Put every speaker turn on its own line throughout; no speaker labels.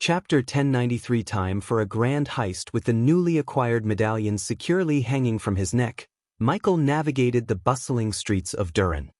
Chapter 1093. Time for a grand heist. With the newly acquired medallion securely hanging from his neck, Michael navigated the bustling streets of Durin.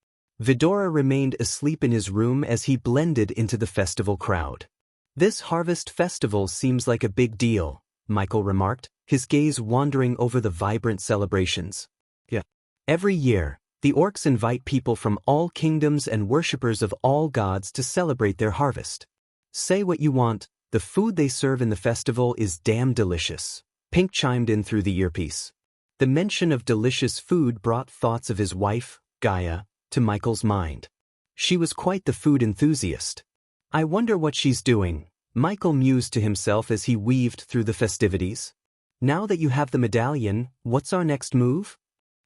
Vidora remained asleep in his room as he blended into the festival crowd. "This harvest festival seems like a big deal," Michael remarked, his gaze wandering over the vibrant celebrations. "Yeah. Every year, the orcs invite people from all kingdoms and worshippers of all gods to celebrate their harvest. Say what you want, the food they serve in the festival is damn delicious," Pink chimed in through the earpiece. The mention of delicious food brought thoughts of his wife, Gaia, to Michael's mind. She was quite the food enthusiast. "I wonder what she's doing," Michael mused to himself as he weaved through the festivities. "Now that you have the medallion, what's our next move?"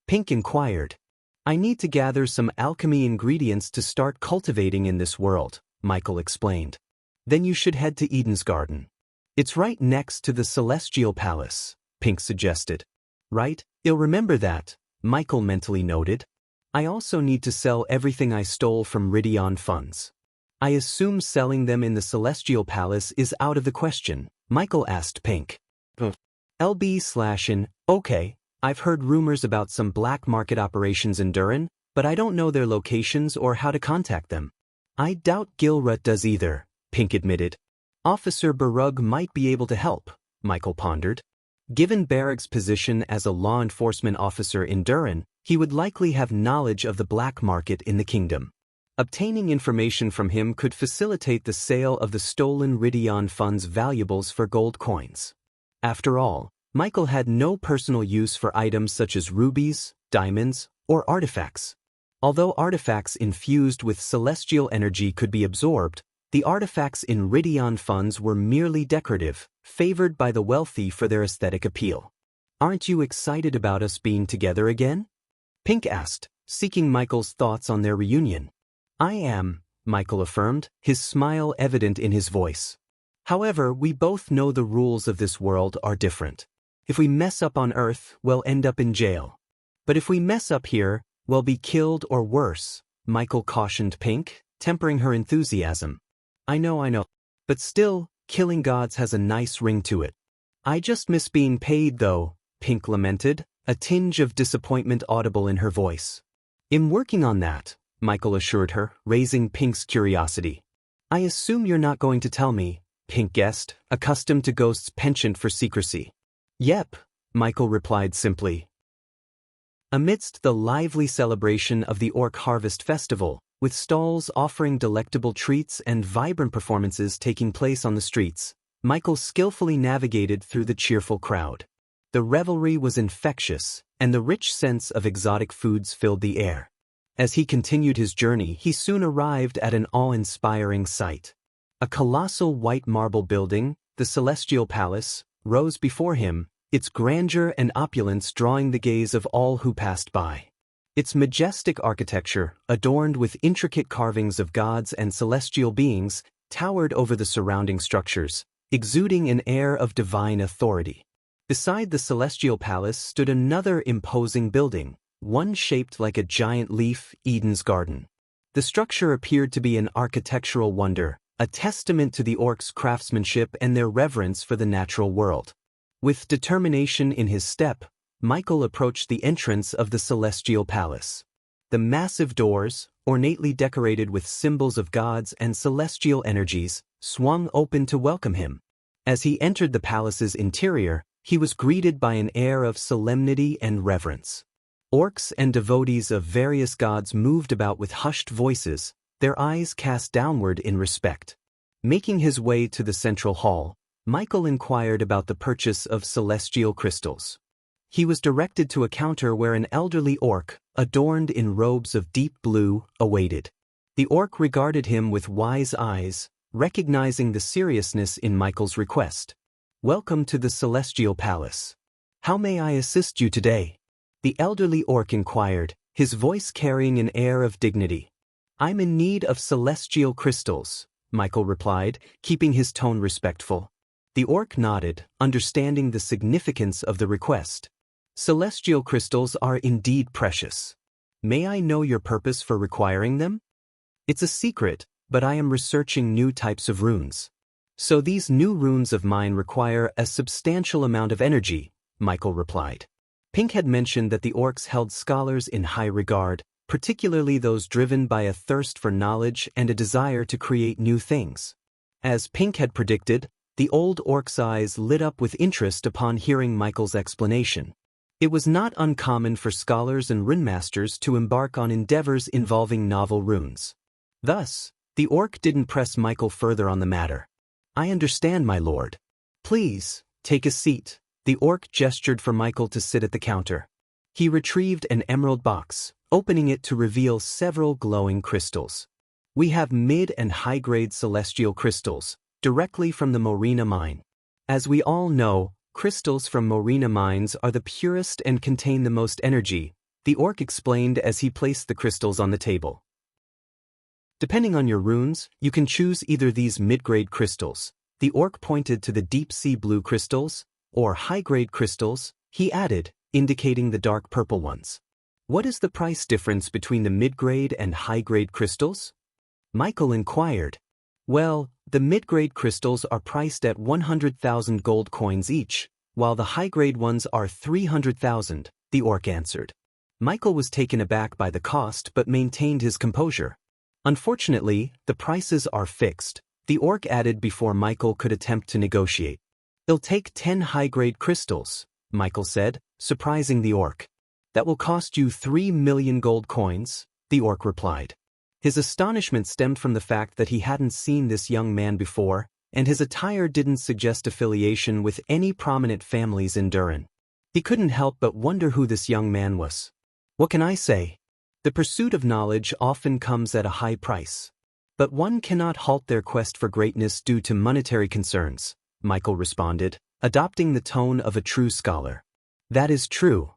Pink inquired. "I need to gather some alchemy ingredients to start cultivating in this world," Michael explained. "Then you should head to Eden's Garden. It's right next to the Celestial Palace," Pink suggested. "Right, I'll remember that," Michael mentally noted. "I also need to sell everything I stole from Ridion funds." "I assume selling them in the Celestial Palace is out of the question," Michael asked Pink. LB/in, "Okay, I've heard rumors about some black market operations in Durin, but I don't know their locations or how to contact them." "I doubt Gilrut does either," Pink admitted. "Officer Barug might be able to help," Michael pondered. Given Barug's position as a law enforcement officer in Durin, he would likely have knowledge of the black market in the kingdom. Obtaining information from him could facilitate the sale of the stolen Ridion funds valuables for gold coins. After all, Michael had no personal use for items such as rubies, diamonds, or artifacts. Although artifacts infused with celestial energy could be absorbed, the artifacts in Ridion funds were merely decorative, favored by the wealthy for their aesthetic appeal. "Aren't you excited about us being together again?" Pink asked, seeking Michael's thoughts on their reunion. "I am," Michael affirmed, his smile evident in his voice. "However, we both know the rules of this world are different. If we mess up on Earth, we'll end up in jail. But if we mess up here, we'll be killed or worse," Michael cautioned Pink, tempering her enthusiasm. I know. But still, killing gods has a nice ring to it." "I just miss being paid though," Pink lamented, a tinge of disappointment audible in her voice. "I'm working on that," Michael assured her, raising Pink's curiosity. "I assume you're not going to tell me," Pink guessed, accustomed to Ghost's penchant for secrecy. "Yep," Michael replied simply. Amidst the lively celebration of the Orc Harvest Festival, with stalls offering delectable treats and vibrant performances taking place on the streets, Michael skillfully navigated through the cheerful crowd. The revelry was infectious, and the rich scents of exotic foods filled the air. As he continued his journey, he soon arrived at an awe-inspiring sight. A colossal white marble building, the Celestial Palace, rose before him, its grandeur and opulence drawing the gaze of all who passed by. Its majestic architecture, adorned with intricate carvings of gods and celestial beings, towered over the surrounding structures, exuding an air of divine authority. Beside the Celestial Palace stood another imposing building, one shaped like a giant leaf, Eden's Garden. The structure appeared to be an architectural wonder, a testament to the orcs' craftsmanship and their reverence for the natural world. With determination in his step, Michael approached the entrance of the Celestial Palace. The massive doors, ornately decorated with symbols of gods and celestial energies, swung open to welcome him. As he entered the palace's interior, he was greeted by an air of solemnity and reverence. Orcs and devotees of various gods moved about with hushed voices, their eyes cast downward in respect. Making his way to the central hall, Michael inquired about the purchase of celestial crystals. He was directed to a counter where an elderly orc, adorned in robes of deep blue, awaited. The orc regarded him with wise eyes, recognizing the seriousness in Michael's request. "Welcome to the Celestial Palace. How may I assist you today?" The elderly orc inquired, his voice carrying an air of dignity. "I'm in need of celestial crystals," Michael replied, keeping his tone respectful. The orc nodded, understanding the significance of the request. "Celestial crystals are indeed precious. May I know your purpose for requiring them?" "It's a secret, but I am researching new types of runes. So these new runes of mine require a substantial amount of energy, Michael replied. Pink had mentioned that the orcs held scholars in high regard, particularly those driven by a thirst for knowledge and a desire to create new things. As Pink had predicted, the old orc's eyes lit up with interest upon hearing Michael's explanation. It was not uncommon for scholars and runemasters to embark on endeavors involving novel runes. Thus, the orc didn't press Michael further on the matter. I understand, my lord. Please, take a seat. The orc gestured for Michael to sit at the counter. He retrieved an emerald box, opening it to reveal several glowing crystals. We have mid- and high-grade celestial crystals, directly from the Morena mine. As we all know, crystals from Morena mines are the purest and contain the most energy, the orc explained as he placed the crystals on the table. Depending on your runes, you can choose either these mid-grade crystals, the orc pointed to the deep-sea blue crystals, or high-grade crystals, he added, indicating the dark purple ones. What is the price difference between the mid-grade and high-grade crystals? Michael inquired. Well, the mid-grade crystals are priced at 100,000 gold coins each, while the high-grade ones are 300,000, the orc answered. Michael was taken aback by the cost but maintained his composure. Unfortunately, the prices are fixed, the orc added before Michael could attempt to negotiate. It'll take 10 high-grade crystals, Michael said, surprising the orc. That will cost you 3 million gold coins, the orc replied. His astonishment stemmed from the fact that he hadn't seen this young man before, and his attire didn't suggest affiliation with any prominent families in Durin. He couldn't help but wonder who this young man was. What can I say? The pursuit of knowledge often comes at a high price. But one cannot halt their quest for greatness due to monetary concerns, Michael responded, adopting the tone of a true scholar. That is true.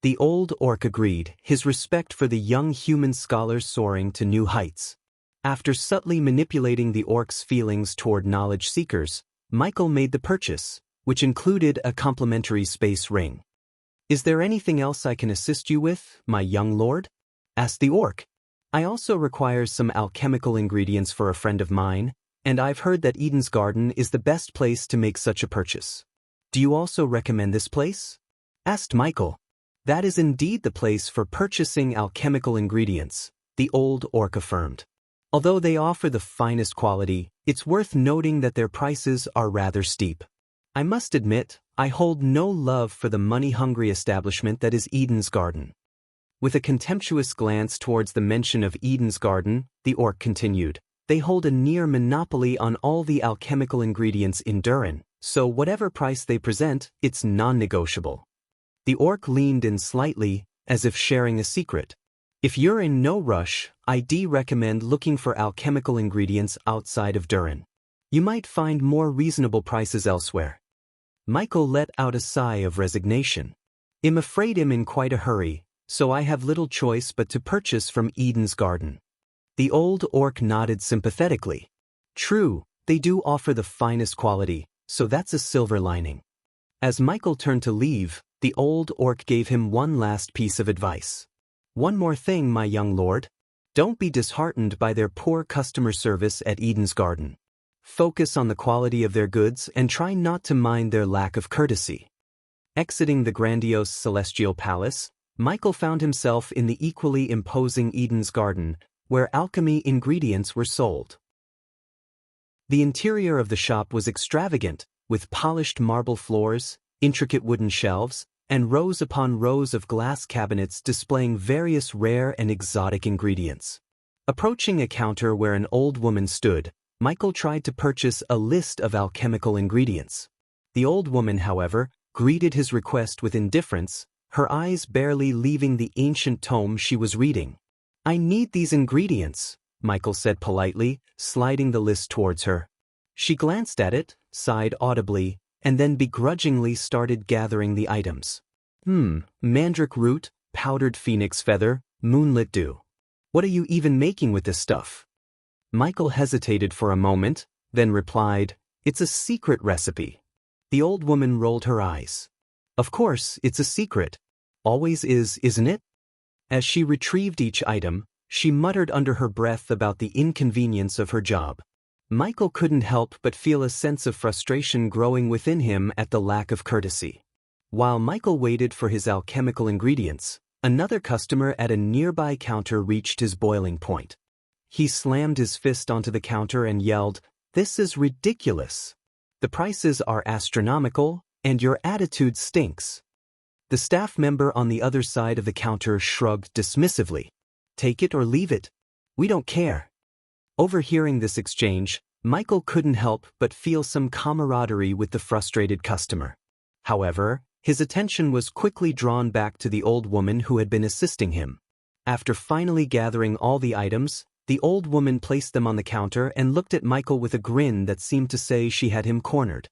The old orc agreed, his respect for the young human scholar soaring to new heights. After subtly manipulating the orc's feelings toward knowledge seekers, Michael made the purchase, which included a complimentary space ring. Is there anything else I can assist you with, my young lord? Asked the orc. I also require some alchemical ingredients for a friend of mine, and I've heard that Eden's Garden is the best place to make such a purchase. Do you also recommend this place? Asked Michael. That is indeed the place for purchasing alchemical ingredients, the old orc affirmed. Although they offer the finest quality, it's worth noting that their prices are rather steep. I must admit, I hold no love for the money-hungry establishment that is Eden's Garden. With a contemptuous glance towards the mention of Eden's Garden, the orc continued, they hold a near monopoly on all the alchemical ingredients in Durin, so whatever price they present, it's non-negotiable. The orc leaned in slightly, as if sharing a secret. If you're in no rush, I'd recommend looking for alchemical ingredients outside of Durin. You might find more reasonable prices elsewhere. Michael let out a sigh of resignation. I'm afraid I'm in quite a hurry, so I have little choice but to purchase from Eden's Garden. The old orc nodded sympathetically. True, they do offer the finest quality, so that's a silver lining. As Michael turned to leave, the old orc gave him one last piece of advice. One more thing, my young lord. Don't be disheartened by their poor customer service at Eden's Garden. Focus on the quality of their goods and try not to mind their lack of courtesy. Exiting the grandiose celestial palace, Michael found himself in the equally imposing Eden's Garden, where alchemy ingredients were sold. The interior of the shop was extravagant, with polished marble floors, intricate wooden shelves, and rows upon rows of glass cabinets displaying various rare and exotic ingredients. Approaching a counter where an old woman stood, Michael tried to purchase a list of alchemical ingredients. The old woman, however, greeted his request with indifference, her eyes barely leaving the ancient tome she was reading. I need these ingredients, Michael said politely, sliding the list towards her. She glanced at it, sighed audibly, and then begrudgingly started gathering the items. Mandrake root, powdered phoenix feather, moonlit dew. What are you even making with this stuff? Michael hesitated for a moment, then replied, It's a secret recipe. The old woman rolled her eyes. Of course, it's a secret. Always is, isn't it? As she retrieved each item, she muttered under her breath about the inconvenience of her job. Michael couldn't help but feel a sense of frustration growing within him at the lack of courtesy. While Michael waited for his alchemical ingredients, another customer at a nearby counter reached his boiling point. He slammed his fist onto the counter and yelled, "This is ridiculous. The prices are astronomical, and your attitude stinks." The staff member on the other side of the counter shrugged dismissively. "Take it or leave it. We don't care." Overhearing this exchange, Michael couldn't help but feel some camaraderie with the frustrated customer. However, his attention was quickly drawn back to the old woman who had been assisting him. After finally gathering all the items, the old woman placed them on the counter and looked at Michael with a grin that seemed to say she had him cornered.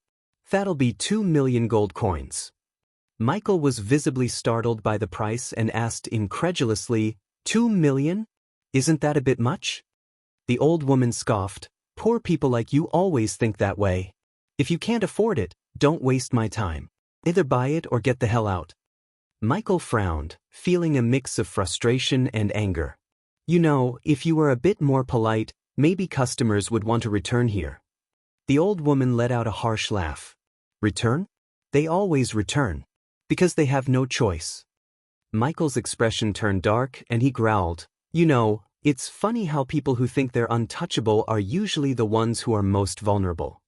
"That'll be 2 million gold coins." Michael was visibly startled by the price and asked incredulously, 2 million? Isn't that a bit much? The old woman scoffed, "Poor people like you always think that way. If you can't afford it, don't waste my time. Either buy it or get the hell out." Michael frowned, feeling a mix of frustration and anger. "You know, if you were a bit more polite, maybe customers would want to return here." The old woman let out a harsh laugh. "Return? They always return. Because they have no choice." Michael's expression turned dark and he growled, "You know, it's funny how people who think they're untouchable are usually the ones who are most vulnerable."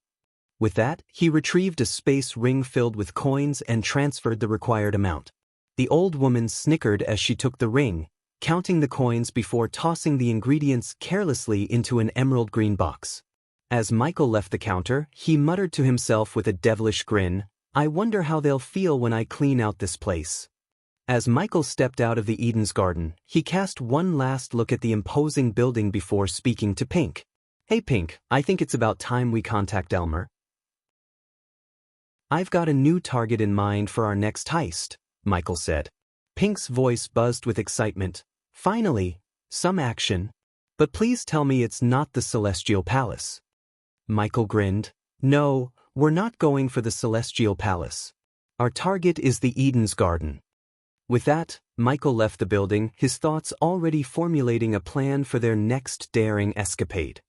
With that, he retrieved a space ring filled with coins and transferred the required amount. The old woman snickered as she took the ring, counting the coins before tossing the ingredients carelessly into an emerald green box. As Michael left the counter, he muttered to himself with a devilish grin, "I wonder how they'll feel when I clean out this place." As Michael stepped out of the Eden's garden, he cast one last look at the imposing building before speaking to Pink. "Hey Pink, I think it's about time we contact Elmer. I've got a new target in mind for our next heist," Michael said. Pink's voice buzzed with excitement. "Finally, some action. But please tell me it's not the Celestial Palace." Michael grinned. "No, we're not going for the Celestial Palace. Our target is the Eden's Garden." With that, Michael left the building, his thoughts already formulating a plan for their next daring escapade.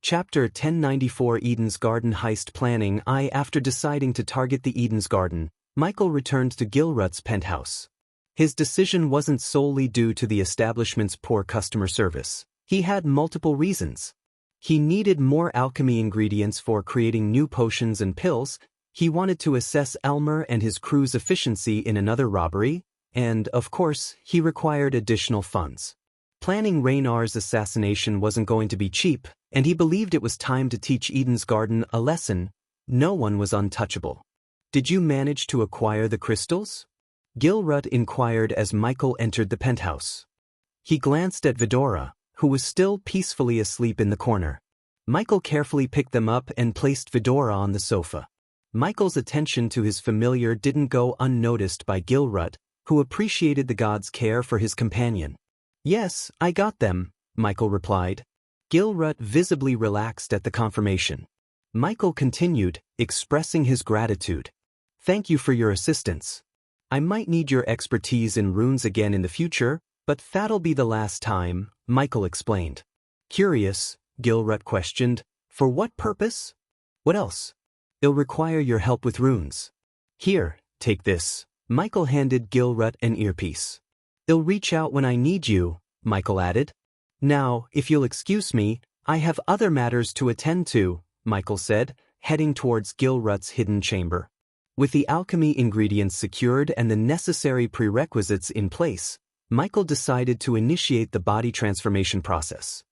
Chapter 1094 Eden's Garden Heist Planning. After deciding to target the Eden's Garden, Michael returned to Gilrut's penthouse. His decision wasn't solely due to the establishment's poor customer service. He had multiple reasons. He needed more alchemy ingredients for creating new potions and pills, he wanted to assess Elmer and his crew's efficiency in another robbery, and, of course, he required additional funds. Planning Raynar's assassination wasn't going to be cheap, and he believed it was time to teach Eden's Garden a lesson. No one was untouchable. "Did you manage to acquire the crystals?" Gilrut inquired as Michael entered the penthouse. He glanced at Vidora, who was still peacefully asleep in the corner. Michael carefully picked them up and placed Vidora on the sofa. Michael's attention to his familiar didn't go unnoticed by Gilrut, who appreciated the god's care for his companion. "Yes, I got them," Michael replied. Gilrut visibly relaxed at the confirmation. Michael continued, expressing his gratitude. "Thank you for your assistance. I might need your expertise in runes again in the future, but that'll be the last time," Michael explained. "Curious," Gilrut questioned, "for what purpose?" "What else?" "It'll require your help with runes." "Here, take this." Michael handed Gilrut an earpiece. "It'll reach out when I need you," Michael added. "Now, if you'll excuse me, I have other matters to attend to," Michael said, heading towards Gilrut's hidden chamber. With the alchemy ingredients secured and the necessary prerequisites in place, Michael decided to initiate the body transformation process.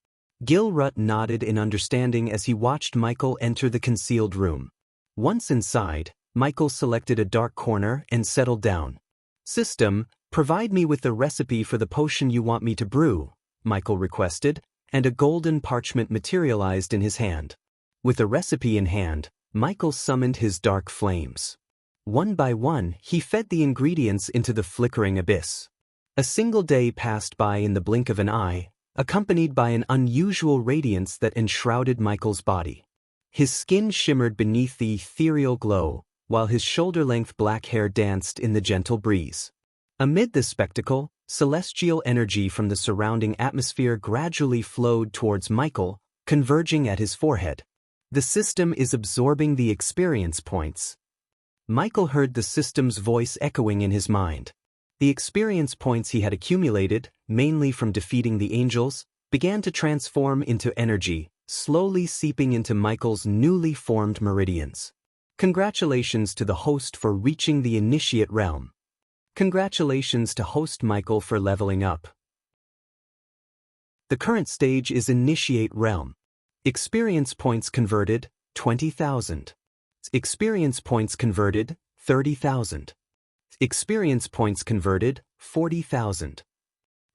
Gilrut nodded in understanding as he watched Michael enter the concealed room. Once inside, Michael selected a dark corner and settled down. "System, provide me with the recipe for the potion you want me to brew," Michael requested, and a golden parchment materialized in his hand. With the recipe in hand, Michael summoned his dark flames. One by one, he fed the ingredients into the flickering abyss. A single day passed by in the blink of an eye, accompanied by an unusual radiance that enshrouded Michael's body. His skin shimmered beneath the ethereal glow, while his shoulder-length black hair danced in the gentle breeze. Amid this spectacle, Celestial energy from the surrounding atmosphere gradually flowed towards Michael, converging at his forehead. The system is absorbing the experience points. Michael heard the system's voice echoing in his mind. The experience points he had accumulated, mainly from defeating the angels, began to transform into energy, slowly seeping into Michael's newly formed meridians. Congratulations to the host for reaching the initiate realm. Congratulations to host Michael for leveling up. The current stage is initiate realm. Experience points converted, 20,000. Experience points converted, 30,000. Experience points converted, 40,000.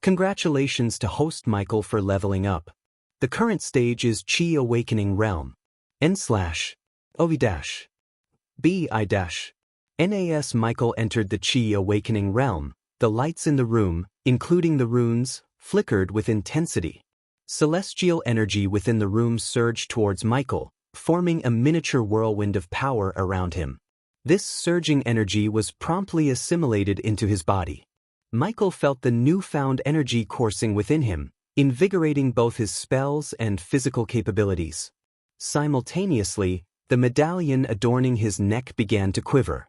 Congratulations to host Michael for leveling up. The current stage is Chi Awakening Realm. N/OV-B-I-NAS Michael entered the Chi Awakening Realm. The lights in the room, including the runes, flickered with intensity. Celestial energy within the room surged towards Michael, forming a miniature whirlwind of power around him. This surging energy was promptly assimilated into his body. Michael felt the newfound energy coursing within him, invigorating both his spells and physical capabilities. Simultaneously, the medallion adorning his neck began to quiver.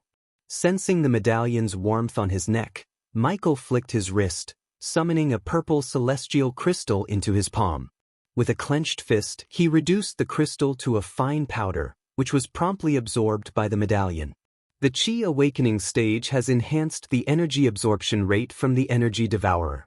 Sensing the medallion's warmth on his neck, Michael flicked his wrist, summoning a purple celestial crystal into his palm. With a clenched fist, he reduced the crystal to a fine powder, which was promptly absorbed by the medallion. The Chi Awakening stage has enhanced the energy absorption rate from the Energy Devourer.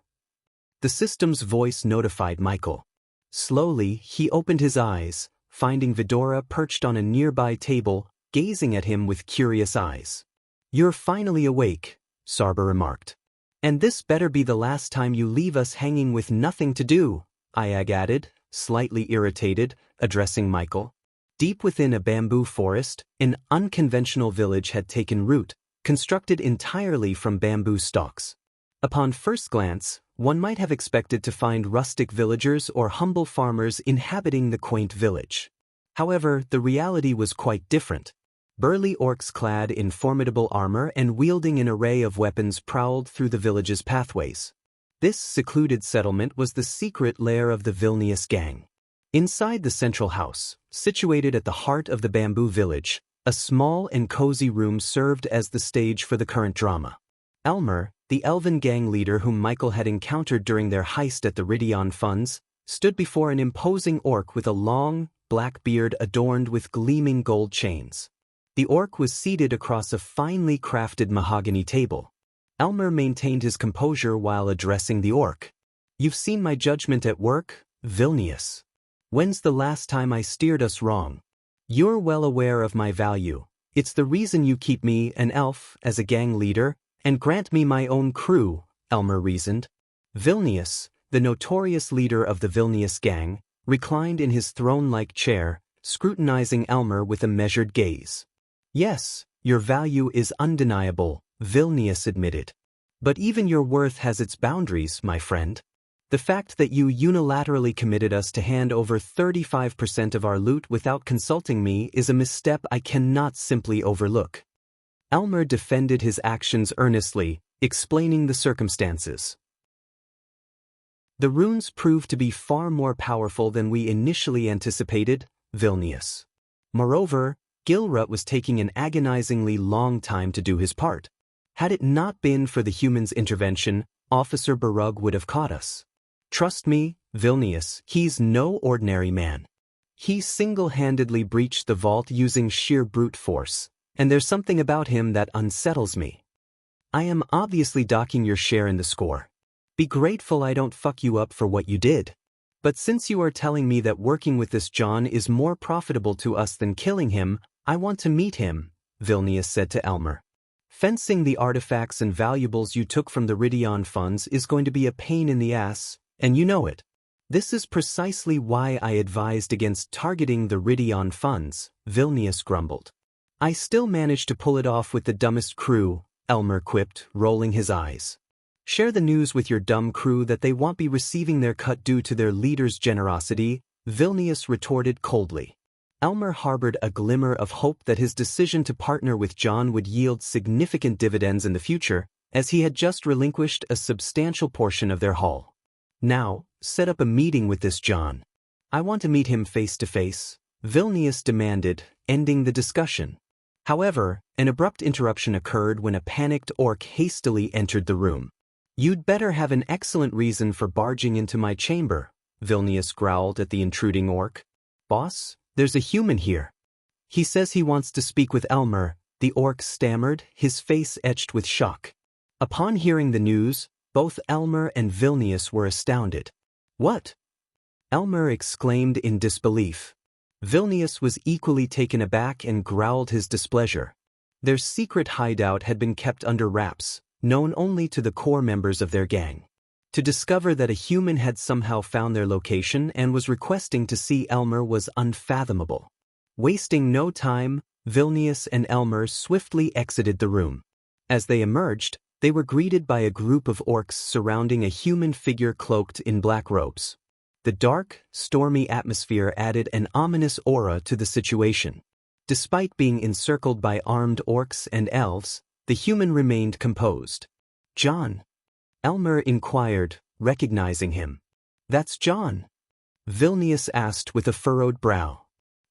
The system's voice notified Michael. Slowly, he opened his eyes, finding Vidora perched on a nearby table, gazing at him with curious eyes. "You're finally awake," Sarba remarked. "And this better be the last time you leave us hanging with nothing to do," Ayag added, slightly irritated, addressing Michael. Deep within a bamboo forest, an unconventional village had taken root, constructed entirely from bamboo stalks. Upon first glance, one might have expected to find rustic villagers or humble farmers inhabiting the quaint village. However, the reality was quite different. Burly orcs clad in formidable armor and wielding an array of weapons prowled through the village's pathways. This secluded settlement was the secret lair of the Vilnius gang. Inside the central house, situated at the heart of the bamboo village, a small and cozy room served as the stage for the current drama. Elmer, the elven gang leader whom Michael had encountered during their heist at the Ridion Funds, stood before an imposing orc with a long, black beard adorned with gleaming gold chains. The orc was seated across a finely crafted mahogany table. Elmer maintained his composure while addressing the orc. "You've seen my judgment at work, Vilnius. When's the last time I steered us wrong? You're well aware of my value. It's the reason you keep me, an elf, as a gang leader, and grant me my own crew," Elmer reasoned. Vilnius, the notorious leader of the Vilnius gang, reclined in his throne-like chair, scrutinizing Elmer with a measured gaze. "Yes, your value is undeniable," Vilnius admitted. "But even your worth has its boundaries, my friend. The fact that you unilaterally committed us to hand over 35% of our loot without consulting me is a misstep I cannot simply overlook." Elmer defended his actions earnestly, explaining the circumstances. "The runes proved to be far more powerful than we initially anticipated, Vilnius. Moreover, Gilrut was taking an agonizingly long time to do his part. Had it not been for the humans' intervention, Officer Barug would have caught us. Trust me, Vilnius, he's no ordinary man. He single-handedly breached the vault using sheer brute force, and there's something about him that unsettles me. I am obviously docking your share in the score. Be grateful I don't fuck you up for what you did. But since you are telling me that working with this John is more profitable to us than killing him, I want to meet him," Vilnius said to Elmer. "Fencing the artifacts and valuables you took from the Ridion funds is going to be a pain in the ass, and you know it. This is precisely why I advised against targeting the Ridion funds," Vilnius grumbled. "I still managed to pull it off with the dumbest crew," Elmer quipped, rolling his eyes. "Share the news with your dumb crew that they won't be receiving their cut due to their leader's generosity," Vilnius retorted coldly. Elmer harbored a glimmer of hope that his decision to partner with John would yield significant dividends in the future, as he had just relinquished a substantial portion of their haul. Now, set up a meeting with this John. I want to meet him face to face, Vilnius demanded, ending the discussion. However, an abrupt interruption occurred when a panicked orc hastily entered the room. You'd better have an excellent reason for barging into my chamber, Vilnius growled at the intruding orc. Boss, there's a human here. He says he wants to speak with Elmer, the orc stammered, his face etched with shock. Upon hearing the news, both Elmer and Vilnius were astounded. What? Elmer exclaimed in disbelief. Vilnius was equally taken aback and growled his displeasure. Their secret hideout had been kept under wraps, known only to the core members of their gang. To discover that a human had somehow found their location and was requesting to see Elmer was unfathomable. Wasting no time, Vilnius and Elmer swiftly exited the room. As they emerged, they were greeted by a group of orcs surrounding a human figure cloaked in black robes. The dark, stormy atmosphere added an ominous aura to the situation. Despite being encircled by armed orcs and elves, the human remained composed. John? Elmer inquired, recognizing him. That's John? Vilnius asked with a furrowed brow.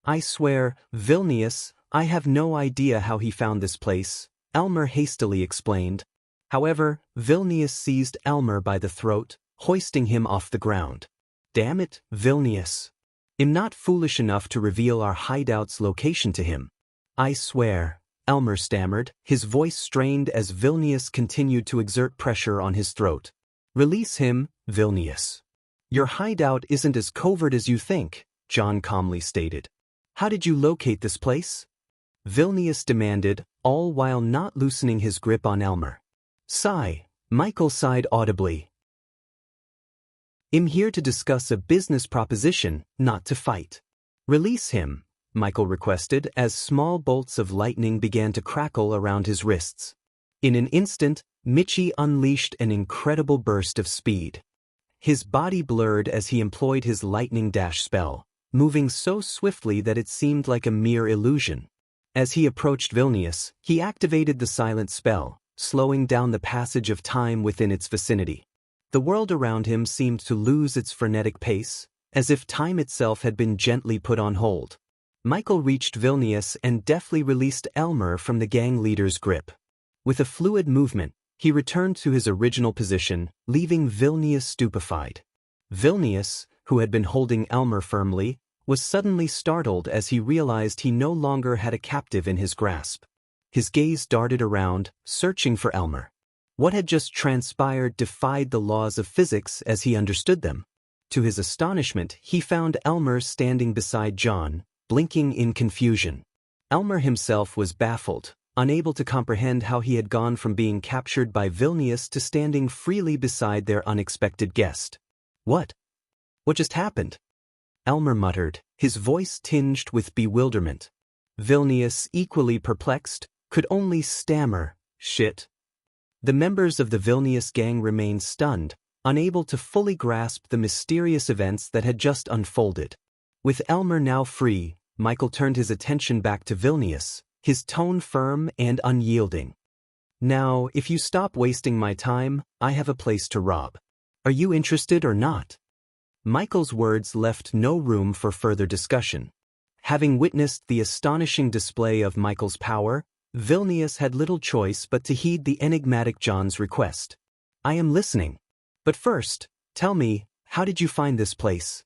I swear, Vilnius, I have no idea how he found this place, Elmer hastily explained. However, Vilnius seized Elmer by the throat, hoisting him off the ground. Damn it, Vilnius. I'm not foolish enough to reveal our hideout's location to him. I swear, Elmer stammered, his voice strained as Vilnius continued to exert pressure on his throat. Release him, Vilnius. Your hideout isn't as covert as you think, John calmly stated. How did you locate this place? Vilnius demanded, all while not loosening his grip on Elmer. Sigh, Michael sighed audibly. I'm here to discuss a business proposition, not to fight. Release him, Michael requested as small bolts of lightning began to crackle around his wrists. In an instant, Michi unleashed an incredible burst of speed. His body blurred as he employed his lightning dash spell, moving so swiftly that it seemed like a mere illusion. As he approached Vilnius, he activated the silent spell, slowing down the passage of time within its vicinity. The world around him seemed to lose its frenetic pace, as if time itself had been gently put on hold. Michael reached Vilnius and deftly released Elmer from the gang leader's grip. With a fluid movement, he returned to his original position, leaving Vilnius stupefied. Vilnius, who had been holding Elmer firmly, was suddenly startled as he realized he no longer had a captive in his grasp. His gaze darted around, searching for Elmer. What had just transpired defied the laws of physics as he understood them. To his astonishment, he found Elmer standing beside John, blinking in confusion. Elmer himself was baffled, unable to comprehend how he had gone from being captured by Vilnius to standing freely beside their unexpected guest. What just happened? Elmer muttered, his voice tinged with bewilderment. Vilnius, equally perplexed, could only stammer, shit. The members of the Vilnius gang remained stunned, unable to fully grasp the mysterious events that had just unfolded. With Elmer now free, Michael turned his attention back to Vilnius, his tone firm and unyielding. Now, if you stop wasting my time, I have a place to rob. Are you interested or not? Michael's words left no room for further discussion. Having witnessed the astonishing display of Michael's power, Vilnius had little choice but to heed the enigmatic John's request. I am listening. But first, tell me, how did you find this place?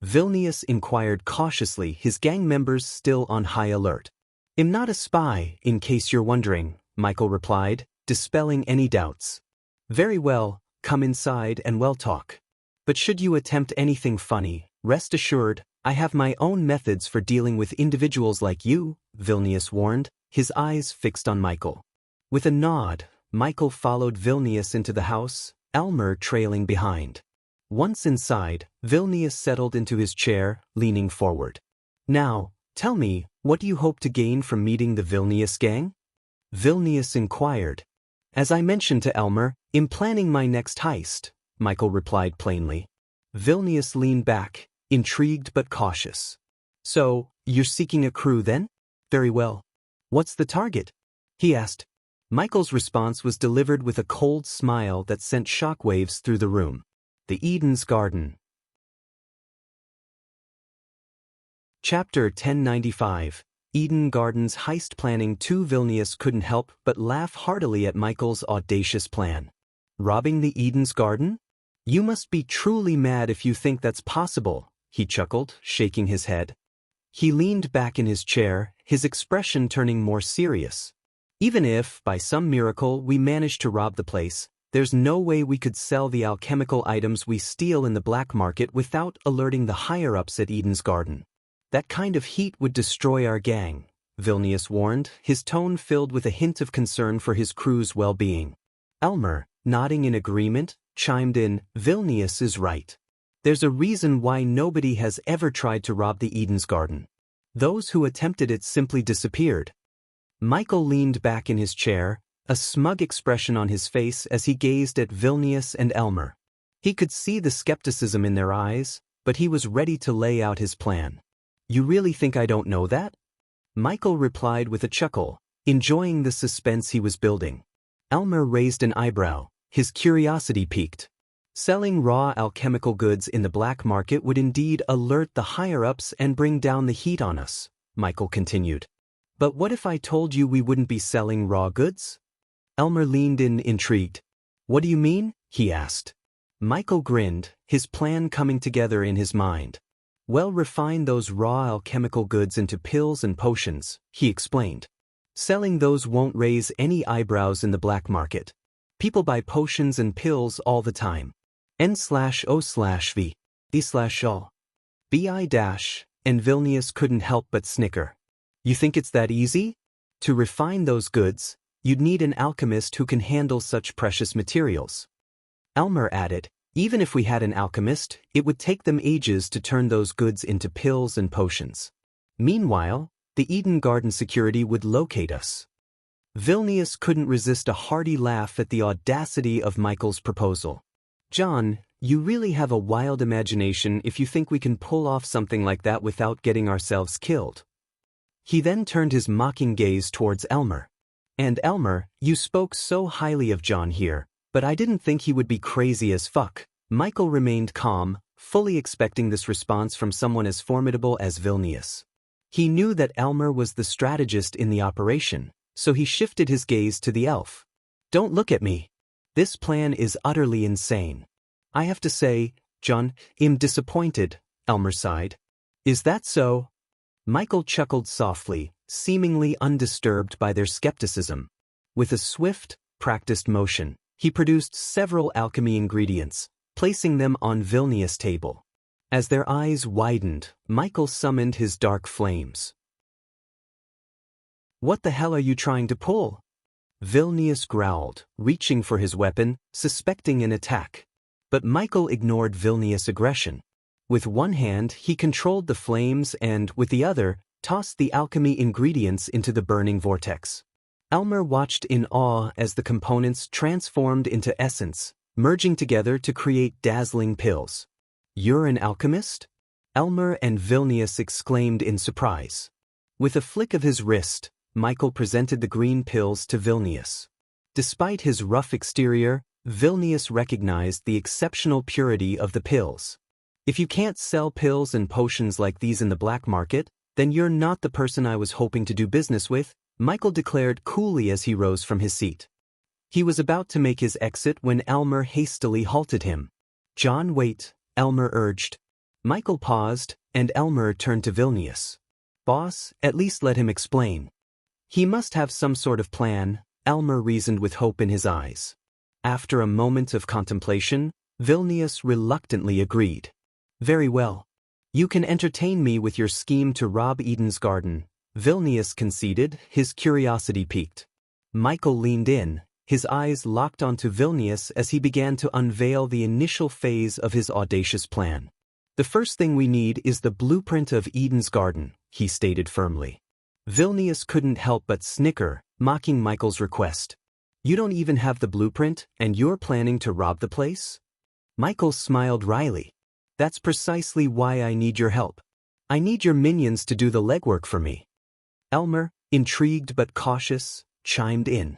Vilnius inquired cautiously, his gang members still on high alert. I'm not a spy, in case you're wondering, Michael replied, dispelling any doubts. Very well, come inside and we'll talk. But should you attempt anything funny, rest assured, I have my own methods for dealing with individuals like you, Vilnius warned, his eyes fixed on Michael. With a nod, Michael followed Vilnius into the house, Elmer trailing behind. Once inside, Vilnius settled into his chair, leaning forward. Now, tell me, what do you hope to gain from meeting the Vilnius gang? Vilnius inquired. As I mentioned to Elmer, I'm planning my next heist, Michael replied plainly. Vilnius leaned back, intrigued but cautious. So, you're seeking a crew then? Very well. What's the target? He asked. Michael's response was delivered with a cold smile that sent shockwaves through the room. The Eden's Garden. Chapter 1095. Eden Gardens Heist Planning 2. Vilnius couldn't help but laugh heartily at Michael's audacious plan. Robbing the Eden's Garden? You must be truly mad if you think that's possible, he chuckled, shaking his head. He leaned back in his chair, his expression turning more serious. Even if, by some miracle, we managed to rob the place, there's no way we could sell the alchemical items we steal in the black market without alerting the higher-ups at Eden's Garden. That kind of heat would destroy our gang, Vilnius warned, his tone filled with a hint of concern for his crew's well-being. Elmer, nodding in agreement, chimed in, Vilnius is right. There's a reason why nobody has ever tried to rob the Eden's Garden. Those who attempted it simply disappeared. Michael leaned back in his chair, a smug expression on his face as he gazed at Vilnius and Elmer. He could see the skepticism in their eyes, but he was ready to lay out his plan. You really think I don't know that? Michael replied with a chuckle, enjoying the suspense he was building. Elmer raised an eyebrow, his curiosity piqued. Selling raw alchemical goods in the black market would indeed alert the higher-ups and bring down the heat on us, Michael continued. But what if I told you we wouldn't be selling raw goods? Elmer leaned in, intrigued. What do you mean? He asked. Michael grinned, his plan coming together in his mind. Well, refine those raw alchemical goods into pills and potions, he explained. Selling those won't raise any eyebrows in the black market. People buy potions and pills all the time. N/O/V. E/all. BI-, and Vilnius couldn't help but snicker. You think it's that easy? To refine those goods, you'd need an alchemist who can handle such precious materials. Elmer added, even if we had an alchemist, it would take them ages to turn those goods into pills and potions. Meanwhile, the Eden Garden security would locate us. Vilnius couldn't resist a hearty laugh at the audacity of Michael's proposal. John, you really have a wild imagination if you think we can pull off something like that without getting ourselves killed. He then turned his mocking gaze towards Elmer. And Elmer, you spoke so highly of John here, but I didn't think he would be crazy as fuck. Michael remained calm, fully expecting this response from someone as formidable as Vilnius. He knew that Elmer was the strategist in the operation, so he shifted his gaze to the elf. Don't look at me. This plan is utterly insane. I have to say, John, I'm disappointed, Elmer sighed. Is that so? Michael chuckled softly, seemingly undisturbed by their skepticism. With a swift, practiced motion, he produced several alchemy ingredients, placing them on Vilnius' table. As their eyes widened, Michael summoned his dark flames. What the hell are you trying to pull? Vilnius growled, reaching for his weapon, suspecting an attack. But Michael ignored Vilnius' aggression. With one hand, he controlled the flames and, with the other, tossed the alchemy ingredients into the burning vortex. Elmer watched in awe as the components transformed into essence, merging together to create dazzling pills. You're an alchemist? Elmer and Vilnius exclaimed in surprise. With a flick of his wrist, Michael presented the green pills to Vilnius. Despite his rough exterior, Vilnius recognized the exceptional purity of the pills. If you can't sell pills and potions like these in the black market, then you're not the person I was hoping to do business with, Michael declared coolly as he rose from his seat. He was about to make his exit when Elmer hastily halted him. John, wait, Elmer urged. Michael paused, and Elmer turned to Vilnius. Boss, at least let him explain. He must have some sort of plan, Elmer reasoned with hope in his eyes. After a moment of contemplation, Vilnius reluctantly agreed. Very well. You can entertain me with your scheme to rob Eden's Garden, Vilnius conceded, his curiosity piqued. Michael leaned in, his eyes locked onto Vilnius as he began to unveil the initial phase of his audacious plan. The first thing we need is the blueprint of Eden's Garden, he stated firmly. Vilnius couldn't help but snicker, mocking Michael's request. You don't even have the blueprint, and you're planning to rob the place? Michael smiled wryly. That's precisely why I need your help. I need your minions to do the legwork for me. Elmer, intrigued but cautious, chimed in.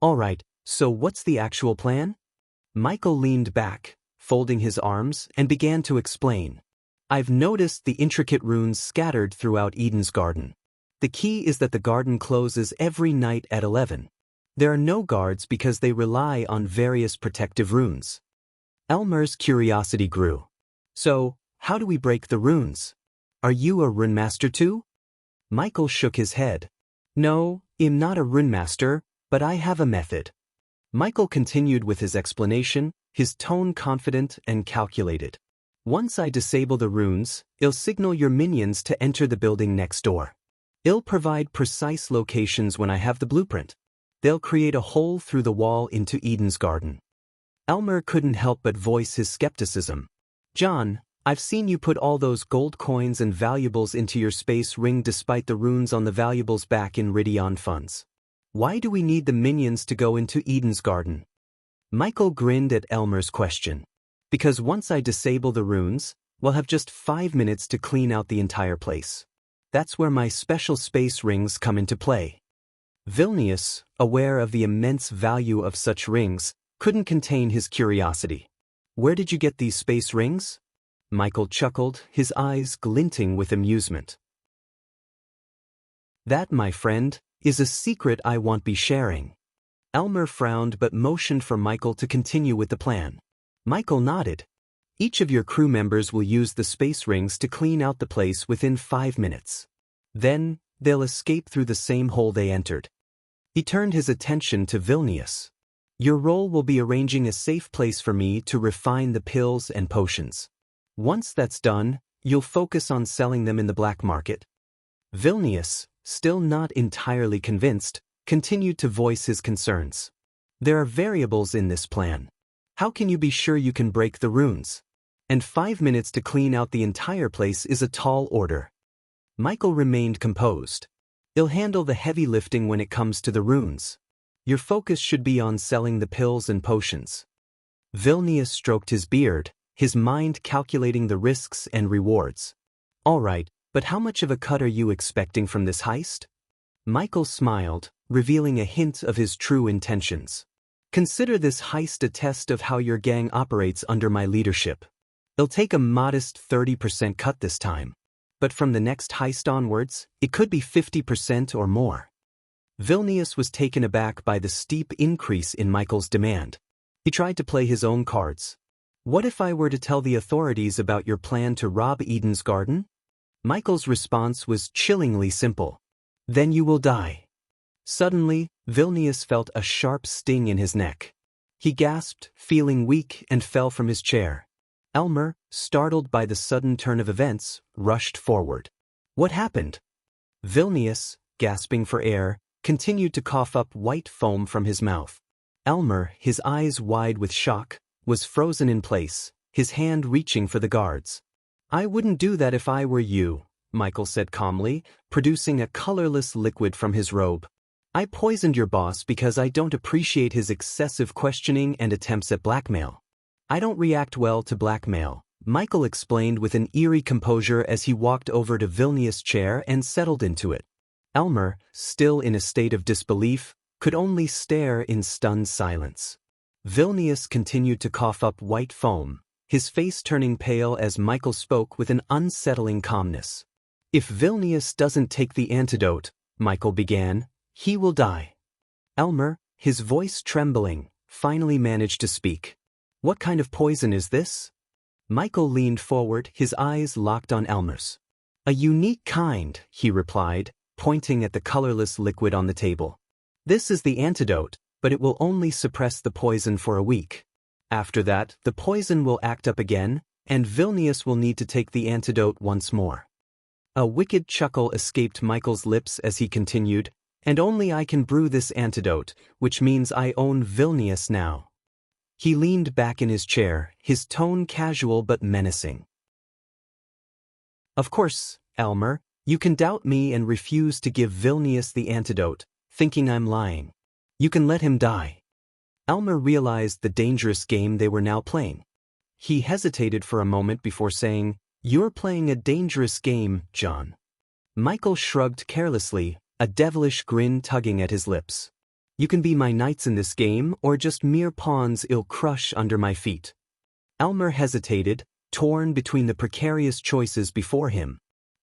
Alright, so what's the actual plan? Michael leaned back, folding his arms, and began to explain. I've noticed the intricate runes scattered throughout Eden's garden. The key is that the garden closes every night at 11. There are no guards because they rely on various protective runes. Elmer's curiosity grew. So, how do we break the runes? Are you a runemaster too? Michael shook his head. No, I'm not a runemaster, but I have a method. Michael continued with his explanation, his tone confident and calculated. Once I disable the runes, it'll signal your minions to enter the building next door. It'll provide precise locations when I have the blueprint. They'll create a hole through the wall into Eden's garden. Elmer couldn't help but voice his skepticism. John, I've seen you put all those gold coins and valuables into your space ring despite the runes on the valuables back in Ridion funds. Why do we need the minions to go into Eden's garden? Michael grinned at Elmer's question. Because once I disable the runes, we'll have just 5 minutes to clean out the entire place. That's where my special space rings come into play. Vilnius, aware of the immense value of such rings, couldn't contain his curiosity. Where did you get these space rings? Michael chuckled, his eyes glinting with amusement. That, my friend, is a secret I won't be sharing. Elmer frowned but motioned for Michael to continue with the plan. Michael nodded. Each of your crew members will use the space rings to clean out the place within 5 minutes. Then, they'll escape through the same hole they entered. He turned his attention to Vilnius. Your role will be arranging a safe place for me to refine the pills and potions. Once that's done, you'll focus on selling them in the black market. Vilnius, still not entirely convinced, continued to voice his concerns. There are variables in this plan. How can you be sure you can break the runes? And 5 minutes to clean out the entire place is a tall order. Michael remained composed. He'll handle the heavy lifting when it comes to the runes. Your focus should be on selling the pills and potions. Vilnius stroked his beard, his mind calculating the risks and rewards. All right, but how much of a cut are you expecting from this heist? Michael smiled, revealing a hint of his true intentions. Consider this heist a test of how your gang operates under my leadership. It'll take a modest 30% cut this time. But from the next heist onwards, it could be 50% or more. Vilnius was taken aback by the steep increase in Michael's demand. He tried to play his own cards. What if I were to tell the authorities about your plan to rob Eden's garden? Michael's response was chillingly simple. Then you will die. Suddenly, Vilnius felt a sharp sting in his neck. He gasped, feeling weak, and fell from his chair. Elmer, startled by the sudden turn of events, rushed forward. What happened? Vilnius, gasping for air, continued to cough up white foam from his mouth. Elmer, his eyes wide with shock, was frozen in place, his hand reaching for the guards. I wouldn't do that if I were you, Michael said calmly, producing a colorless liquid from his robe. I poisoned your boss because I don't appreciate his excessive questioning and attempts at blackmail. I don't react well to blackmail, Michael explained with an eerie composure as he walked over to Vilnius' chair and settled into it. Elmer, still in a state of disbelief, could only stare in stunned silence. Vilnius continued to cough up white foam, his face turning pale as Michael spoke with an unsettling calmness. If Vilnius doesn't take the antidote, Michael began, he will die. Elmer, his voice trembling, finally managed to speak. What kind of poison is this? Michael leaned forward, his eyes locked on Elmer's. A unique kind, he replied, pointing at the colorless liquid on the table. This is the antidote, but it will only suppress the poison for a week. After that, the poison will act up again, and Vilnius will need to take the antidote once more. A wicked chuckle escaped Michael's lips as he continued, and only I can brew this antidote, which means I own Vilnius now. He leaned back in his chair, his tone casual but menacing. Of course, Elmer, you can doubt me and refuse to give Vilnius the antidote, thinking I'm lying. You can let him die. Elmer realized the dangerous game they were now playing. He hesitated for a moment before saying, You're playing a dangerous game, John. Michael shrugged carelessly, a devilish grin tugging at his lips. You can be my knights in this game or just mere pawns I'll crush under my feet. Elmer hesitated, torn between the precarious choices before him.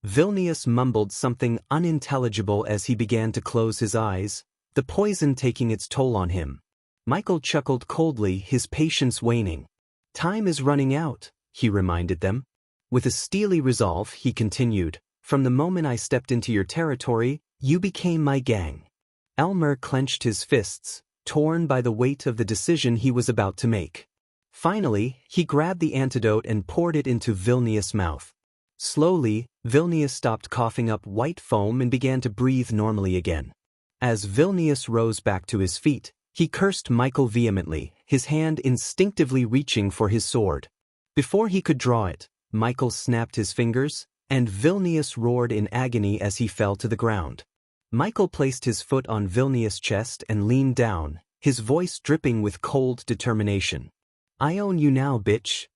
Vilnius mumbled something unintelligible as he began to close his eyes, the poison taking its toll on him. Michael chuckled coldly, his patience waning. Time is running out, he reminded them. With a steely resolve, he continued, from the moment I stepped into your territory, you became my gang. Elmer clenched his fists, torn by the weight of the decision he was about to make. Finally, he grabbed the antidote and poured it into Vilnius' mouth. Slowly, Vilnius stopped coughing up white foam and began to breathe normally again. As Vilnius rose back to his feet, he cursed Michael vehemently, his hand instinctively reaching for his sword. Before he could draw it, Michael snapped his fingers, and Vilnius roared in agony as he fell to the ground. Michael placed his foot on Vilnius' chest and leaned down, his voice dripping with cold determination. I own you now, bitch.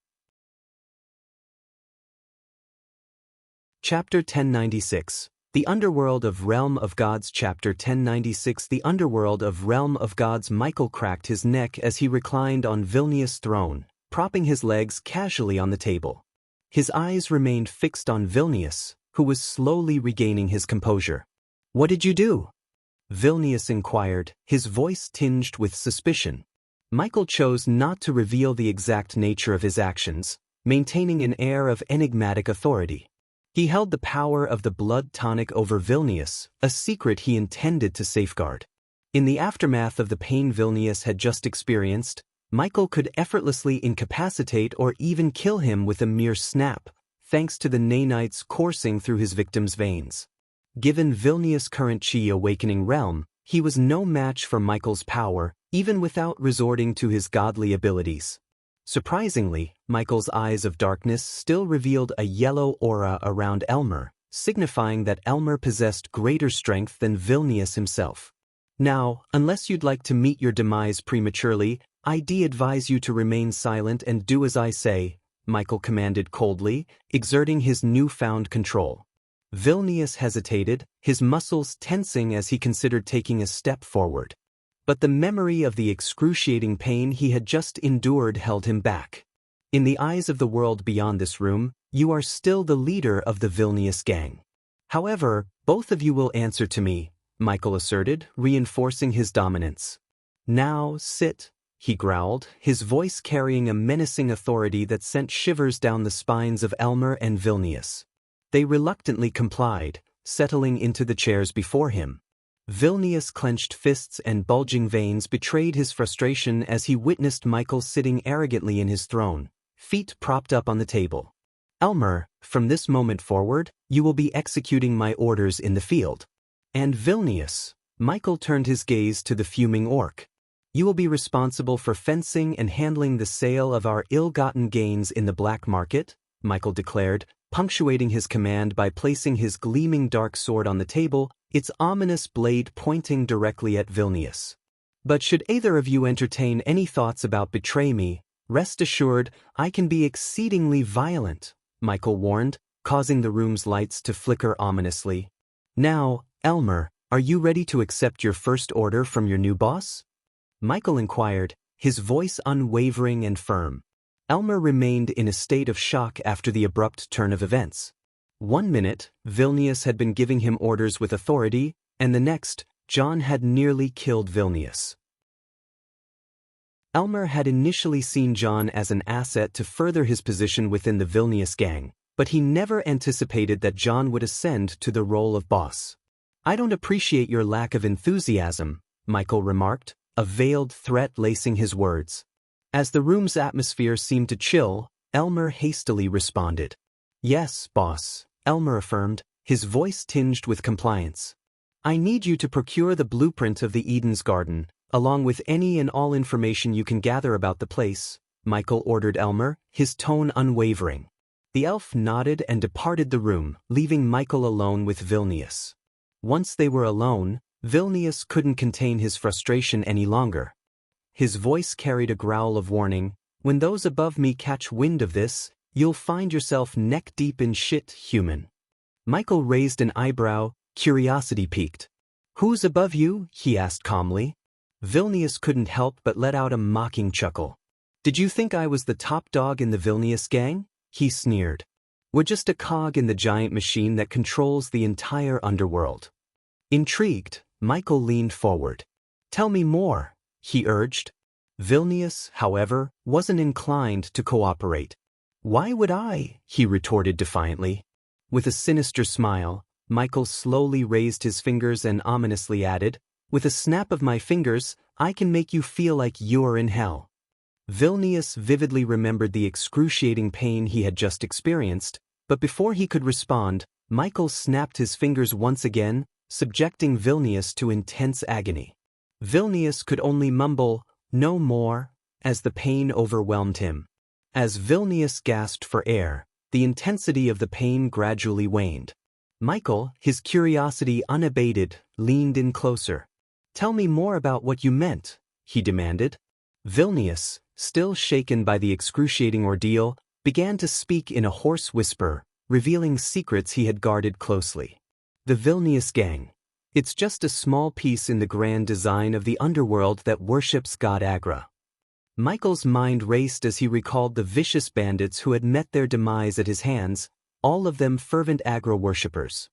Chapter 1096. The Underworld of Realm of Gods. Chapter 1096. The Underworld of Realm of Gods. Michael cracked his neck as he reclined on Vilnius' throne, propping his legs casually on the table. His eyes remained fixed on Vilnius, who was slowly regaining his composure. What did you do? Vilnius inquired, his voice tinged with suspicion. Michael chose not to reveal the exact nature of his actions, maintaining an air of enigmatic authority. He held the power of the blood tonic over Vilnius, a secret he intended to safeguard. In the aftermath of the pain Vilnius had just experienced, Michael could effortlessly incapacitate or even kill him with a mere snap, thanks to the nanites coursing through his victim's veins. Given Vilnius' current chi awakening realm, he was no match for Michael's power, even without resorting to his godly abilities. Surprisingly, Michael's eyes of darkness still revealed a yellow aura around Elmer, signifying that Elmer possessed greater strength than Vilnius himself. Now, unless you'd like to meet your demise prematurely, I'd advise you to remain silent and do as I say, Michael commanded coldly, exerting his newfound control. Vilnius hesitated, his muscles tensing as he considered taking a step forward. But the memory of the excruciating pain he had just endured held him back. In the eyes of the world beyond this room, you are still the leader of the Vilnius gang. However, both of you will answer to me, Michael asserted, reinforcing his dominance. Now sit, he growled, his voice carrying a menacing authority that sent shivers down the spines of Elmer and Vilnius. They reluctantly complied, settling into the chairs before him. Vilnius' clenched fists and bulging veins betrayed his frustration as he witnessed Michael sitting arrogantly in his throne, feet propped up on the table. Elmer, from this moment forward, you will be executing my orders in the field. And Vilnius, Michael turned his gaze to the fuming orc. You will be responsible for fencing and handling the sale of our ill-gotten gains in the black market, Michael declared, punctuating his command by placing his gleaming dark sword on the table, its ominous blade pointing directly at Vilnius. But should either of you entertain any thoughts about betray me, rest assured I can be exceedingly violent, Michael warned, causing the room's lights to flicker ominously. Now, Elmer, are you ready to accept your first order from your new boss? Michael inquired, his voice unwavering and firm. Elmer remained in a state of shock after the abrupt turn of events. 1 minute, Vilnius had been giving him orders with authority, and the next, John had nearly killed Vilnius. Elmer had initially seen John as an asset to further his position within the Vilnius gang, but he never anticipated that John would ascend to the role of boss. I don't appreciate your lack of enthusiasm, Michael remarked, a veiled threat lacing his words. As the room's atmosphere seemed to chill, Elmer hastily responded. Yes, boss, Elmer affirmed, his voice tinged with compliance. I need you to procure the blueprint of the Eden's Garden, along with any and all information you can gather about the place, Michael ordered Elmer, his tone unwavering. The elf nodded and departed the room, leaving Michael alone with Vilnius. Once they were alone, Vilnius couldn't contain his frustration any longer. His voice carried a growl of warning. When those above me catch wind of this, you'll find yourself neck-deep in shit, human. Michael raised an eyebrow, curiosity piqued. Who's above you? He asked calmly. Vilnius couldn't help but let out a mocking chuckle. Did you think I was the top dog in the Vilnius gang? He sneered. We're just a cog in the giant machine that controls the entire underworld. Intrigued, Michael leaned forward. Tell me more, he urged. Vilnius, however, wasn't inclined to cooperate. Why would I? He retorted defiantly. With a sinister smile, Michael slowly raised his fingers and ominously added, with a snap of my fingers, I can make you feel like you're in hell. Vilnius vividly remembered the excruciating pain he had just experienced, but before he could respond, Michael snapped his fingers once again, subjecting Vilnius to intense agony. Vilnius could only mumble, no more, as the pain overwhelmed him. As Vilnius gasped for air, the intensity of the pain gradually waned. Michael, his curiosity unabated, leaned in closer. Tell me more about what you meant, he demanded. Vilnius, still shaken by the excruciating ordeal, began to speak in a hoarse whisper, revealing secrets he had guarded closely. The Vilnius gang. It's just a small piece in the grand design of the underworld that worships God Agra. Michael's mind raced as he recalled the vicious bandits who had met their demise at his hands, all of them fervent Agra worshippers.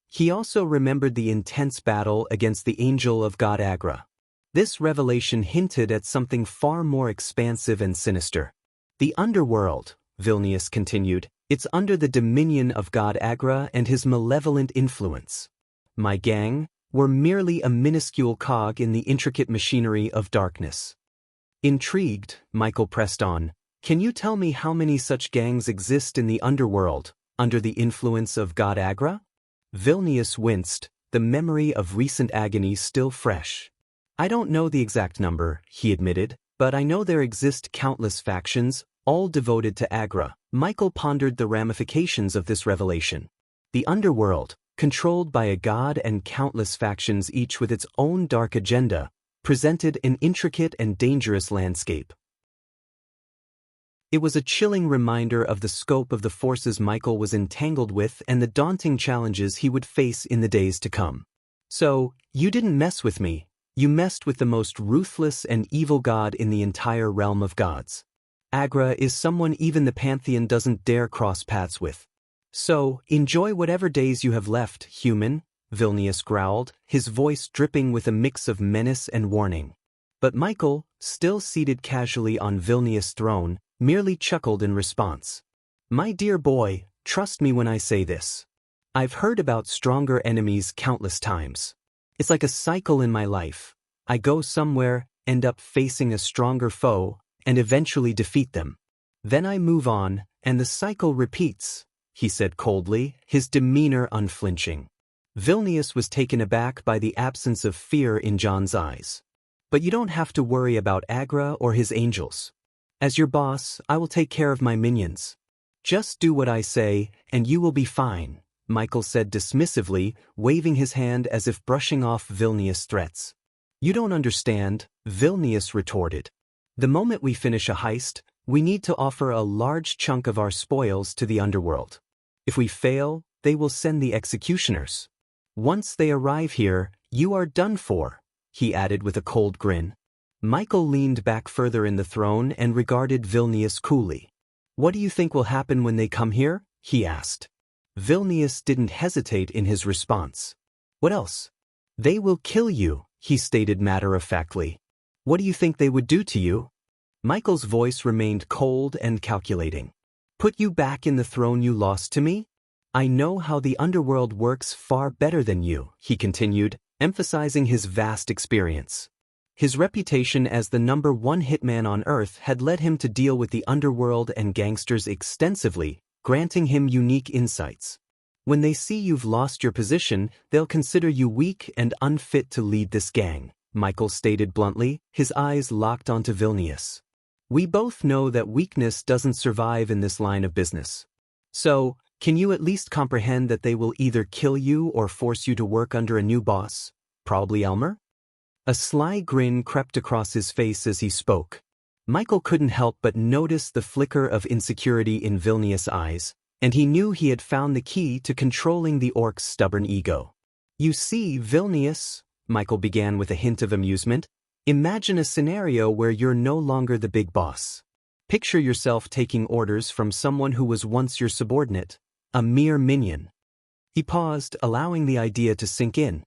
He also remembered the intense battle against the angel of God Agra. This revelation hinted at something far more expansive and sinister. The underworld, Vilnius continued, it's under the dominion of God Agra and his malevolent influence. My gang, were merely a minuscule cog in the intricate machinery of darkness. Intrigued, Michael pressed on, can you tell me how many such gangs exist in the underworld, under the influence of God Agra? Vilnius winced, the memory of recent agony still fresh. I don't know the exact number, he admitted, but I know there exist countless factions, all devoted to Agra. Michael pondered the ramifications of this revelation. The underworld, controlled by a god and countless factions each with its own dark agenda, presented an intricate and dangerous landscape. It was a chilling reminder of the scope of the forces Michael was entangled with and the daunting challenges he would face in the days to come. So, you didn't mess with me, you messed with the most ruthless and evil god in the entire realm of gods. Agra is someone even the Pantheon doesn't dare cross paths with. So, enjoy whatever days you have left, human, Vilnius growled, his voice dripping with a mix of menace and warning. But Michael, still seated casually on Vilnius' throne, merely chuckled in response. My dear boy, trust me when I say this. I've heard about stronger enemies countless times. It's like a cycle in my life. I go somewhere, end up facing a stronger foe, and eventually defeat them. Then I move on, and the cycle repeats, he said coldly, his demeanor unflinching. Vilnius was taken aback by the absence of fear in John's eyes. But you don't have to worry about Agra or his angels. As your boss, I will take care of my minions. Just do what I say, and you will be fine, Michael said dismissively, waving his hand as if brushing off Vilnius' threats. You don't understand, Vilnius retorted. The moment we finish a heist, we need to offer a large chunk of our spoils to the underworld. If we fail, they will send the executioners. Once they arrive here, you are done for, he added with a cold grin. Michael leaned back further in the throne and regarded Vilnius coolly. What do you think will happen when they come here? He asked. Vilnius didn't hesitate in his response. What else? They will kill you, he stated matter-of-factly. What do you think they would do to you? Michael's voice remained cold and calculating. Put you back in the throne you lost to me? I know how the underworld works far better than you, he continued, emphasizing his vast experience. His reputation as the #1 hitman on Earth had led him to deal with the underworld and gangsters extensively, granting him unique insights. When they see you've lost your position, they'll consider you weak and unfit to lead this gang, Michael stated bluntly, his eyes locked onto Vilnius. We both know that weakness doesn't survive in this line of business. So, can you at least comprehend that they will either kill you or force you to work under a new boss, probably Elmer? A sly grin crept across his face as he spoke. Michael couldn't help but notice the flicker of insecurity in Vilnius' eyes, and he knew he had found the key to controlling the orc's stubborn ego. You see, Vilnius, Michael began with a hint of amusement, Imagine a scenario where you're no longer the big boss. Picture yourself taking orders from someone who was once your subordinate, a mere minion. He paused, allowing the idea to sink in.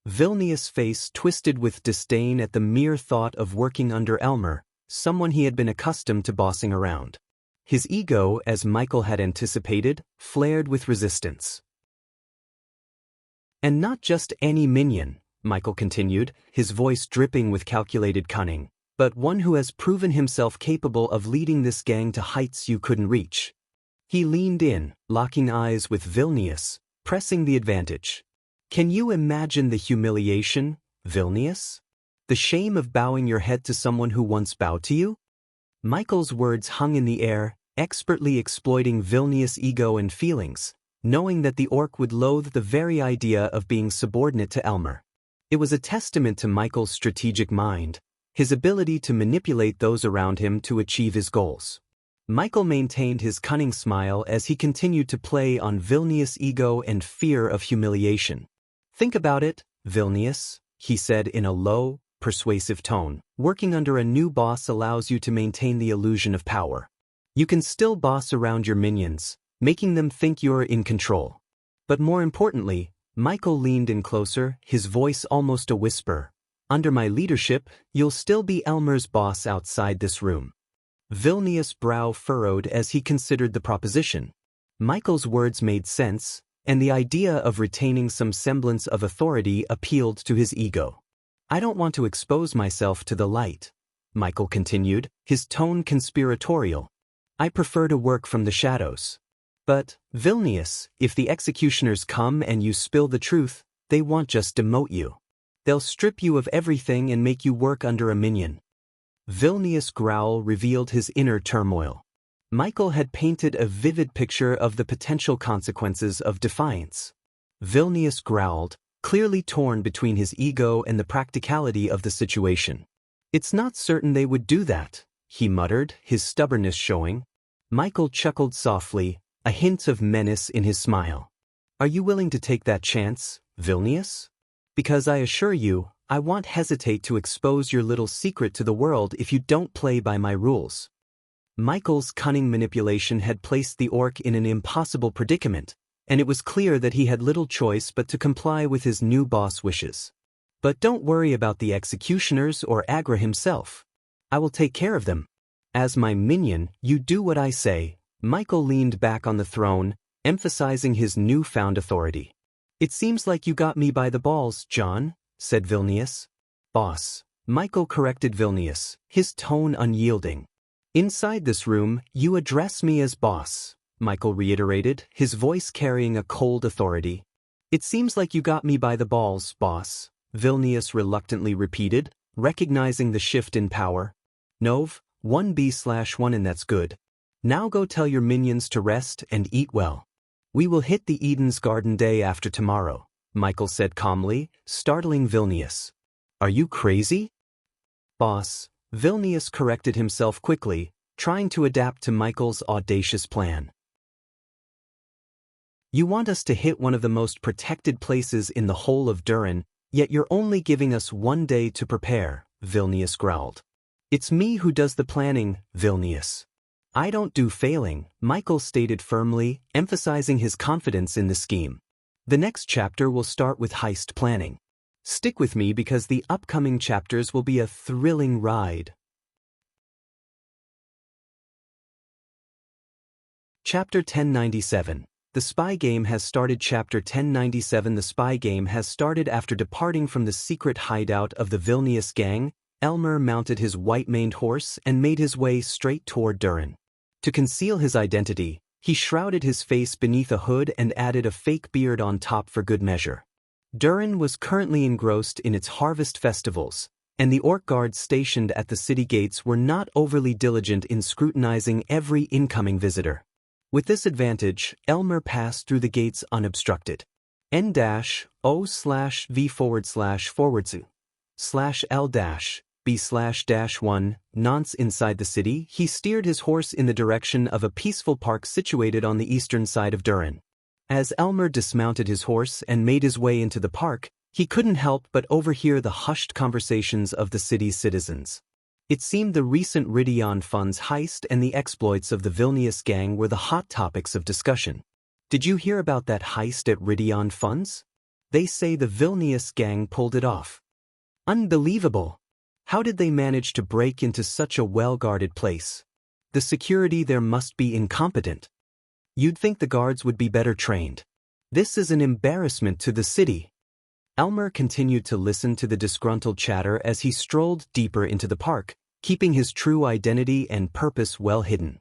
Vilnius' face twisted with disdain at the mere thought of working under Elmer, someone he had been accustomed to bossing around. His ego, as Michael had anticipated, flared with resistance. And not just any minion, Michael continued, his voice dripping with calculated cunning, but one who has proven himself capable of leading this gang to heights you couldn't reach. He leaned in, locking eyes with Vilnius, pressing the advantage. Can you imagine the humiliation, Vilnius? The shame of bowing your head to someone who once bowed to you? Michael's words hung in the air, expertly exploiting Vilnius' ego and feelings, knowing that the orc would loathe the very idea of being subordinate to Elmer. It was a testament to Michael's strategic mind, his ability to manipulate those around him to achieve his goals. Michael maintained his cunning smile as he continued to play on Vilnius' ego and fear of humiliation. Think about it, Vilnius, he said in a low, persuasive tone. Working under a new boss allows you to maintain the illusion of power. You can still boss around your minions, making them think you're in control. But more importantly, Michael leaned in closer, his voice almost a whisper. Under my leadership, you'll still be Elmer's boss outside this room. Vilnius' brow furrowed as he considered the proposition. Michael's words made sense, and the idea of retaining some semblance of authority appealed to his ego. I don't want to expose myself to the light, Michael continued, his tone conspiratorial. I prefer to work from the shadows. But, Vilnius, if the executioners come and you spill the truth, they won't just demote you. They'll strip you of everything and make you work under a minion. Vilnius' growl revealed his inner turmoil. Michael had painted a vivid picture of the potential consequences of defiance. Vilnius growled, clearly torn between his ego and the practicality of the situation. It's not certain they would do that, he muttered, his stubbornness showing. Michael chuckled softly, a hint of menace in his smile. Are you willing to take that chance, Vilnius? Because I assure you, I won't hesitate to expose your little secret to the world if you don't play by my rules. Michael's cunning manipulation had placed the orc in an impossible predicament, and it was clear that he had little choice but to comply with his new boss' wishes. But don't worry about the executioners or Agra himself. I will take care of them. As my minion, you do what I say. Michael leaned back on the throne, emphasizing his newfound authority. It seems like you got me by the balls, John, said Vilnius. Boss, Michael corrected Vilnius, his tone unyielding. Inside this room, you address me as boss, Michael reiterated, his voice carrying a cold authority. It seems like you got me by the balls, boss, Vilnius reluctantly repeated, recognizing the shift in power. Nov, 1B/1 and that's good. Now go tell your minions to rest and eat well. We will hit the Eden's Garden day after tomorrow, Michael said calmly, startling Vilnius. Are you crazy? Boss, Vilnius corrected himself quickly, trying to adapt to Michael's audacious plan. You want us to hit one of the most protected places in the whole of Durin, yet you're only giving us 1 day to prepare, Vilnius growled. It's me who does the planning, Vilnius. I don't do failing, Michael stated firmly, emphasizing his confidence in the scheme. The next chapter will start with heist planning. Stick with me because the upcoming chapters will be a thrilling ride. Chapter 1097. The Spy Game has started. Chapter 1097. The Spy Game has started. After departing from the secret hideout of the Vilnius gang, Elmer mounted his white-maned horse and made his way straight toward Durin. To conceal his identity, he shrouded his face beneath a hood and added a fake beard on top for good measure. Durin was currently engrossed in its harvest festivals, and the orc guards stationed at the city gates were not overly diligent in scrutinizing every incoming visitor. With this advantage, Elmer passed through the gates unobstructed. N-O/V//L-B/1 nonce inside the city, he steered his horse in the direction of a peaceful park situated on the eastern side of Durin. As Elmer dismounted his horse and made his way into the park, He couldn't help but overhear the hushed conversations of the city's citizens. It seemed the recent Ridion Funds heist and the exploits of the Vilnius gang were the hot topics of discussion. Did you hear about that heist at Ridion Funds? They say the Vilnius gang pulled it off. Unbelievable! How did they manage to break into such a well-guarded place? The security there must be incompetent. You'd think the guards would be better trained. This is an embarrassment to the city. Elmer continued to listen to the disgruntled chatter as he strolled deeper into the park, keeping his true identity and purpose well hidden.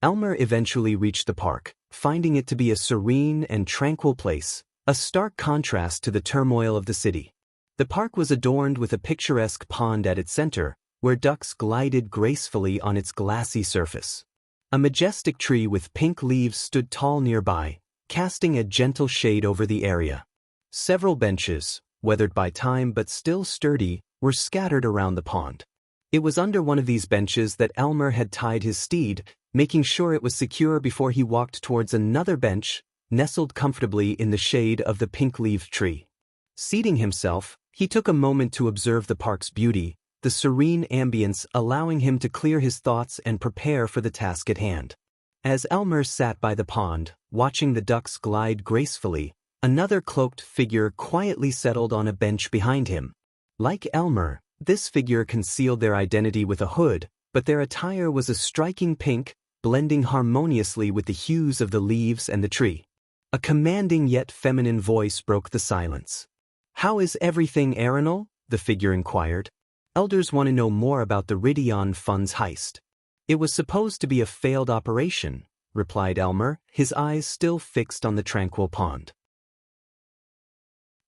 Elmer eventually reached the park, finding it to be a serene and tranquil place, a stark contrast to the turmoil of the city. The park was adorned with a picturesque pond at its center, where ducks glided gracefully on its glassy surface. A majestic tree with pink leaves stood tall nearby, casting a gentle shade over the area. Several benches, weathered by time but still sturdy, were scattered around the pond. It was under one of these benches that Elmer had tied his steed, making sure it was secure before he walked towards another bench, nestled comfortably in the shade of the pink-leaved tree. Seating himself, he took a moment to observe the park's beauty, the serene ambience allowing him to clear his thoughts and prepare for the task at hand. As Elmer sat by the pond, watching the ducks glide gracefully, another cloaked figure quietly settled on a bench behind him. Like Elmer, this figure concealed their identity with a hood, but their attire was a striking pink, blending harmoniously with the hues of the leaves and the tree. A commanding yet feminine voice broke the silence. "How is everything, Arenal?" the figure inquired. "Elders want to know more about the Ridion Funds heist." "It was supposed to be a failed operation," replied Elmer, his eyes still fixed on the tranquil pond.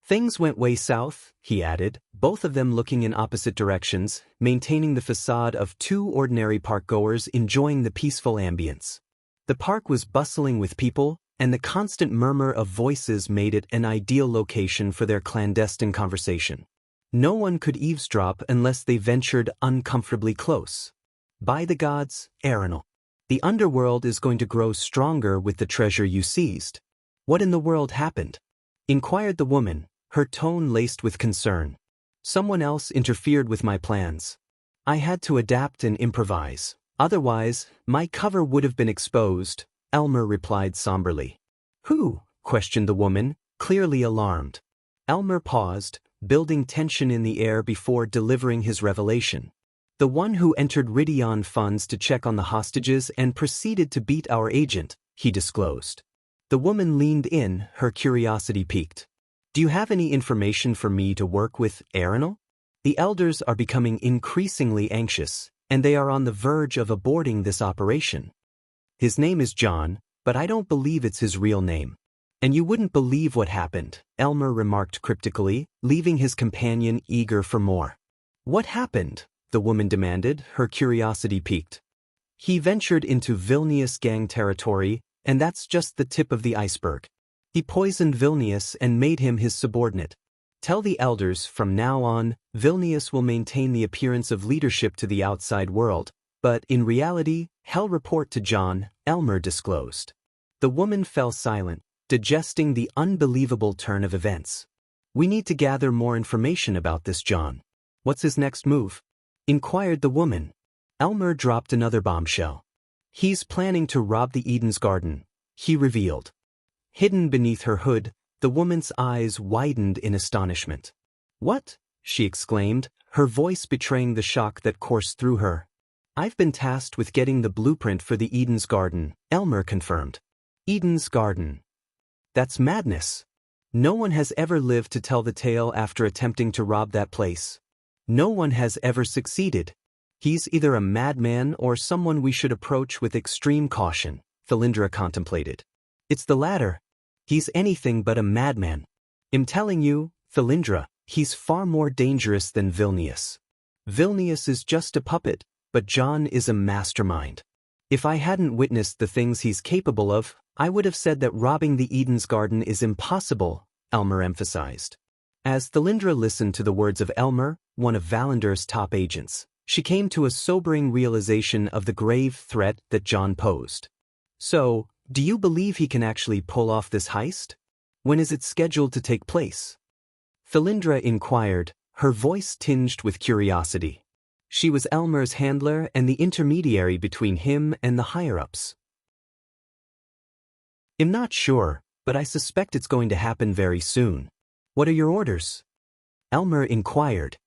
"Things went way south," he added, both of them looking in opposite directions, maintaining the facade of two ordinary parkgoers enjoying the peaceful ambience. The park was bustling with people, and the constant murmur of voices made it an ideal location for their clandestine conversation. No one could eavesdrop unless they ventured uncomfortably close. "By the gods, Arenal, the underworld is going to grow stronger with the treasure you seized. What in the world happened?" inquired the woman, her tone laced with concern. "Someone else interfered with my plans. I had to adapt and improvise. Otherwise, my cover would have been exposed," Elmer replied somberly. "Who?" questioned the woman, clearly alarmed. Elmer paused, building tension in the air before delivering his revelation. "The one who entered Ridion Funds to check on the hostages and proceeded to beat our agent," he disclosed. The woman leaned in, her curiosity piqued. "Do you have any information for me to work with, Arenal? The elders are becoming increasingly anxious, and they are on the verge of aborting this operation. His name is John, but I don't believe it's his real name. And you wouldn't believe what happened," Elmer remarked cryptically, leaving his companion eager for more. "What happened?" the woman demanded, her curiosity piqued. "He ventured into Vilnius gang territory, and that's just the tip of the iceberg. He poisoned Vilnius and made him his subordinate. Tell the elders from now on, Vilnius will maintain the appearance of leadership to the outside world, but in reality, he'll report to John," Elmer disclosed. The woman fell silent, digesting the unbelievable turn of events. "We need to gather more information about this John. What's his next move?" inquired the woman. Elmer dropped another bombshell. "He's planning to rob the Eden's garden," he revealed. Hidden beneath her hood, the woman's eyes widened in astonishment. "What?" she exclaimed, her voice betraying the shock that coursed through her. "I've been tasked with getting the blueprint for the Eden's garden," Elmer confirmed. "Eden's garden. That's madness. No one has ever lived to tell the tale after attempting to rob that place. No one has ever succeeded. He's either a madman or someone we should approach with extreme caution," Thalindra contemplated. "It's the latter. He's anything but a madman. I'm telling you, Thalindra, he's far more dangerous than Vilnius. Vilnius is just a puppet, but John is a mastermind. If I hadn't witnessed the things he's capable of, I would have said that robbing the Eden's garden is impossible," Elmer emphasized. As Thalindra listened to the words of Elmer, one of Valander's top agents, she came to a sobering realization of the grave threat that John posed. "So, do you believe he can actually pull off this heist? When is it scheduled to take place?" Felindra inquired, her voice tinged with curiosity. She was Elmer's handler and the intermediary between him and the higher-ups. I'm not sure, but I suspect it's going to happen very soon. What are your orders? Elmer inquired.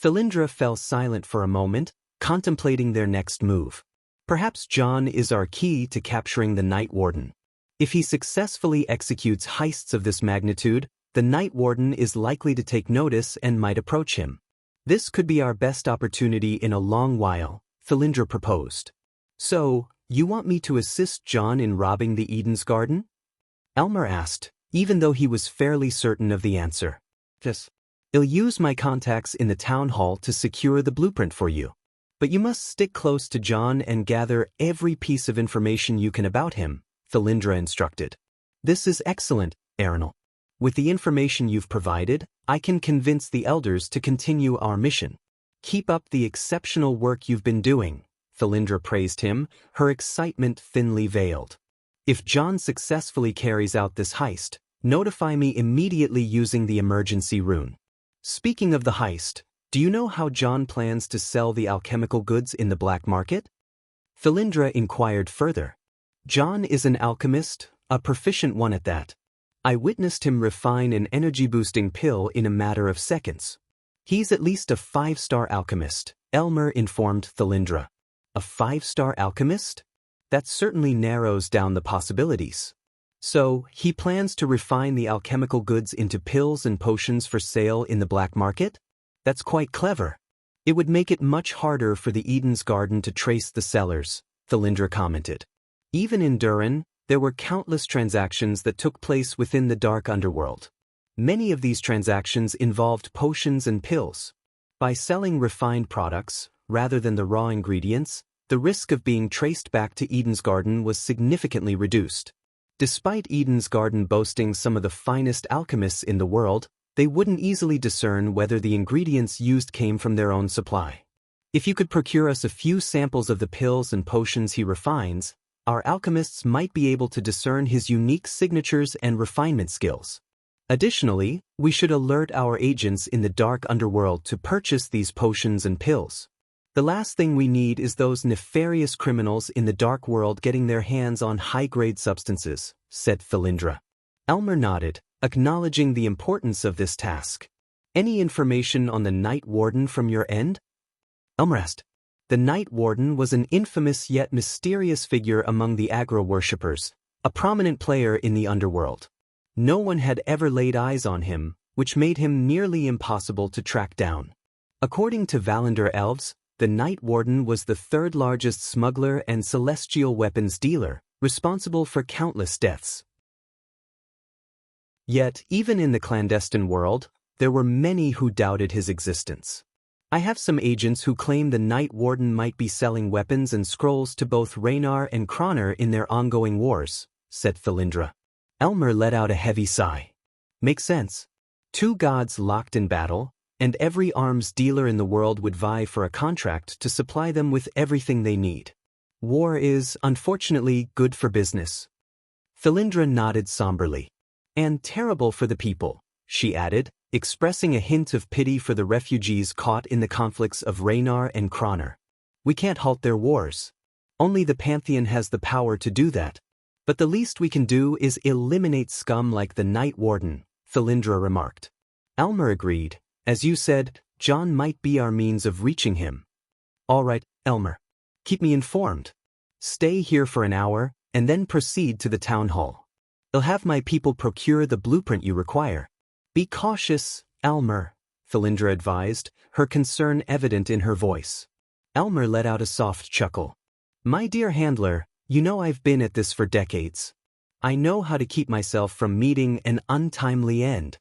Felindra fell silent for a moment, contemplating their next move. Perhaps John is our key to capturing the Night Warden. If he successfully executes heists of this magnitude, the Night Warden is likely to take notice and might approach him. This could be our best opportunity in a long while, Felindra proposed. So, you want me to assist John in robbing the Eden's Garden? Elmer asked, even though he was fairly certain of the answer. Yes. I'll use my contacts in the town hall to secure the blueprint for you. But you must stick close to John and gather every piece of information you can about him, Felindra instructed. This is excellent, Arenal. With the information you've provided, I can convince the elders to continue our mission. Keep up the exceptional work you've been doing, Felindra praised him, her excitement thinly veiled. If John successfully carries out this heist, notify me immediately using the emergency rune. Speaking of the heist, do you know how John plans to sell the alchemical goods in the black market? Felindra inquired further. John is an alchemist, a proficient one at that. I witnessed him refine an energy-boosting pill in a matter of seconds. He's at least a 5-star alchemist, Elmer informed Felindra. A 5-star alchemist? That certainly narrows down the possibilities. So, he plans to refine the alchemical goods into pills and potions for sale in the black market? That's quite clever. It would make it much harder for the Eden's Garden to trace the sellers, Felindra commented. Even in Durin, there were countless transactions that took place within the dark underworld. Many of these transactions involved potions and pills. By selling refined products, rather than the raw ingredients, the risk of being traced back to Eden's Garden was significantly reduced. Despite Eden's Garden boasting some of the finest alchemists in the world, they wouldn't easily discern whether the ingredients used came from their own supply. If you could procure us a few samples of the pills and potions he refines, our alchemists might be able to discern his unique signatures and refinement skills. Additionally, we should alert our agents in the dark underworld to purchase these potions and pills. The last thing we need is those nefarious criminals in the dark world getting their hands on high-grade substances, said Felindra. Elmer nodded, acknowledging the importance of this task. Any information on the Night Warden from your end? Elmer asked. The Night Warden was an infamous yet mysterious figure among the Agra worshippers, a prominent player in the underworld. No one had ever laid eyes on him, which made him nearly impossible to track down. According to Valander elves, the Night Warden was the third largest smuggler and celestial weapons dealer, responsible for countless deaths. Yet, even in the clandestine world, there were many who doubted his existence. I have some agents who claim the Night Warden might be selling weapons and scrolls to both Raynar and Cronner in their ongoing wars, said Felindra. Elmer let out a heavy sigh. Makes sense. 2 gods locked in battle, and every arms dealer in the world would vie for a contract to supply them with everything they need. War is, unfortunately, good for business. Felindra nodded somberly. And terrible for the people, she added, expressing a hint of pity for the refugees caught in the conflicts of Raynar and Cronner. We can't halt their wars. Only the Pantheon has the power to do that. But the least we can do is eliminate scum like the Night Warden, Felindra remarked. Elmer agreed. As you said, John might be our means of reaching him. All right, Elmer. Keep me informed. Stay here for an hour, and then proceed to the town hall. I'll have my people procure the blueprint you require. Be cautious, Elmer, Felindra advised, her concern evident in her voice. Elmer let out a soft chuckle. My dear handler, you know I've been at this for decades. I know how to keep myself from meeting an untimely end.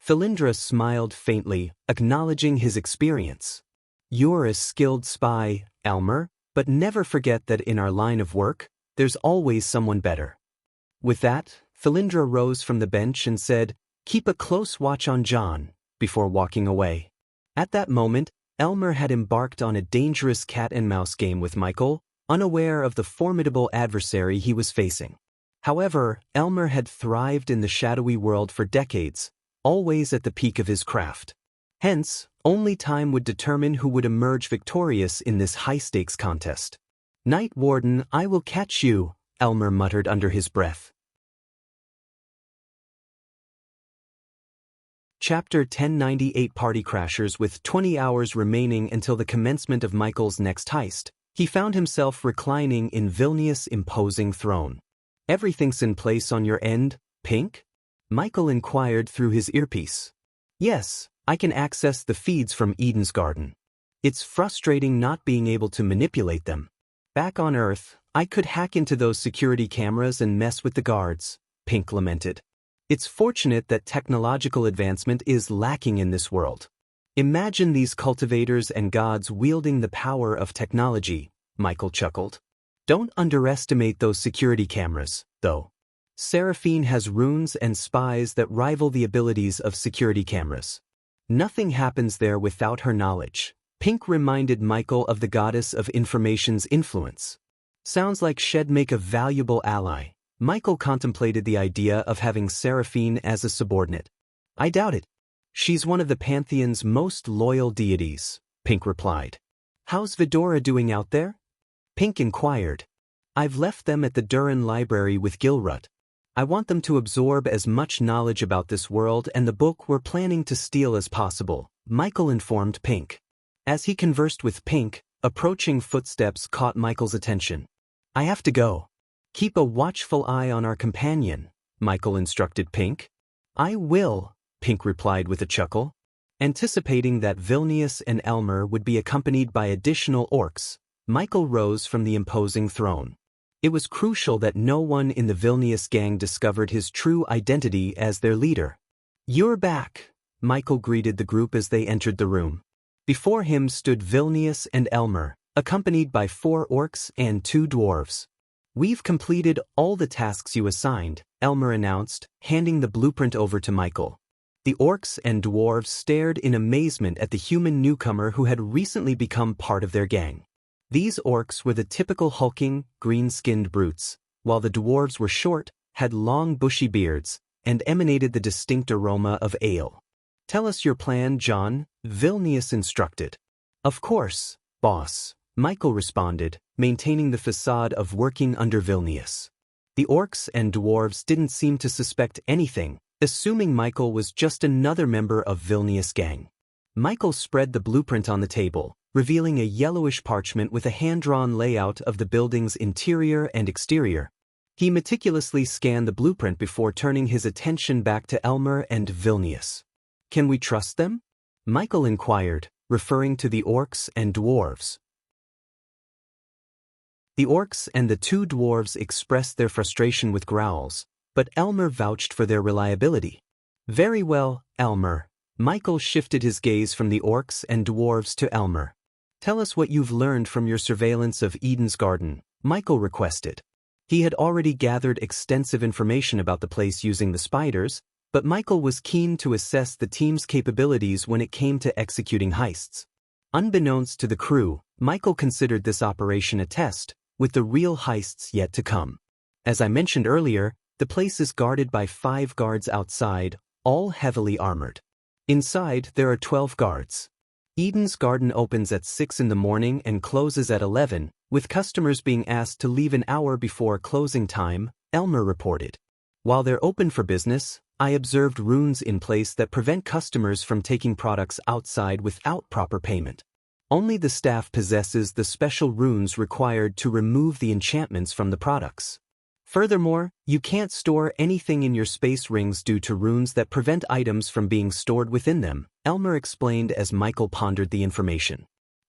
Felindra smiled faintly, acknowledging his experience. You're a skilled spy, Elmer, but never forget that in our line of work, there's always someone better. With that, Felindra rose from the bench and said, Keep a close watch on John, before walking away. At that moment, Elmer had embarked on a dangerous cat-and-mouse game with Michael, unaware of the formidable adversary he was facing. However, Elmer had thrived in the shadowy world for decades, always at the peak of his craft. Hence, only time would determine who would emerge victorious in this high-stakes contest. "Night Warden, I will catch you," Elmer muttered under his breath. Chapter 1098 Party Crashers. With 20 hours remaining until the commencement of Michael's next heist, he found himself reclining in Vilnius' imposing throne. "Everything's in place on your end, Pink?" Michael inquired through his earpiece. "Yes, I can access the feeds from Eden's Garden. It's frustrating not being able to manipulate them. Back on Earth, I could hack into those security cameras and mess with the guards," Pink lamented. "It's fortunate that technological advancement is lacking in this world. Imagine these cultivators and gods wielding the power of technology," Michael chuckled. "Don't underestimate those security cameras, though. Seraphine has runes and spies that rival the abilities of security cameras. Nothing happens there without her knowledge." Pink reminded Michael of the goddess of information's influence. "Sounds like she'd make a valuable ally." Michael contemplated the idea of having Seraphine as a subordinate. "I doubt it. She's one of the Pantheon's most loyal deities," Pink replied. "How's Vidora doing out there?" Pink inquired. "I've left them at the Durin Library with Gilrut. I want them to absorb as much knowledge about this world and the book we're planning to steal as possible," Michael informed Pink. As he conversed with Pink, approaching footsteps caught Michael's attention. "I have to go. Keep a watchful eye on our companion," Michael instructed Pink. "I will," Pink replied with a chuckle. Anticipating that Vilnius and Elmer would be accompanied by additional orcs, Michael rose from the imposing throne. It was crucial that no one in the Vilnius gang discovered his true identity as their leader. "You're back," Michael greeted the group as they entered the room. Before him stood Vilnius and Elmer, accompanied by 4 orcs and 2 dwarves. "We've completed all the tasks you assigned," Elmer announced, handing the blueprint over to Michael. The orcs and dwarves stared in amazement at the human newcomer who had recently become part of their gang. These orcs were the typical hulking, green-skinned brutes, while the dwarves were short, had long bushy beards, and emanated the distinct aroma of ale. "Tell us your plan, John," Vilnius instructed. "Of course, boss," Michael responded, maintaining the facade of working under Vilnius. The orcs and dwarves didn't seem to suspect anything, assuming Michael was just another member of Vilnius' gang. Michael spread the blueprint on the table, revealing a yellowish parchment with a hand-drawn layout of the building's interior and exterior. He meticulously scanned the blueprint before turning his attention back to Elmer and Vilnius. "Can we trust them?" Michael inquired, referring to the orcs and dwarves. The orcs and the 2 dwarves expressed their frustration with growls, but Elmer vouched for their reliability. "Very well, Elmer." Michael shifted his gaze from the orcs and dwarves to Elmer. "Tell us what you've learned from your surveillance of Eden's Garden," Michael requested. He had already gathered extensive information about the place using the spiders, but Michael was keen to assess the team's capabilities when it came to executing heists. Unbeknownst to the crew, Michael considered this operation a test, with the real heists yet to come. As I mentioned earlier, the place is guarded by 5 guards outside, all heavily armored. Inside, there are 12 guards. Eden's Garden opens at 6 in the morning and closes at 11, with customers being asked to leave an hour before closing time, Elmer reported. "While they're open for business, I observed runes in place that prevent customers from taking products outside without proper payment. Only the staff possesses the special runes required to remove the enchantments from the products. Furthermore, you can't store anything in your space rings due to runes that prevent items from being stored within them," Elmer explained as Michael pondered the information.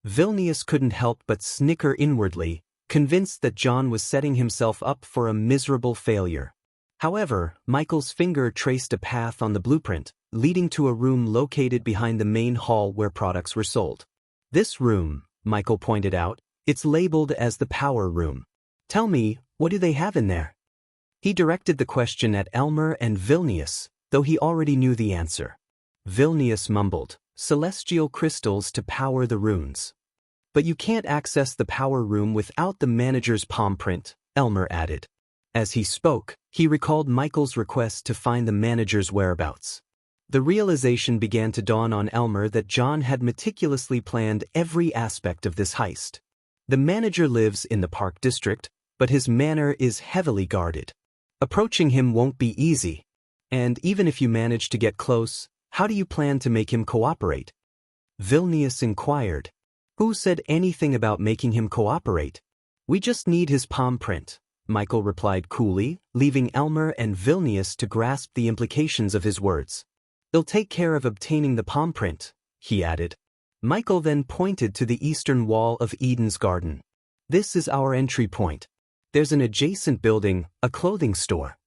Vilnius couldn't help but snicker inwardly, convinced that John was setting himself up for a miserable failure. However, Michael's finger traced a path on the blueprint, leading to a room located behind the main hall where products were sold. "This room," Michael pointed out, "it's labeled as the power room. Tell me, what do they have in there?" He directed the question at Elmer and Vilnius, though he already knew the answer. Vilnius mumbled, "Celestial crystals to power the runes." "But you can't access the power room without the manager's palm print," Elmer added. As he spoke, he recalled Michael's request to find the manager's whereabouts. The realization began to dawn on Elmer that John had meticulously planned every aspect of this heist. The manager lives in the Park District, but his manor is heavily guarded. Approaching him won't be easy. And even if you manage to get close, how do you plan to make him cooperate? Vilnius inquired. Who said anything about making him cooperate? We just need his palm print, Michael replied coolly, leaving Elmer and Vilnius to grasp the implications of his words. They'll take care of obtaining the palm print, he added. Michael then pointed to the eastern wall of Eden's garden. This is our entry point. There's an adjacent building, a clothing store.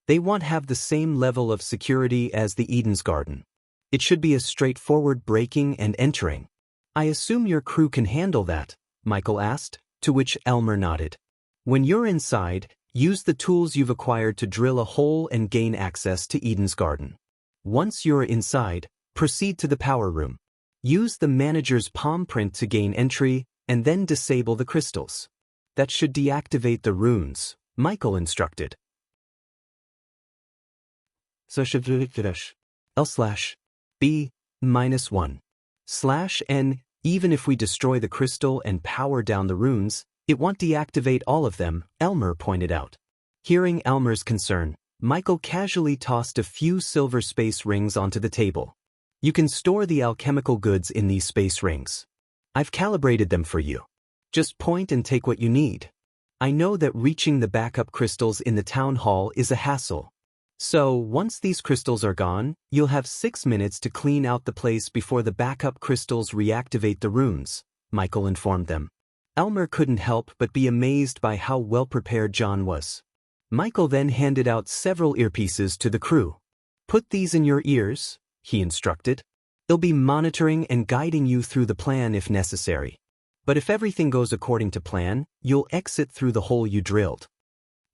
They won't have the same level of security as the Eden's garden. It should be a straightforward breaking and entering. I assume your crew can handle that, Michael asked, to which Elmer nodded. When you're inside, use the tools you've acquired to drill a hole and gain access to Eden's garden. Once you're inside, proceed to the power room. Use the manager's palm print to gain entry, and then disable the crystals. That should deactivate the runes, Michael instructed. L/B-1/N. Even if we destroy the crystal and power down the runes, it won't deactivate all of them, Elmer pointed out. Hearing Elmer's concern, Michael casually tossed a few silver space rings onto the table. You can store the alchemical goods in these space rings. I've calibrated them for you. Just point and take what you need. I know that reaching the backup crystals in the town hall is a hassle. So, once these crystals are gone, you'll have 6 minutes to clean out the place before the backup crystals reactivate the runes, Michael informed them. Elmer couldn't help but be amazed by how well prepared John was. Michael then handed out several earpieces to the crew. Put these in your ears, he instructed. They'll be monitoring and guiding you through the plan if necessary. But if everything goes according to plan, you'll exit through the hole you drilled.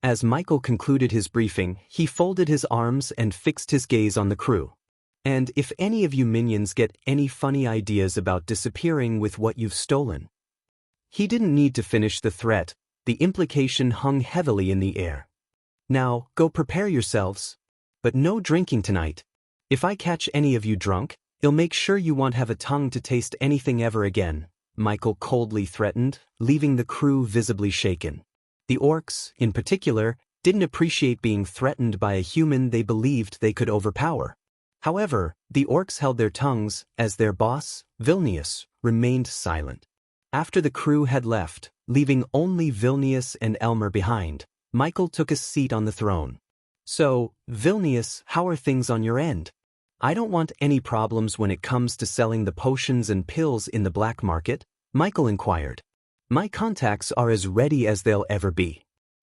As Michael concluded his briefing, he folded his arms and fixed his gaze on the crew. And if any of you minions get any funny ideas about disappearing with what you've stolen. He didn't need to finish the threat, the implication hung heavily in the air. Now, go prepare yourselves. But no drinking tonight. If I catch any of you drunk, I'll make sure you won't have a tongue to taste anything ever again, Michael coldly threatened, leaving the crew visibly shaken. The orcs, in particular, didn't appreciate being threatened by a human they believed they could overpower. However, the orcs held their tongues as their boss, Vilnius, remained silent. After the crew had left, leaving only Vilnius and Elmer behind, Michael took a seat on the throne. So, Vilnius, how are things on your end? I don't want any problems when it comes to selling the potions and pills in the black market, Michael inquired. My contacts are as ready as they'll ever be.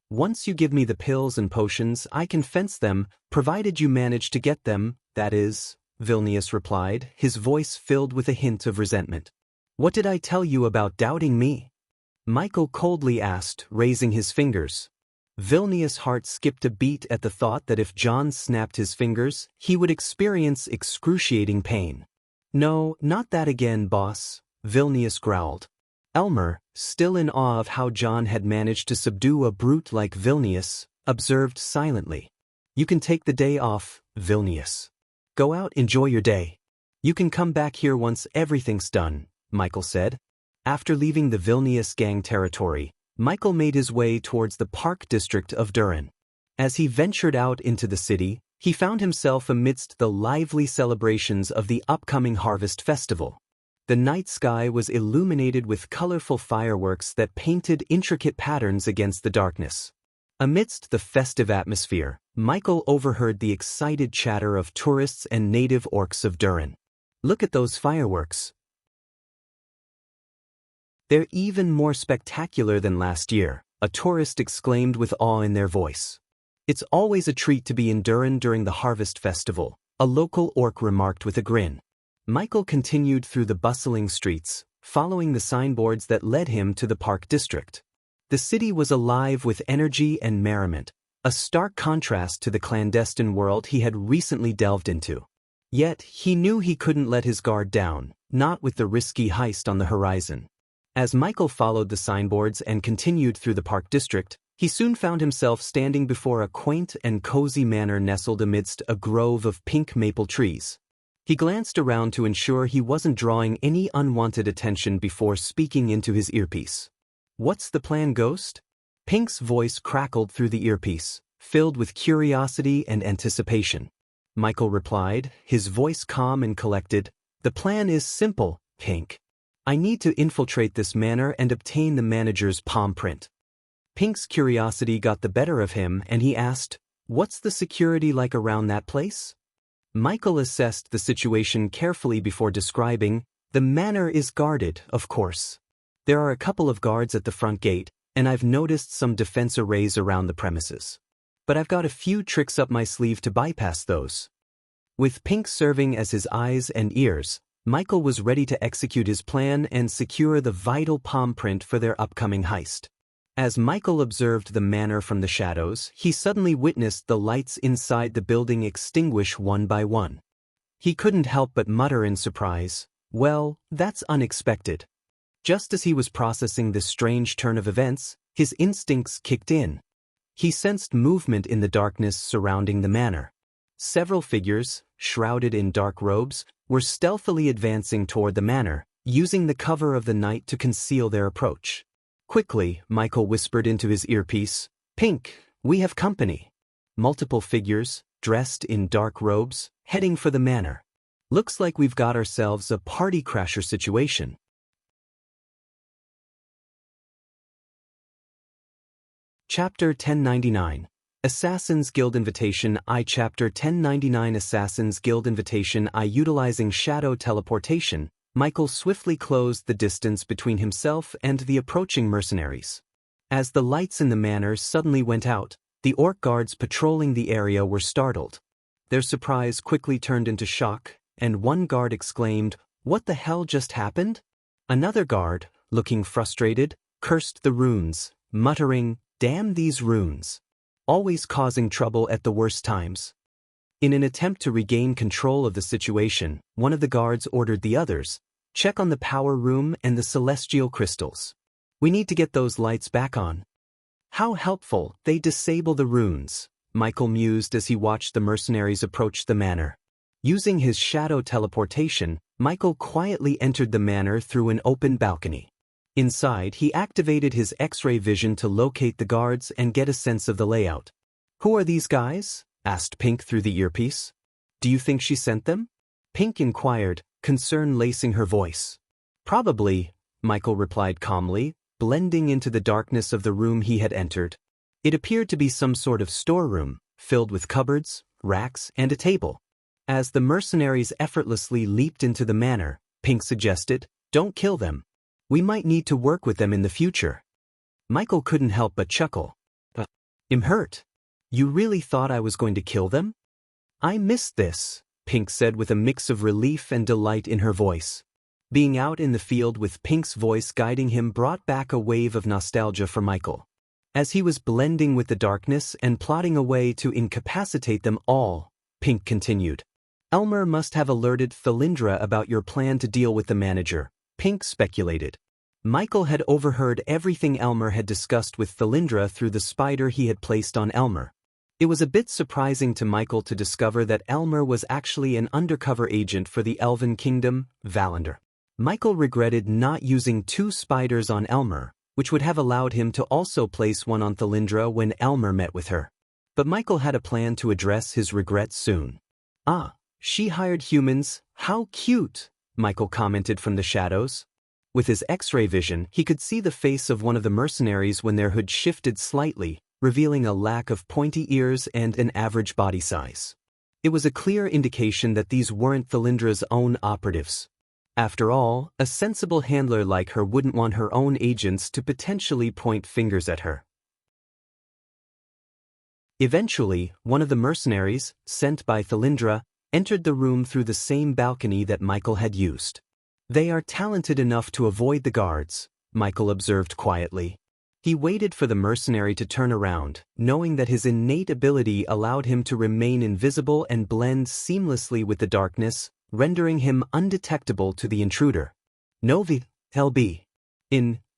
Once you give me the pills and potions, I can fence them, provided you manage to get them, that is, Vilnius replied, his voice filled with a hint of resentment. What did I tell you about doubting me? Michael coldly asked, raising his fingers. Vilnius' heart skipped a beat at the thought that if John snapped his fingers, he would experience excruciating pain. No, not that again, boss, Vilnius growled. Elmer, still in awe of how John had managed to subdue a brute like Vilnius, observed silently. You can take the day off, Vilnius. Go out, enjoy your day. You can come back here once everything's done, Michael said. After leaving the Vilnius gang territory, Michael made his way towards the Park District of Durin. As he ventured out into the city, he found himself amidst the lively celebrations of the upcoming Harvest Festival. The night sky was illuminated with colorful fireworks that painted intricate patterns against the darkness. Amidst the festive atmosphere, Michael overheard the excited chatter of tourists and native orcs of Durin. Look at those fireworks. They're even more spectacular than last year, a tourist exclaimed with awe in their voice. It's always a treat to be in Durin during the Harvest Festival, a local orc remarked with a grin. Michael continued through the bustling streets, following the signboards that led him to the Park District. The city was alive with energy and merriment, a stark contrast to the clandestine world he had recently delved into. Yet, he knew he couldn't let his guard down, not with the risky heist on the horizon. As Michael followed the signboards and continued through the Park District, he soon found himself standing before a quaint and cozy manor nestled amidst a grove of pink maple trees. He glanced around to ensure he wasn't drawing any unwanted attention before speaking into his earpiece. "What's the plan, Ghost?" Pink's voice crackled through the earpiece, filled with curiosity and anticipation. Michael replied, his voice calm and collected. "The plan is simple, Pink. I need to infiltrate this manor and obtain the manager's palm print." Pink's curiosity got the better of him and he asked, "What's the security like around that place?" Michael assessed the situation carefully before describing, "The manor is guarded, of course. There are a couple of guards at the front gate, and I've noticed some defense arrays around the premises. But I've got a few tricks up my sleeve to bypass those." With Pink serving as his eyes and ears, Michael was ready to execute his plan and secure the vital palm print for their upcoming heist. As Michael observed the manor from the shadows, he suddenly witnessed the lights inside the building extinguish one by one. He couldn't help but mutter in surprise, "Well, that's unexpected." Just as he was processing this strange turn of events, his instincts kicked in. He sensed movement in the darkness surrounding the manor. Several figures, shrouded in dark robes, were stealthily advancing toward the manor, using the cover of the night to conceal their approach. Quickly, Michael whispered into his earpiece, "Pink, we have company." Multiple figures, dressed in dark robes, heading for the manor. "Looks like we've got ourselves a party crasher situation." Chapter 1099. Assassin's Guild Invitation I. Chapter 1099. Assassin's Guild Invitation I. Utilizing shadow teleportation, Michael swiftly closed the distance between himself and the approaching mercenaries. As the lights in the manor suddenly went out, the orc guards patrolling the area were startled. Their surprise quickly turned into shock, and one guard exclaimed, "What the hell just happened?" Another guard, looking frustrated, cursed the runes, muttering, "Damn these runes. Always causing trouble at the worst times." In an attempt to regain control of the situation, one of the guards ordered the others, "Check on the power room and the celestial crystals. We need to get those lights back on." How helpful they disable the runes, Michael mused as he watched the mercenaries approach the manor. Using his shadow teleportation, Michael quietly entered the manor through an open balcony. Inside, he activated his X-ray vision to locate the guards and get a sense of the layout. "Who are these guys?" asked Pink through the earpiece. "Do you think she sent them?" Pink inquired, concern lacing her voice. "Probably," Michael replied calmly, blending into the darkness of the room he had entered. It appeared to be some sort of storeroom, filled with cupboards, racks, and a table. As the mercenaries effortlessly leaped into the manor, Pink suggested, "Don't kill them. We might need to work with them in the future." Michael couldn't help but chuckle. "I'm hurt. You really thought I was going to kill them?" "I missed this," Pink said with a mix of relief and delight in her voice. Being out in the field with Pink's voice guiding him brought back a wave of nostalgia for Michael. As he was blending with the darkness and plotting a way to incapacitate them all, Pink continued, "Elmer must have alerted Thalindra about your plan to deal with the manager," Pink speculated. Michael had overheard everything Elmer had discussed with Thalindra through the spider he had placed on Elmer. It was a bit surprising to Michael to discover that Elmer was actually an undercover agent for the Elven Kingdom, Valander. Michael regretted not using 2 spiders on Elmer, which would have allowed him to also place one on Thalindra when Elmer met with her. But Michael had a plan to address his regrets soon. "Ah, she hired humans, how cute," Michael commented from the shadows. With his X-ray vision, he could see the face of one of the mercenaries when their hood shifted slightly, revealing a lack of pointy ears and an average body size. It was a clear indication that these weren't Thalindra's own operatives. After all, a sensible handler like her wouldn't want her own agents to potentially point fingers at her. Eventually, one of the mercenaries, sent by Thalindra, entered the room through the same balcony that Michael had used. "They are talented enough to avoid the guards," Michael observed quietly. He waited for the mercenary to turn around, knowing that his innate ability allowed him to remain invisible and blend seamlessly with the darkness, rendering him undetectable to the intruder. "Novi, LB.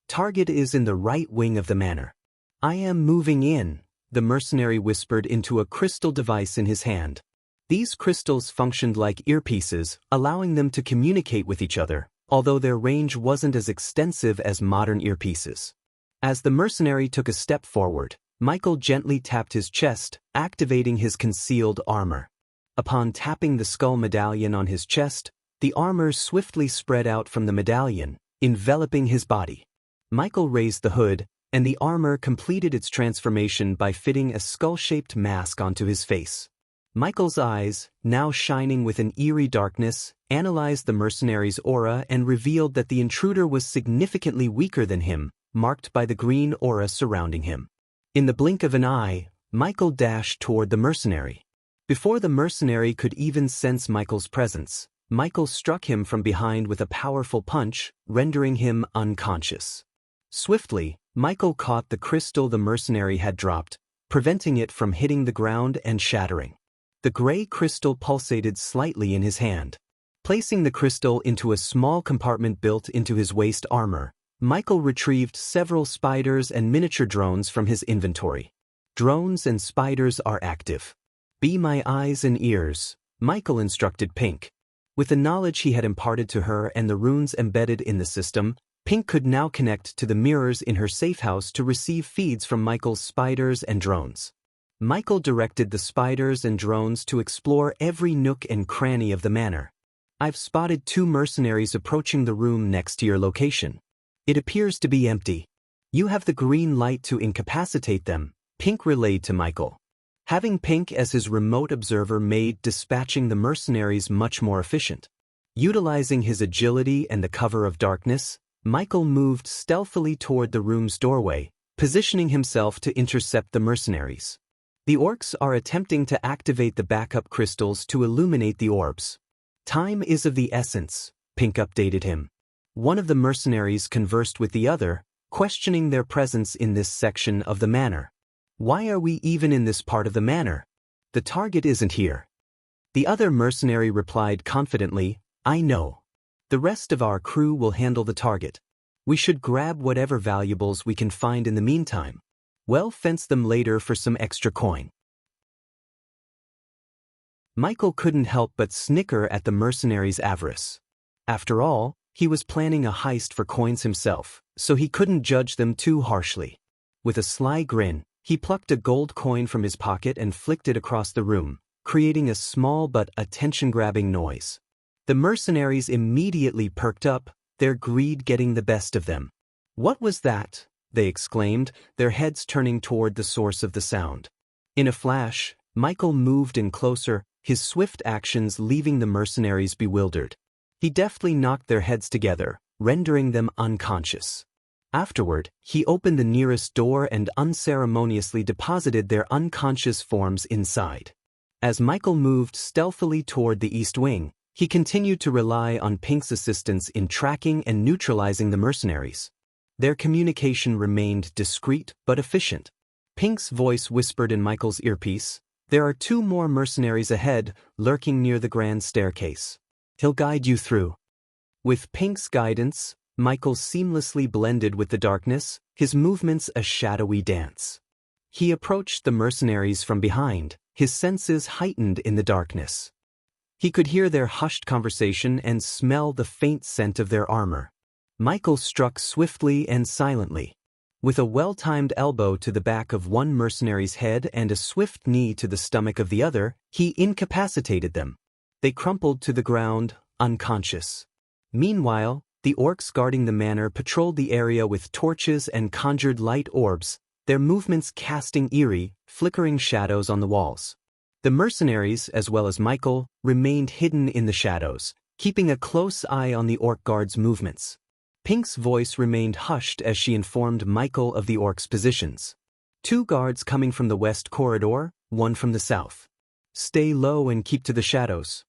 Target is in the right wing of the manor. I am moving in," the mercenary whispered into a crystal device in his hand. These crystals functioned like earpieces, allowing them to communicate with each other, although their range wasn't as extensive as modern earpieces. As the mercenary took a step forward, Michael gently tapped his chest, activating his concealed armor. Upon tapping the skull medallion on his chest, the armor swiftly spread out from the medallion, enveloping his body. Michael raised the hood, and the armor completed its transformation by fitting a skull-shaped mask onto his face. Michael's eyes, now shining with an eerie darkness, analyzed the mercenary's aura and revealed that the intruder was significantly weaker than him, marked by the green aura surrounding him. In the blink of an eye, Michael dashed toward the mercenary. Before the mercenary could even sense Michael's presence, Michael struck him from behind with a powerful punch, rendering him unconscious. Swiftly, Michael caught the crystal the mercenary had dropped, preventing it from hitting the ground and shattering. The gray crystal pulsated slightly in his hand. Placing the crystal into a small compartment built into his waist armor, Michael retrieved several spiders and miniature drones from his inventory. Drones and spiders are active. Be my eyes and ears, Michael instructed Pink. With the knowledge he had imparted to her and the runes embedded in the system, Pink could now connect to the mirrors in her safe house to receive feeds from Michael's spiders and drones. Michael directed the spiders and drones to explore every nook and cranny of the manor. I've spotted 2 mercenaries approaching the room next to your location. It appears to be empty. You have the green light to incapacitate them, Pink relayed to Michael. Having Pink as his remote observer made dispatching the mercenaries much more efficient. Utilizing his agility and the cover of darkness, Michael moved stealthily toward the room's doorway, positioning himself to intercept the mercenaries. The orcs are attempting to activate the backup crystals to illuminate the orbs. Time is of the essence, Pink updated him. One of the mercenaries conversed with the other, questioning their presence in this section of the manor. Why are we even in this part of the manor? The target isn't here. The other mercenary replied confidently, I know. The rest of our crew will handle the target. We should grab whatever valuables we can find in the meantime. We'll fence them later for some extra coin. Michael couldn't help but snicker at the mercenary's avarice. After all, he was planning a heist for coins himself, so he couldn't judge them too harshly. With a sly grin, he plucked a gold coin from his pocket and flicked it across the room, creating a small but attention-grabbing noise. The mercenaries immediately perked up, their greed getting the best of them. What was that? They exclaimed, their heads turning toward the source of the sound. In a flash, Michael moved in closer, his swift actions leaving the mercenaries bewildered. He deftly knocked their heads together, rendering them unconscious. Afterward, he opened the nearest door and unceremoniously deposited their unconscious forms inside. As Michael moved stealthily toward the east wing, he continued to rely on Pink's assistance in tracking and neutralizing the mercenaries. Their communication remained discreet but efficient. Pink's voice whispered in Michael's earpiece, "There are 2 more mercenaries ahead, lurking near the grand staircase. He'll guide you through." With Pink's guidance, Michael seamlessly blended with the darkness, his movements a shadowy dance. He approached the mercenaries from behind, his senses heightened in the darkness. He could hear their hushed conversation and smell the faint scent of their armor. Michael struck swiftly and silently. With a well-timed elbow to the back of one mercenary's head and a swift knee to the stomach of the other, he incapacitated them. They crumpled to the ground, unconscious. Meanwhile, the orcs guarding the manor patrolled the area with torches and conjured light orbs, their movements casting eerie, flickering shadows on the walls. The mercenaries, as well as Michael, remained hidden in the shadows, keeping a close eye on the orc guards' movements. Pink's voice remained hushed as she informed Michael of the orcs' positions. 2 guards coming from the west corridor, 1 from the south. Stay low and keep to the shadows.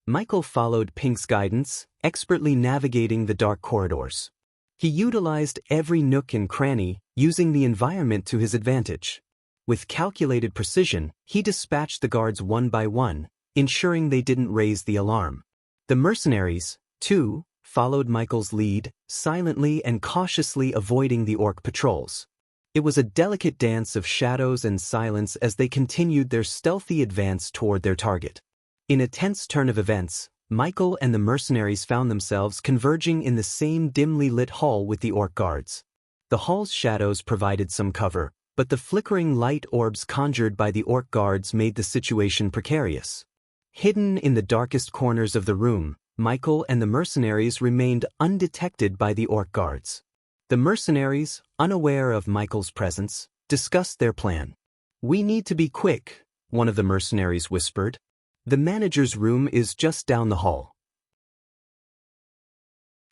Michael followed Pink's guidance, expertly navigating the dark corridors. He utilized every nook and cranny, using the environment to his advantage. With calculated precision, he dispatched the guards one by one, ensuring they didn't raise the alarm. The mercenaries, too, followed Michael's lead, silently and cautiously avoiding the orc patrols. It was a delicate dance of shadows and silence as they continued their stealthy advance toward their target. In a tense turn of events, Michael and the mercenaries found themselves converging in the same dimly lit hall with the orc guards. The hall's shadows provided some cover, but the flickering light orbs conjured by the orc guards made the situation precarious. Hidden in the darkest corners of the room, Michael and the mercenaries remained undetected by the orc guards. The mercenaries, unaware of Michael's presence, discussed their plan. "We need to be quick," one of the mercenaries whispered. "The manager's room is just down the hall."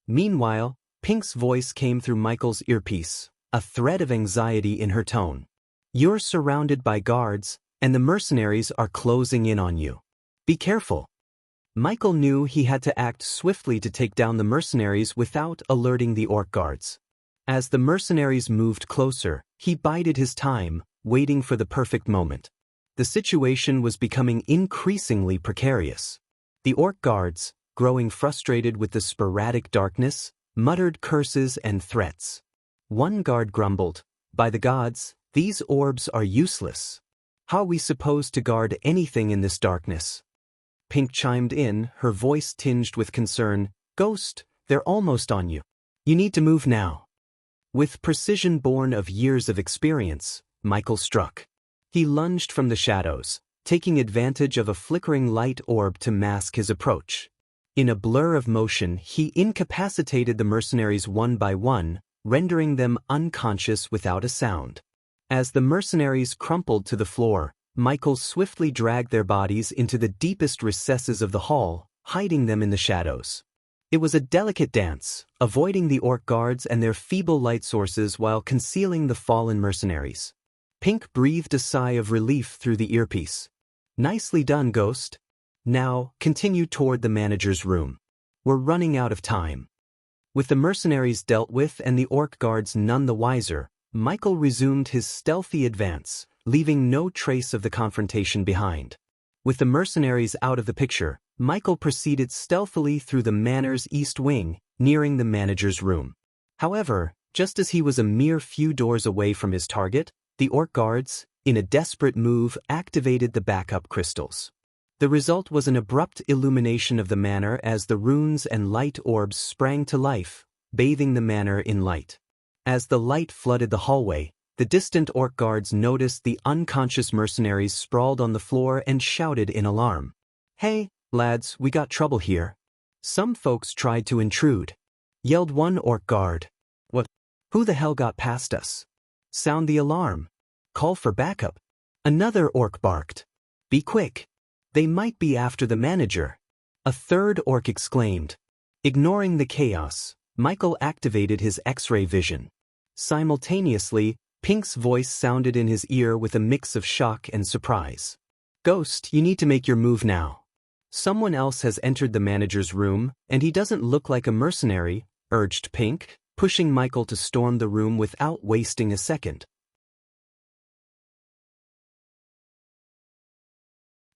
Meanwhile, Pink's voice came through Michael's earpiece, a thread of anxiety in her tone. "You're surrounded by guards, and the mercenaries are closing in on you. Be careful." Michael knew he had to act swiftly to take down the mercenaries without alerting the orc guards. As the mercenaries moved closer, he bided his time, waiting for the perfect moment. The situation was becoming increasingly precarious. The orc guards, growing frustrated with the sporadic darkness, muttered curses and threats. One guard grumbled, "By the gods, these orbs are useless. How are we supposed to guard anything in this darkness?" Pink chimed in, her voice tinged with concern, "Ghost, they're almost on you. You need to move now." With precision born of years of experience, Michael struck. He lunged from the shadows, taking advantage of a flickering light orb to mask his approach. In a blur of motion, he incapacitated the mercenaries one by one, rendering them unconscious without a sound. As the mercenaries crumpled to the floor, Michael swiftly dragged their bodies into the deepest recesses of the hall, hiding them in the shadows. It was a delicate dance, avoiding the orc guards and their feeble light sources while concealing the fallen mercenaries. Pink breathed a sigh of relief through the earpiece. "Nicely done, Ghost. Now, continue toward the manager's room. We're running out of time." With the mercenaries dealt with and the orc guards none the wiser, Michael resumed his stealthy advance, leaving no trace of the confrontation behind. With the mercenaries out of the picture, Michael proceeded stealthily through the manor's east wing, nearing the manager's room. However, just as he was a mere few doors away from his target, the orc guards, in a desperate move, activated the backup crystals. The result was an abrupt illumination of the manor as the runes and light orbs sprang to life, bathing the manor in light. As the light flooded the hallway, the distant orc guards noticed the unconscious mercenaries sprawled on the floor and shouted in alarm. "Hey, lads, we got trouble here. Some folks tried to intrude," yelled one orc guard. "What? Who the hell got past us? Sound the alarm. Call for backup." Another orc barked. "Be quick. They might be after the manager." A third orc exclaimed. Ignoring the chaos, Michael activated his X-ray vision. Simultaneously, Pink's voice sounded in his ear with a mix of shock and surprise. "Ghost, you need to make your move now. Someone else has entered the manager's room, and he doesn't look like a mercenary," urged Pink, pushing Michael to storm the room without wasting a second.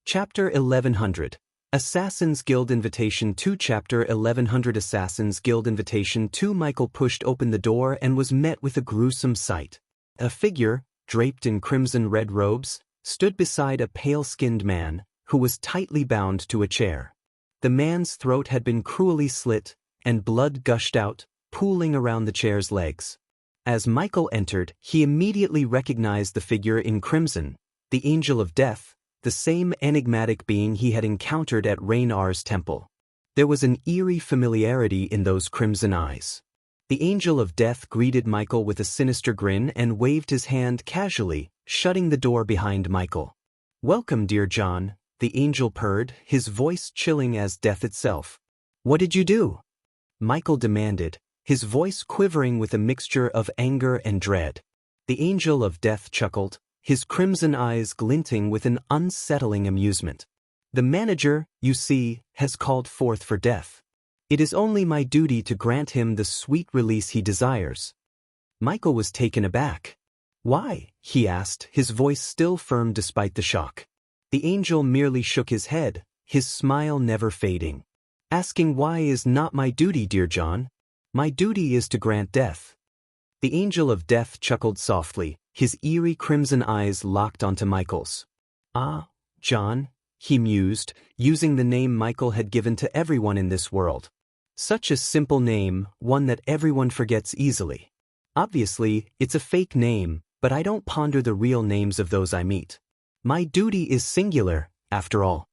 Chapter 1100. Assassin's Guild Invitation 2. Chapter 1100. Assassin's Guild Invitation 2. Michael pushed open the door and was met with a gruesome sight. A figure, draped in crimson-red robes, stood beside a pale-skinned man, who was tightly bound to a chair. The man's throat had been cruelly slit, and blood gushed out, pooling around the chair's legs. As Michael entered, he immediately recognized the figure in crimson, the Angel of Death, the same enigmatic being he had encountered at Raynar's temple. There was an eerie familiarity in those crimson eyes. The Angel of Death greeted Michael with a sinister grin and waved his hand casually, shutting the door behind Michael. "Welcome, dear John," the angel purred, his voice chilling as death itself. "What did you do?" Michael demanded, his voice quivering with a mixture of anger and dread. The Angel of Death chuckled, his crimson eyes glinting with an unsettling amusement. "The manager, you see, has called forth for death. It is only my duty to grant him the sweet release he desires." Michael was taken aback. "Why?" he asked, his voice still firm despite the shock. The angel merely shook his head, his smile never fading. "Asking why is not my duty, dear John. My duty is to grant death." The Angel of Death chuckled softly, his eerie crimson eyes locked onto Michael's. "Ah, John, he mused, using the name Michael had given to everyone in this world. Such a simple name, one that everyone forgets easily. Obviously, it's a fake name, but I don't ponder the real names of those I meet. My duty is singular, after all.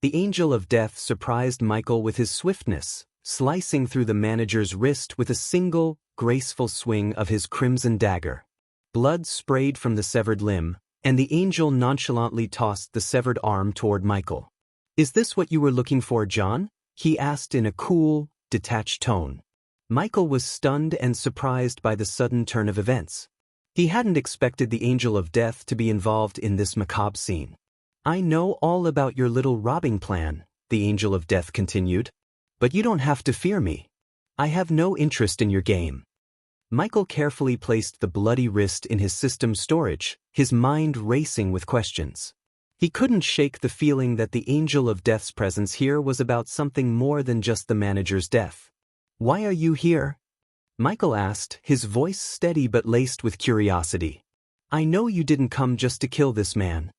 The Angel of Death surprised Michael with his swiftness, slicing through the manager's wrist with a single, graceful swing of his crimson dagger. Blood sprayed from the severed limb, and the angel nonchalantly tossed the severed arm toward Michael. "Is this what you were looking for, John?" he asked in a cool, detached tone. Michael was stunned and surprised by the sudden turn of events. He hadn't expected the Angel of Death to be involved in this macabre scene. "I know all about your little robbing plan," the Angel of Death continued. "But you don't have to fear me. I have no interest in your game." Michael carefully placed the bloody wrist in his system storage, his mind racing with questions. He couldn't shake the feeling that the Angel of Death's presence here was about something more than just the manager's death. "Why are you here?" Michael asked, his voice steady but laced with curiosity. "I know you didn't come just to kill this man."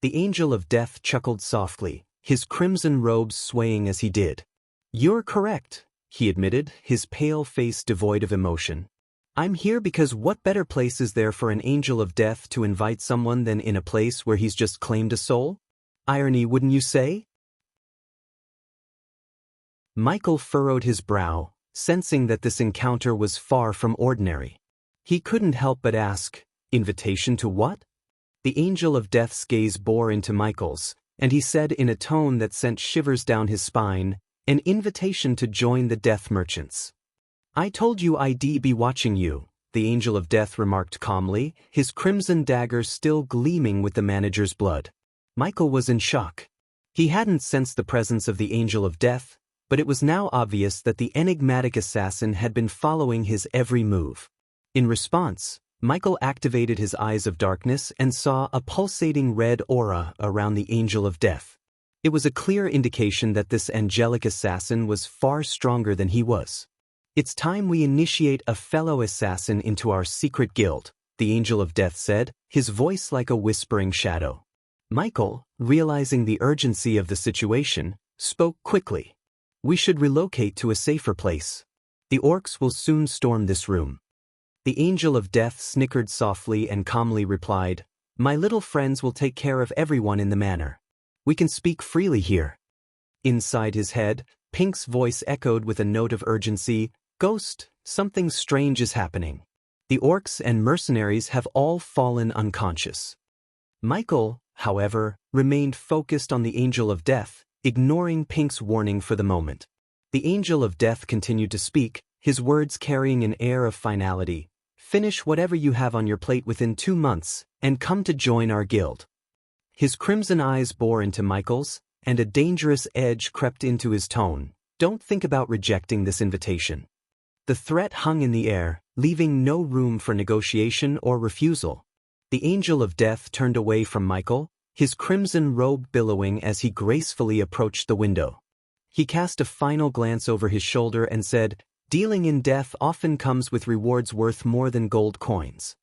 The Angel of Death chuckled softly, his crimson robes swaying as he did. "You're correct," he admitted, his pale face devoid of emotion. "I'm here because what better place is there for an Angel of Death to invite someone than in a place where he's just claimed a soul? Irony, wouldn't you say?" Michael furrowed his brow, sensing that this encounter was far from ordinary. He couldn't help but ask, "Invitation to what?" The Angel of Death's gaze bore into Michael's, and he said in a tone that sent shivers down his spine, "An invitation to join the Death Merchants." "I told you I'd be watching you," the Angel of Death remarked calmly, his crimson dagger still gleaming with the manager's blood. Michael was in shock. He hadn't sensed the presence of the Angel of Death, but it was now obvious that the enigmatic assassin had been following his every move. In response, Michael activated his eyes of darkness and saw a pulsating red aura around the Angel of Death. It was a clear indication that this angelic assassin was far stronger than he was. "It's time we initiate a fellow assassin into our secret guild," the Angel of Death said, his voice like a whispering shadow. Michael, realizing the urgency of the situation, spoke quickly. "We should relocate to a safer place. The orcs will soon storm this room." The Angel of Death snickered softly and calmly replied, "My little friends will take care of everyone in the manor. We can speak freely here." Inside his head, Pink's voice echoed with a note of urgency, "Ghost, something strange is happening. The orcs and mercenaries have all fallen unconscious." Michael, however, remained focused on the Angel of Death, ignoring Pink's warning for the moment. The Angel of Death continued to speak, his words carrying an air of finality. "Finish whatever you have on your plate within 2 months, and come to join our guild." His crimson eyes bore into Michael's, and a dangerous edge crept into his tone. "Don't think about rejecting this invitation." The threat hung in the air, leaving no room for negotiation or refusal. The Angel of Death turned away from Michael, his crimson robe billowing as he gracefully approached the window. He cast a final glance over his shoulder and said, "Dealing in death often comes with rewards worth more than gold coins."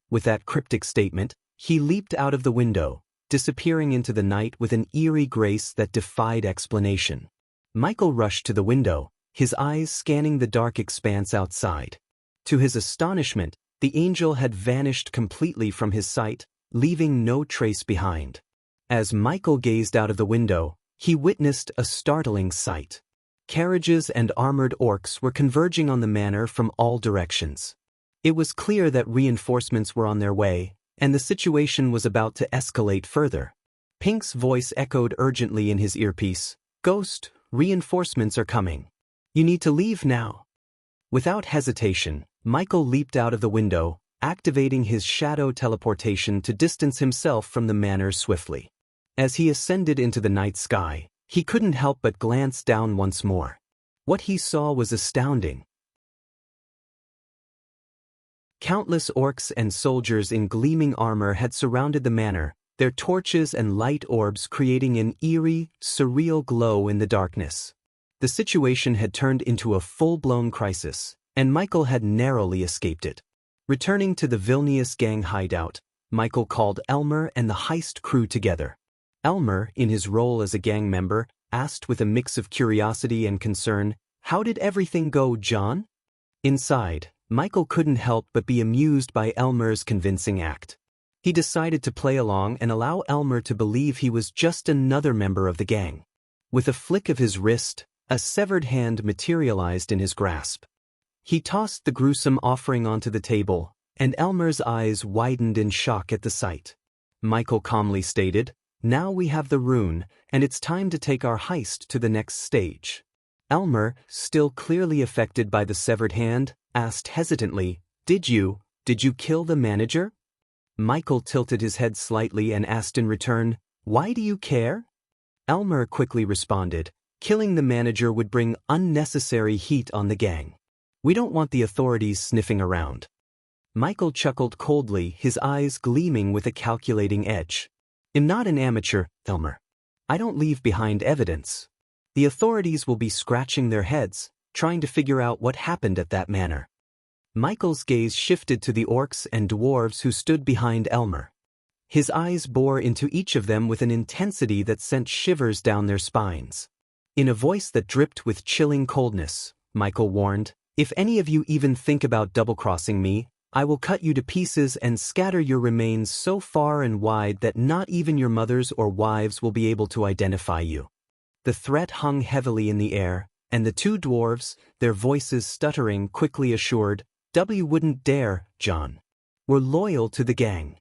With that cryptic statement, he leaped out of the window, disappearing into the night with an eerie grace that defied explanation. Michael rushed to the window, his eyes scanning the dark expanse outside. To his astonishment, the angel had vanished completely from his sight, leaving no trace behind. As Michael gazed out of the window, he witnessed a startling sight. Carriages and armored orcs were converging on the manor from all directions. It was clear that reinforcements were on their way, and the situation was about to escalate further. Pink's voice echoed urgently in his earpiece, "Ghost, reinforcements are coming. You need to leave now." Without hesitation, Michael leaped out of the window, activating his shadow teleportation to distance himself from the manor swiftly. As he ascended into the night sky, he couldn't help but glance down once more. What he saw was astounding. Countless orcs and soldiers in gleaming armor had surrounded the manor, their torches and light orbs creating an eerie, surreal glow in the darkness. The situation had turned into a full-blown crisis, and Michael had narrowly escaped it. Returning to the Vilnius gang hideout, Michael called Elmer and the heist crew together. Elmer, in his role as a gang member, asked with a mix of curiosity and concern, "How did everything go, John?" Inside, Michael couldn't help but be amused by Elmer's convincing act. He decided to play along and allow Elmer to believe he was just another member of the gang. With a flick of his wrist, a severed hand materialized in his grasp. He tossed the gruesome offering onto the table, and Elmer's eyes widened in shock at the sight. Michael calmly stated, "Now we have the rune, and it's time to take our heist to the next stage." Elmer, still clearly affected by the severed hand, asked hesitantly, Did you kill the manager?" Michael tilted his head slightly and asked in return, "Why do you care?" Elmer quickly responded, "Killing the manager would bring unnecessary heat on the gang. We don't want the authorities sniffing around." Michael chuckled coldly, his eyes gleaming with a calculating edge. "I'm not an amateur, Elmer. I don't leave behind evidence. The authorities will be scratching their heads, trying to figure out what happened at that manor." Michael's gaze shifted to the orcs and dwarves who stood behind Elmer. His eyes bore into each of them with an intensity that sent shivers down their spines. In a voice that dripped with chilling coldness, Michael warned, "If any of you even think about double-crossing me, I will cut you to pieces and scatter your remains so far and wide that not even your mothers or wives will be able to identify you." The threat hung heavily in the air, and the two dwarves, their voices stuttering, quickly assured, "We wouldn't dare, John. We're loyal to the gang."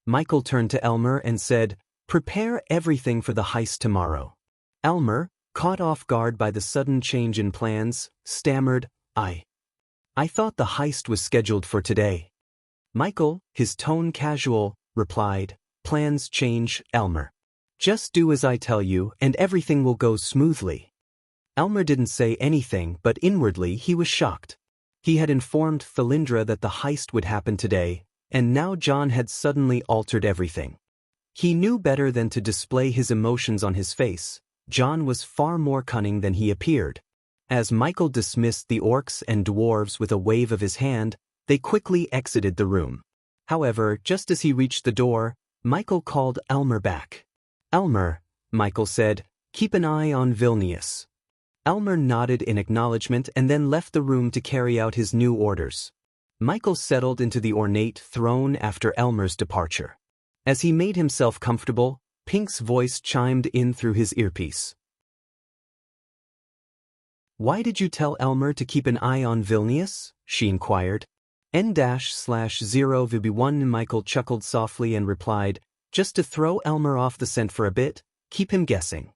Michael turned to Elmer and said, "Prepare everything for the heist tomorrow." Elmer, caught off guard by the sudden change in plans, stammered, I thought the heist was scheduled for today." Michael, his tone casual, replied, "Plans change, Elmer. Just do as I tell you and everything will go smoothly." Elmer didn't say anything, but inwardly he was shocked. He had informed Thalindra that the heist would happen today, and now John had suddenly altered everything. He knew better than to display his emotions on his face. John was far more cunning than he appeared. As Michael dismissed the orcs and dwarves with a wave of his hand, they quickly exited the room. However, just as he reached the door, Michael called Elmer back. "Elmer," Michael said, "keep an eye on Vilnius." Elmer nodded in acknowledgement and then left the room to carry out his new orders. Michael settled into the ornate throne after Elmer's departure. As he made himself comfortable, Pink's voice chimed in through his earpiece. "Why did you tell Elmer to keep an eye on Vilnius?" she inquired. N-0V1 Michael chuckled softly and replied, "Just to throw Elmer off the scent for a bit, keep him guessing."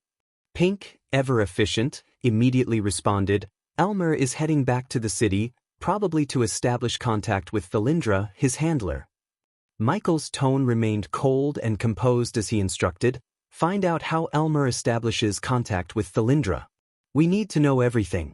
Pink, ever efficient, immediately responded, "Elmer is heading back to the city, probably to establish contact with Thalindra, his handler." Michael's tone remained cold and composed as he instructed, "Find out how Elmer establishes contact with Thalindra. We need to know everything."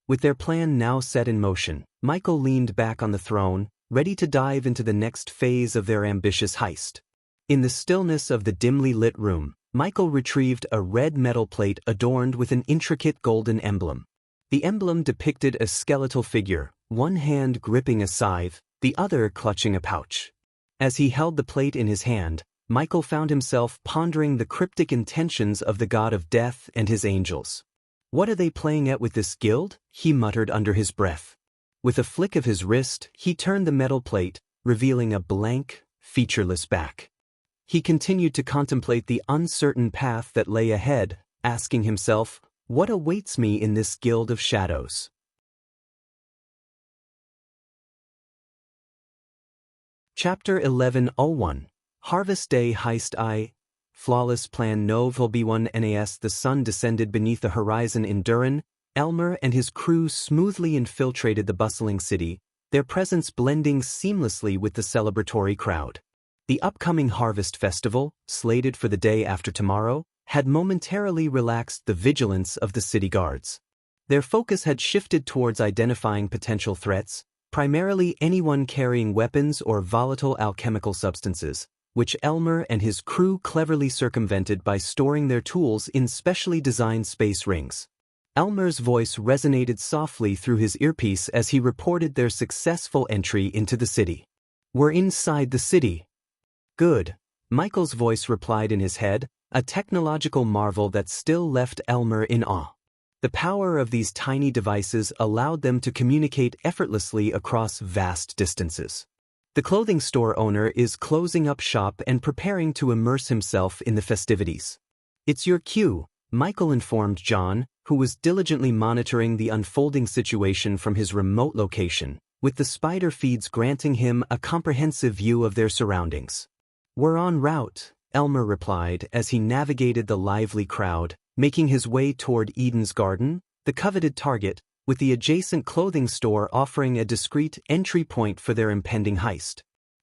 With their plan now set in motion, Michael leaned back on the throne, ready to dive into the next phase of their ambitious heist. In the stillness of the dimly lit room, Michael retrieved a red metal plate adorned with an intricate golden emblem. The emblem depicted a skeletal figure, one hand gripping a scythe, the other clutching a pouch. As he held the plate in his hand, Michael found himself pondering the cryptic intentions of the god of death and his angels. "What are they playing at with this guild?" he muttered under his breath. With a flick of his wrist, he turned the metal plate, revealing a blank, featureless back. He continued to contemplate the uncertain path that lay ahead, asking himself, "What awaits me in this guild of shadows?" Chapter 11:01 Harvest Day Heist. Flawless plan no B1 NAS. The sun descended beneath the horizon in Durin. Elmer and his crew smoothly infiltrated the bustling city, their presence blending seamlessly with the celebratory crowd. The upcoming Harvest Festival, slated for the day after tomorrow, had momentarily relaxed the vigilance of the city guards. Their focus had shifted towards identifying potential threats, primarily anyone carrying weapons or volatile alchemical substances, which Elmer and his crew cleverly circumvented by storing their tools in specially designed space rings. Elmer's voice resonated softly through his earpiece as he reported their successful entry into the city. "We're inside the city." "Good," Michael's voice replied in his head, a technological marvel that still left Elmer in awe. The power of these tiny devices allowed them to communicate effortlessly across vast distances. The clothing store owner is closing up shop and preparing to immerse himself in the festivities. "It's your cue," Michael informed John, who was diligently monitoring the unfolding situation from his remote location, with the spider feeds granting him a comprehensive view of their surroundings. "We're en route," Elmer replied as he navigated the lively crowd, making his way toward Eden's Garden, the coveted target, with the adjacent clothing store offering a discreet entry point for their impending heist.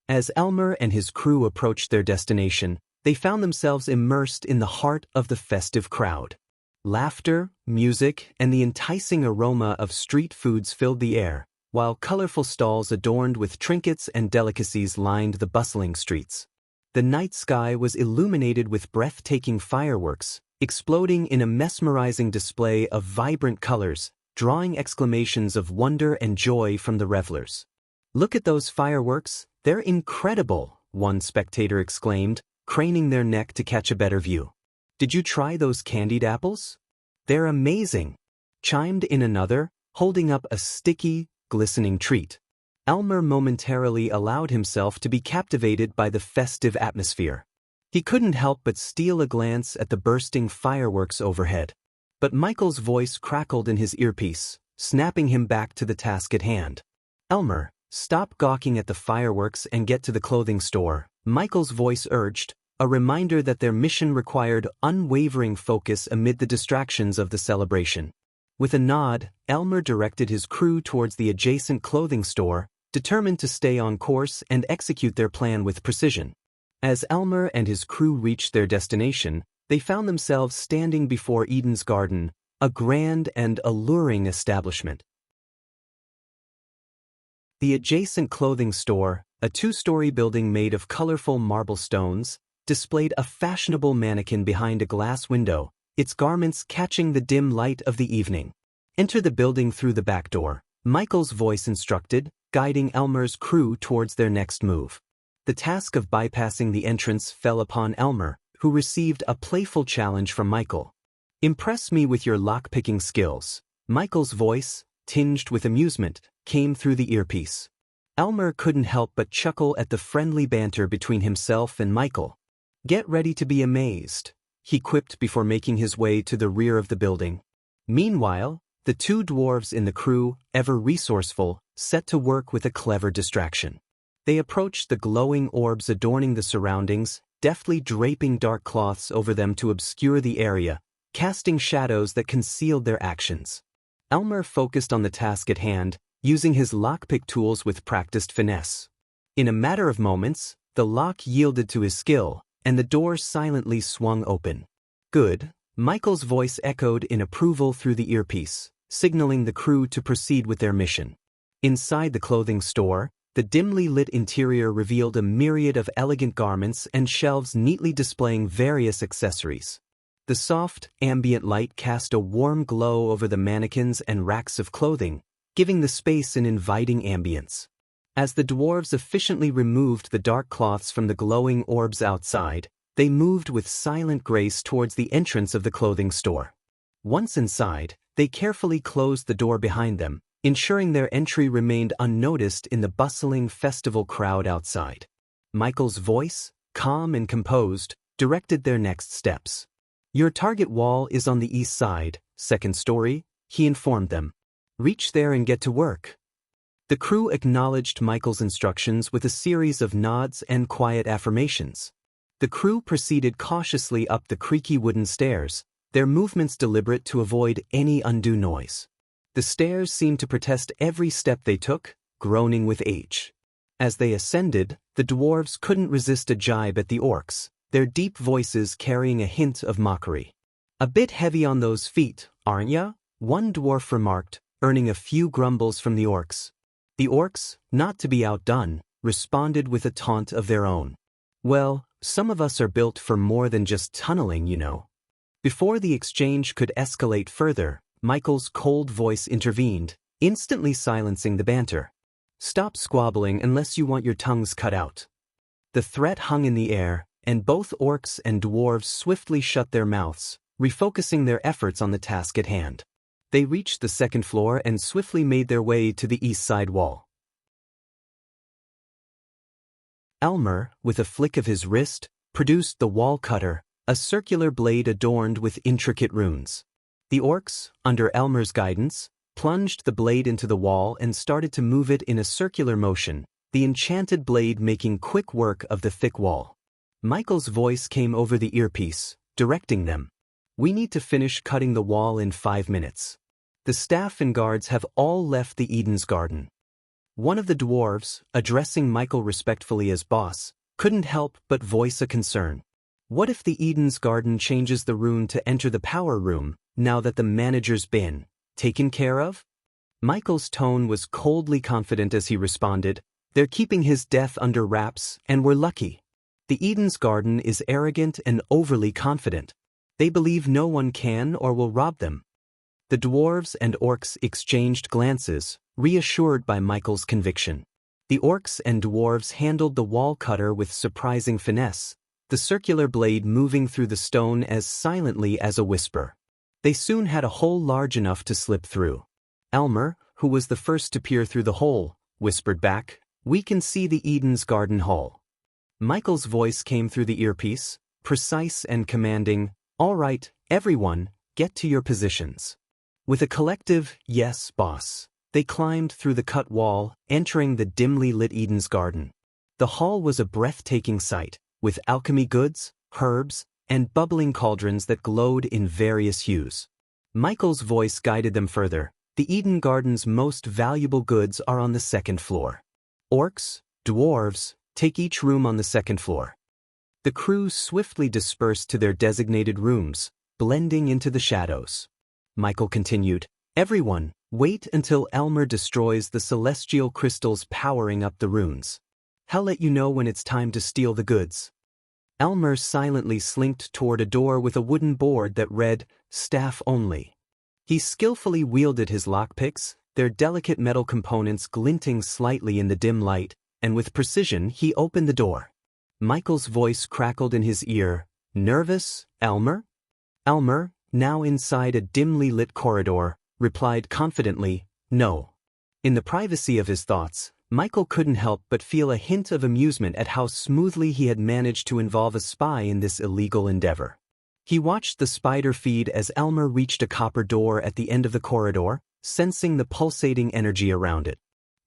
As Elmer and his crew approached their destination, they found themselves immersed in the heart of the festive crowd. Laughter, music, and the enticing aroma of street foods filled the air, while colorful stalls adorned with trinkets and delicacies lined the bustling streets. The night sky was illuminated with breathtaking fireworks, exploding in a mesmerizing display of vibrant colors, drawing exclamations of wonder and joy from the revelers. "Look at those fireworks, they're incredible," one spectator exclaimed, craning their neck to catch a better view. "Did you try those candied apples? They're amazing," chimed in another, holding up a sticky, glistening treat. Elmer momentarily allowed himself to be captivated by the festive atmosphere. He couldn't help but steal a glance at the bursting fireworks overhead. But Michael's voice crackled in his earpiece, snapping him back to the task at hand. "Elmer, stop gawking at the fireworks and get to the clothing store," Michael's voice urged, a reminder that their mission required unwavering focus amid the distractions of the celebration. With a nod, Elmer directed his crew towards the adjacent clothing store, determined to stay on course and execute their plan with precision. As Elmer and his crew reached their destination, they found themselves standing before Eden's Garden, a grand and alluring establishment. The adjacent clothing store, a two-story building made of colorful marble stones, displayed a fashionable mannequin behind a glass window, its garments catching the dim light of the evening. "Enter the building through the back door," Michael's voice instructed, guiding Elmer's crew towards their next move. The task of bypassing the entrance fell upon Elmer, who received a playful challenge from Michael. "Impress me with your lock-picking skills," Michael's voice, tinged with amusement, came through the earpiece. Elmer couldn't help but chuckle at the friendly banter between himself and Michael. "Get ready to be amazed," he quipped before making his way to the rear of the building. Meanwhile, the two dwarves in the crew, ever resourceful, set to work with a clever distraction. They approached the glowing orbs adorning the surroundings, deftly draping dark cloths over them to obscure the area, casting shadows that concealed their actions. Elmer focused on the task at hand, using his lockpick tools with practiced finesse. In a matter of moments, the lock yielded to his skill, and the door silently swung open. "Good," Michael's voice echoed in approval through the earpiece, signaling the crew to proceed with their mission. Inside the clothing store, the dimly lit interior revealed a myriad of elegant garments and shelves neatly displaying various accessories. The soft, ambient light cast a warm glow over the mannequins and racks of clothing, giving the space an inviting ambience. As the dwarves efficiently removed the dark cloths from the glowing orbs outside, they moved with silent grace towards the entrance of the clothing store. Once inside, they carefully closed the door behind them, ensuring their entry remained unnoticed in the bustling festival crowd outside. Michael's voice, calm and composed, directed their next steps. "Your target wall is on the east side, second story," he informed them. "Reach there and get to work." The crew acknowledged Michael's instructions with a series of nods and quiet affirmations. The crew proceeded cautiously up the creaky wooden stairs, their movements deliberate to avoid any undue noise. The stairs seemed to protest every step they took, groaning with age. As they ascended, the dwarves couldn't resist a jibe at the orcs, their deep voices carrying a hint of mockery. "A bit heavy on those feet, aren't ya?" one dwarf remarked, earning a few grumbles from the orcs. The orcs, not to be outdone, responded with a taunt of their own. "Well, some of us are built for more than just tunneling, you know." Before the exchange could escalate further, Michael's cold voice intervened, instantly silencing the banter. "Stop squabbling unless you want your tongues cut out." The threat hung in the air, and both orcs and dwarves swiftly shut their mouths, refocusing their efforts on the task at hand. They reached the second floor and swiftly made their way to the east side wall. Elmer, with a flick of his wrist, produced the wall cutter, a circular blade adorned with intricate runes. The orcs, under Elmer's guidance, plunged the blade into the wall and started to move it in a circular motion, the enchanted blade making quick work of the thick wall. Michael's voice came over the earpiece, directing them. "We need to finish cutting the wall in 5 minutes. The staff and guards have all left the Eden's garden." One of the dwarves, addressing Michael respectfully as boss, couldn't help but voice a concern. What if the Eden's garden changes the rune to enter the power room, now that the manager's been taken care of? Michael's tone was coldly confident as he responded, "They're keeping his death under wraps, and we're lucky. The Eden's garden is arrogant and overly confident. They believe no one can or will rob them." The dwarves and orcs exchanged glances, reassured by Michael's conviction. The orcs and dwarves handled the wall cutter with surprising finesse, the circular blade moving through the stone as silently as a whisper. They soon had a hole large enough to slip through. Elmer, who was the first to peer through the hole, whispered back, "We can see the Eden's garden hall." Michael's voice came through the earpiece, precise and commanding, "All right, everyone, get to your positions." With a collective, "Yes, boss," they climbed through the cut wall, entering the dimly lit Eden's garden. The hall was a breathtaking sight, with alchemy goods, herbs, and bubbling cauldrons that glowed in various hues. Michael's voice guided them further. "The Eden Garden's most valuable goods are on the second floor. Orcs, dwarves, take each room on the second floor." The crew swiftly dispersed to their designated rooms, blending into the shadows. Michael continued, "Everyone, wait until Elmer destroys the celestial crystals powering up the runes. He'll let you know when it's time to steal the goods." Elmer silently slinked toward a door with a wooden board that read, "Staff only." He skillfully wielded his lockpicks, their delicate metal components glinting slightly in the dim light, and with precision he opened the door. Michael's voice crackled in his ear, "Nervous, Elmer?" Elmer, now inside a dimly lit corridor, replied confidently, "No." In the privacy of his thoughts, Michael couldn't help but feel a hint of amusement at how smoothly he had managed to involve a spy in this illegal endeavor. He watched the spider feed as Elmer reached a copper door at the end of the corridor, sensing the pulsating energy around it.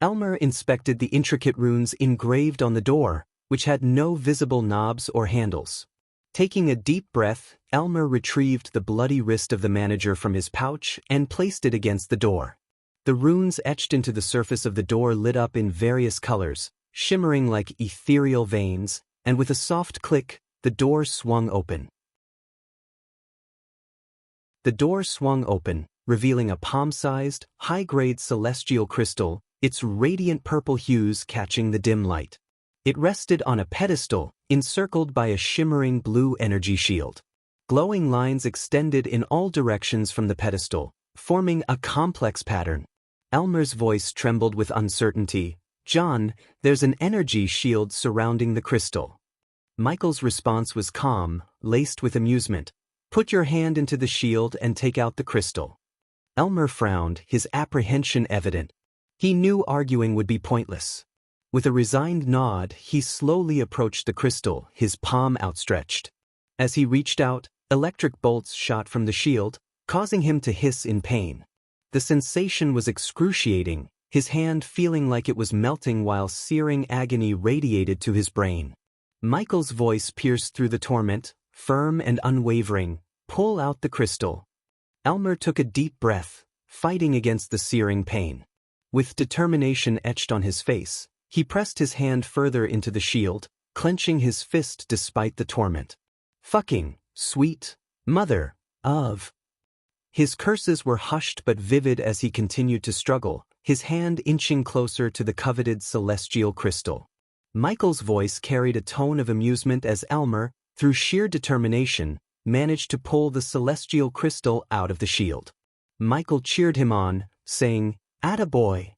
Elmer inspected the intricate runes engraved on the door, which had no visible knobs or handles. Taking a deep breath, Elmer retrieved the bloody wrist of the manager from his pouch and placed it against the door. The runes etched into the surface of the door lit up in various colors, shimmering like ethereal veins, and with a soft click, the door swung open. The door swung open, revealing a palm-sized, high-grade celestial crystal, its radiant purple hues catching the dim light. It rested on a pedestal, encircled by a shimmering blue energy shield. Glowing lines extended in all directions from the pedestal, forming a complex pattern. Elmer's voice trembled with uncertainty. "John, there's an energy shield surrounding the crystal." Michael's response was calm, laced with amusement. "Put your hand into the shield and take out the crystal." Elmer frowned, his apprehension evident. He knew arguing would be pointless. With a resigned nod, he slowly approached the crystal, his palm outstretched. As he reached out, electric bolts shot from the shield, causing him to hiss in pain. The sensation was excruciating, his hand feeling like it was melting while searing agony radiated to his brain. Michael's voice pierced through the torment, firm and unwavering, "Pull out the crystal." Elmer took a deep breath, fighting against the searing pain. With determination etched on his face, he pressed his hand further into the shield, clenching his fist despite the torment. "Fucking, sweet, mother of..." His curses were hushed but vivid as he continued to struggle, his hand inching closer to the coveted celestial crystal. Michael's voice carried a tone of amusement as Elmer, through sheer determination, managed to pull the celestial crystal out of the shield. Michael cheered him on, saying, "Attaboy."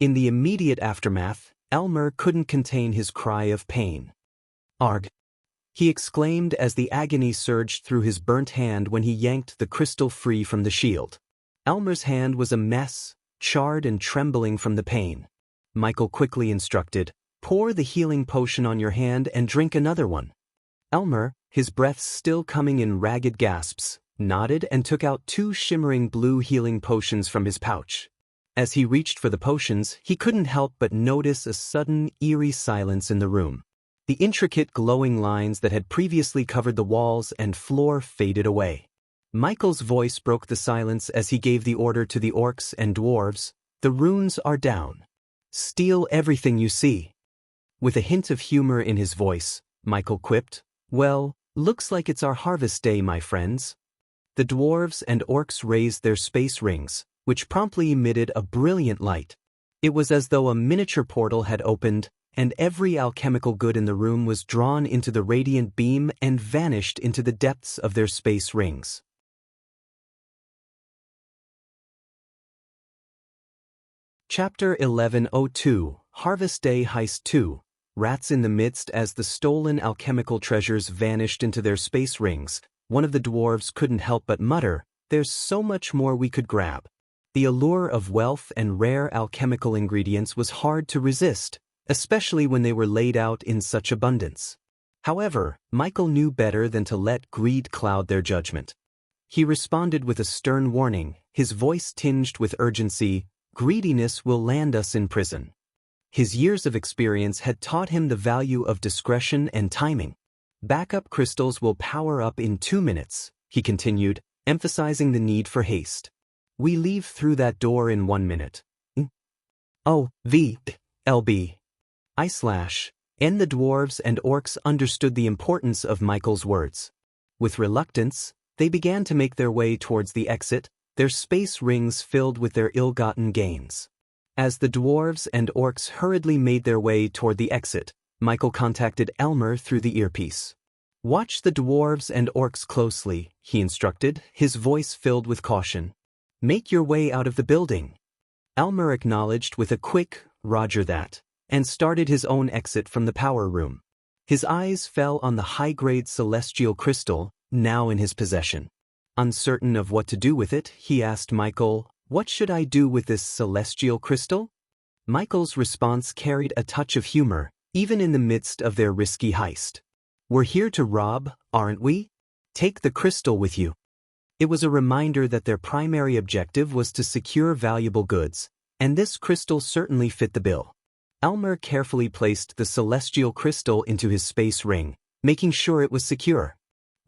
In the immediate aftermath, Elmer couldn't contain his cry of pain. "Arg." he exclaimed as the agony surged through his burnt hand when he yanked the crystal free from the shield. Elmer's hand was a mess, charred and trembling from the pain. Michael quickly instructed, "Pour the healing potion on your hand and drink another one." Elmer, his breath still coming in ragged gasps, nodded and took out 2 shimmering blue healing potions from his pouch. As he reached for the potions, he couldn't help but notice a sudden, eerie silence in the room. The intricate glowing lines that had previously covered the walls and floor faded away. Michael's voice broke the silence as he gave the order to the orcs and dwarves, "The runes are down. Steal everything you see." With a hint of humor in his voice, Michael quipped, "Well, looks like it's our harvest day, my friends." The dwarves and orcs raised their space rings, which promptly emitted a brilliant light. It was as though a miniature portal had opened, and every alchemical good in the room was drawn into the radiant beam and vanished into the depths of their space rings. Chapter 1102, Harvest Day Heist 2, Rats in the Midst. As the stolen alchemical treasures vanished into their space rings, one of the dwarves couldn't help but mutter, "There's so much more we could grab." The allure of wealth and rare alchemical ingredients was hard to resist, especially when they were laid out in such abundance. However, Michael knew better than to let greed cloud their judgment. He responded with a stern warning, his voice tinged with urgency, "Greediness will land us in prison." His years of experience had taught him the value of discretion and timing. "Backup crystals will power up in 2 minutes, he continued, emphasizing the need for haste. "We leave through that door in 1 minute. Oh, LB. And the dwarves and orcs understood the importance of Michael's words. With reluctance, they began to make their way towards the exit, their space rings filled with their ill-gotten gains. As the dwarves and orcs hurriedly made their way toward the exit, Michael contacted Elmer through the earpiece. "Watch the dwarves and orcs closely," he instructed, his voice filled with caution. "Make your way out of the building." Elmer acknowledged with a quick, "Roger that," and started his own exit from the power room. His eyes fell on the high-grade celestial crystal, now in his possession. Uncertain of what to do with it, he asked Michael, "What should I do with this celestial crystal?" Michael's response carried a touch of humor, even in the midst of their risky heist. "We're here to rob, aren't we? Take the crystal with you." It was a reminder that their primary objective was to secure valuable goods, and this crystal certainly fit the bill. Elmer carefully placed the celestial crystal into his space ring, making sure it was secure.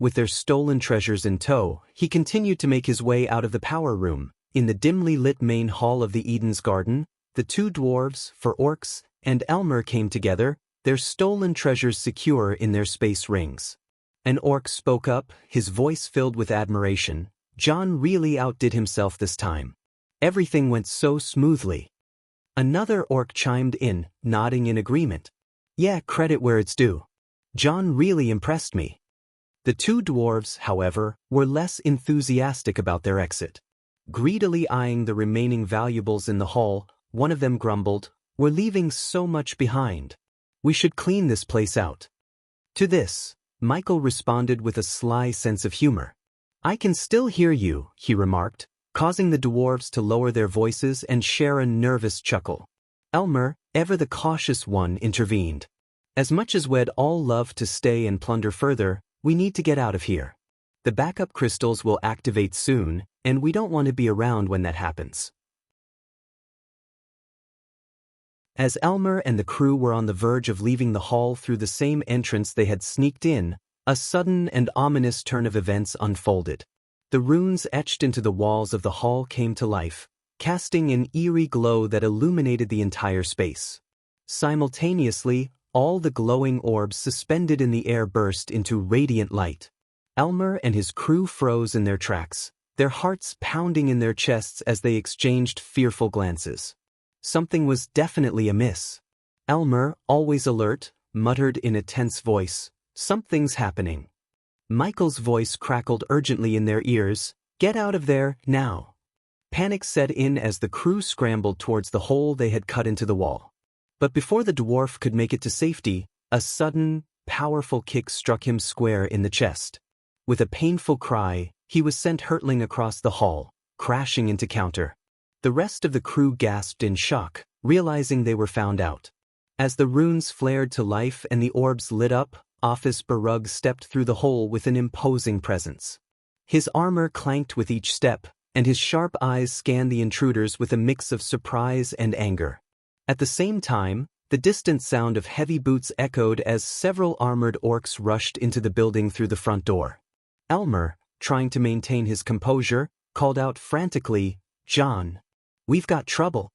With their stolen treasures in tow, he continued to make his way out of the power room. In the dimly lit main hall of the Eden's Garden, the 2 dwarves, for orcs, and Elmer came together, their stolen treasures secure in their space rings. An orc spoke up, his voice filled with admiration. "John really outdid himself this time. Everything went so smoothly." Another orc chimed in, nodding in agreement. "Yeah, credit where it's due. John really impressed me." The 2 dwarves, however, were less enthusiastic about their exit. Greedily eyeing the remaining valuables in the hall, one of them grumbled, "We're leaving so much behind. We should clean this place out." To this, Michael responded with a sly sense of humor. "I can still hear you," he remarked, causing the dwarves to lower their voices and share a nervous chuckle. Elmer, ever the cautious one, intervened. "As much as we'd all love to stay and plunder further, we need to get out of here. The backup crystals will activate soon, and we don't want to be around when that happens." As Elmer and the crew were on the verge of leaving the hall through the same entrance they had sneaked in, a sudden and ominous turn of events unfolded. The runes etched into the walls of the hall came to life, casting an eerie glow that illuminated the entire space. Simultaneously, all the glowing orbs suspended in the air burst into radiant light. Elmer and his crew froze in their tracks, their hearts pounding in their chests as they exchanged fearful glances. Something was definitely amiss. Elmer, always alert, muttered in a tense voice, "Something's happening." Michael's voice crackled urgently in their ears, "Get out of there, now." Panic set in as the crew scrambled towards the hole they had cut into the wall. But before the dwarf could make it to safety, a sudden, powerful kick struck him square in the chest. With a painful cry, he was sent hurtling across the hall, crashing into counter. The rest of the crew gasped in shock, realizing they were found out. As the runes flared to life and the orbs lit up, Officer Barug stepped through the hole with an imposing presence. His armor clanked with each step, and his sharp eyes scanned the intruders with a mix of surprise and anger. At the same time, the distant sound of heavy boots echoed as several armored orcs rushed into the building through the front door. Elmer, trying to maintain his composure, called out frantically, "John, we've got trouble."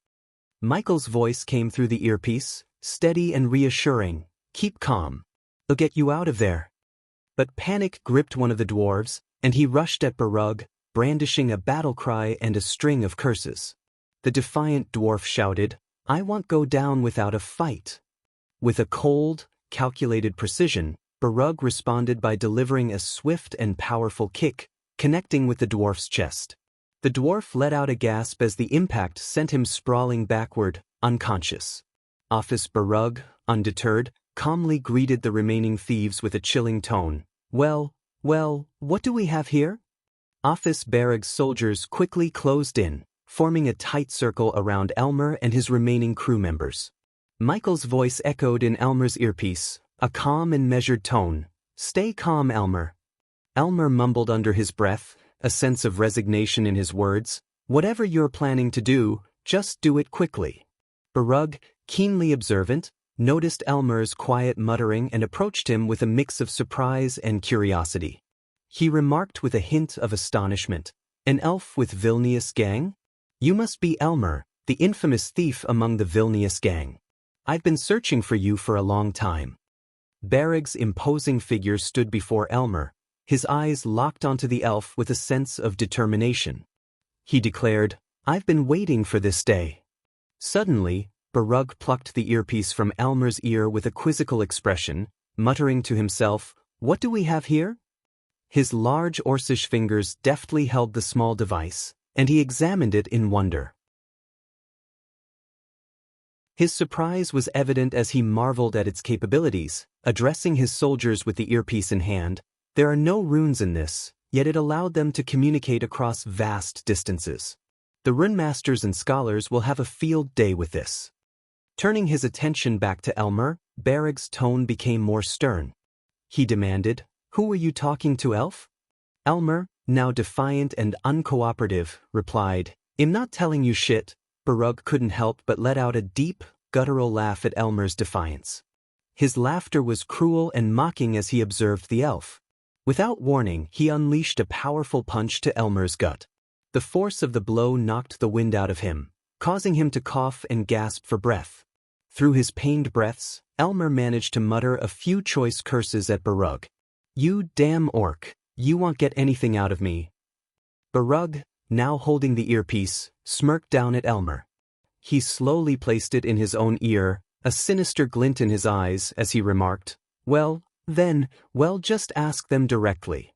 Michael's voice came through the earpiece, steady and reassuring, "Keep calm. They'll get you out of there." But panic gripped one of the dwarves, and he rushed at Barug, brandishing a battle cry and a string of curses. The defiant dwarf shouted, "I won't go down without a fight." With a cold, calculated precision, Barug responded by delivering a swift and powerful kick, connecting with the dwarf's chest. The dwarf let out a gasp as the impact sent him sprawling backward, unconscious. Officer Barug, undeterred, calmly greeted the remaining thieves with a chilling tone. Well, what do we have here?" Officer Barug's soldiers quickly closed in, forming a tight circle around Elmer and his remaining crew members. Michael's voice echoed in Elmer's earpiece, a calm and measured tone. "Stay calm, Elmer." Elmer mumbled under his breath, a sense of resignation in his words. "Whatever you're planning to do, just do it quickly." Barug, keenly observant, noticed Elmer's quiet muttering and approached him with a mix of surprise and curiosity. He remarked with a hint of astonishment, "An elf with Vilnius gang? You must be Elmer, the infamous thief among the Vilnius gang. I've been searching for you for a long time." Barug's imposing figure stood before Elmer, his eyes locked onto the elf with a sense of determination. He declared, "I've been waiting for this day." Suddenly, Barug plucked the earpiece from Elmer's ear with a quizzical expression, muttering to himself, "What do we have here?" His large Orcish fingers deftly held the small device, and he examined it in wonder. His surprise was evident as he marveled at its capabilities, addressing his soldiers with the earpiece in hand. "There are no runes in this, yet it allowed them to communicate across vast distances. The rune masters and scholars will have a field day with this." Turning his attention back to Elmer, Barug's tone became more stern. He demanded, "Who are you talking to, elf?" Elmer, now defiant and uncooperative, replied, "I'm not telling you shit." Barug couldn't help but let out a deep, guttural laugh at Elmer's defiance. His laughter was cruel and mocking as he observed the elf. Without warning, he unleashed a powerful punch to Elmer's gut. The force of the blow knocked the wind out of him, causing him to cough and gasp for breath. Through his pained breaths, Elmer managed to mutter a few choice curses at Barug. "You damn orc, you won't get anything out of me." Barug, now holding the earpiece, smirked down at Elmer. He slowly placed it in his own ear, a sinister glint in his eyes as he remarked, Well, just ask them directly."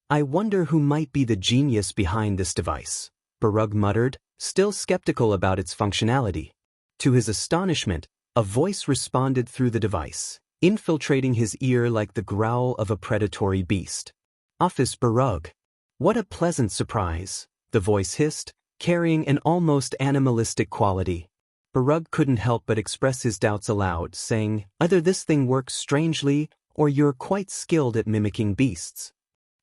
"I wonder who might be the genius behind this device," Barug muttered, still skeptical about its functionality. To his astonishment, a voice responded through the device, infiltrating his ear like the growl of a predatory beast. "Officer Barug." "What a pleasant surprise," the voice hissed, carrying an almost animalistic quality. Barug couldn't help but express his doubts aloud, saying, "Either this thing works strangely, or you're quite skilled at mimicking beasts."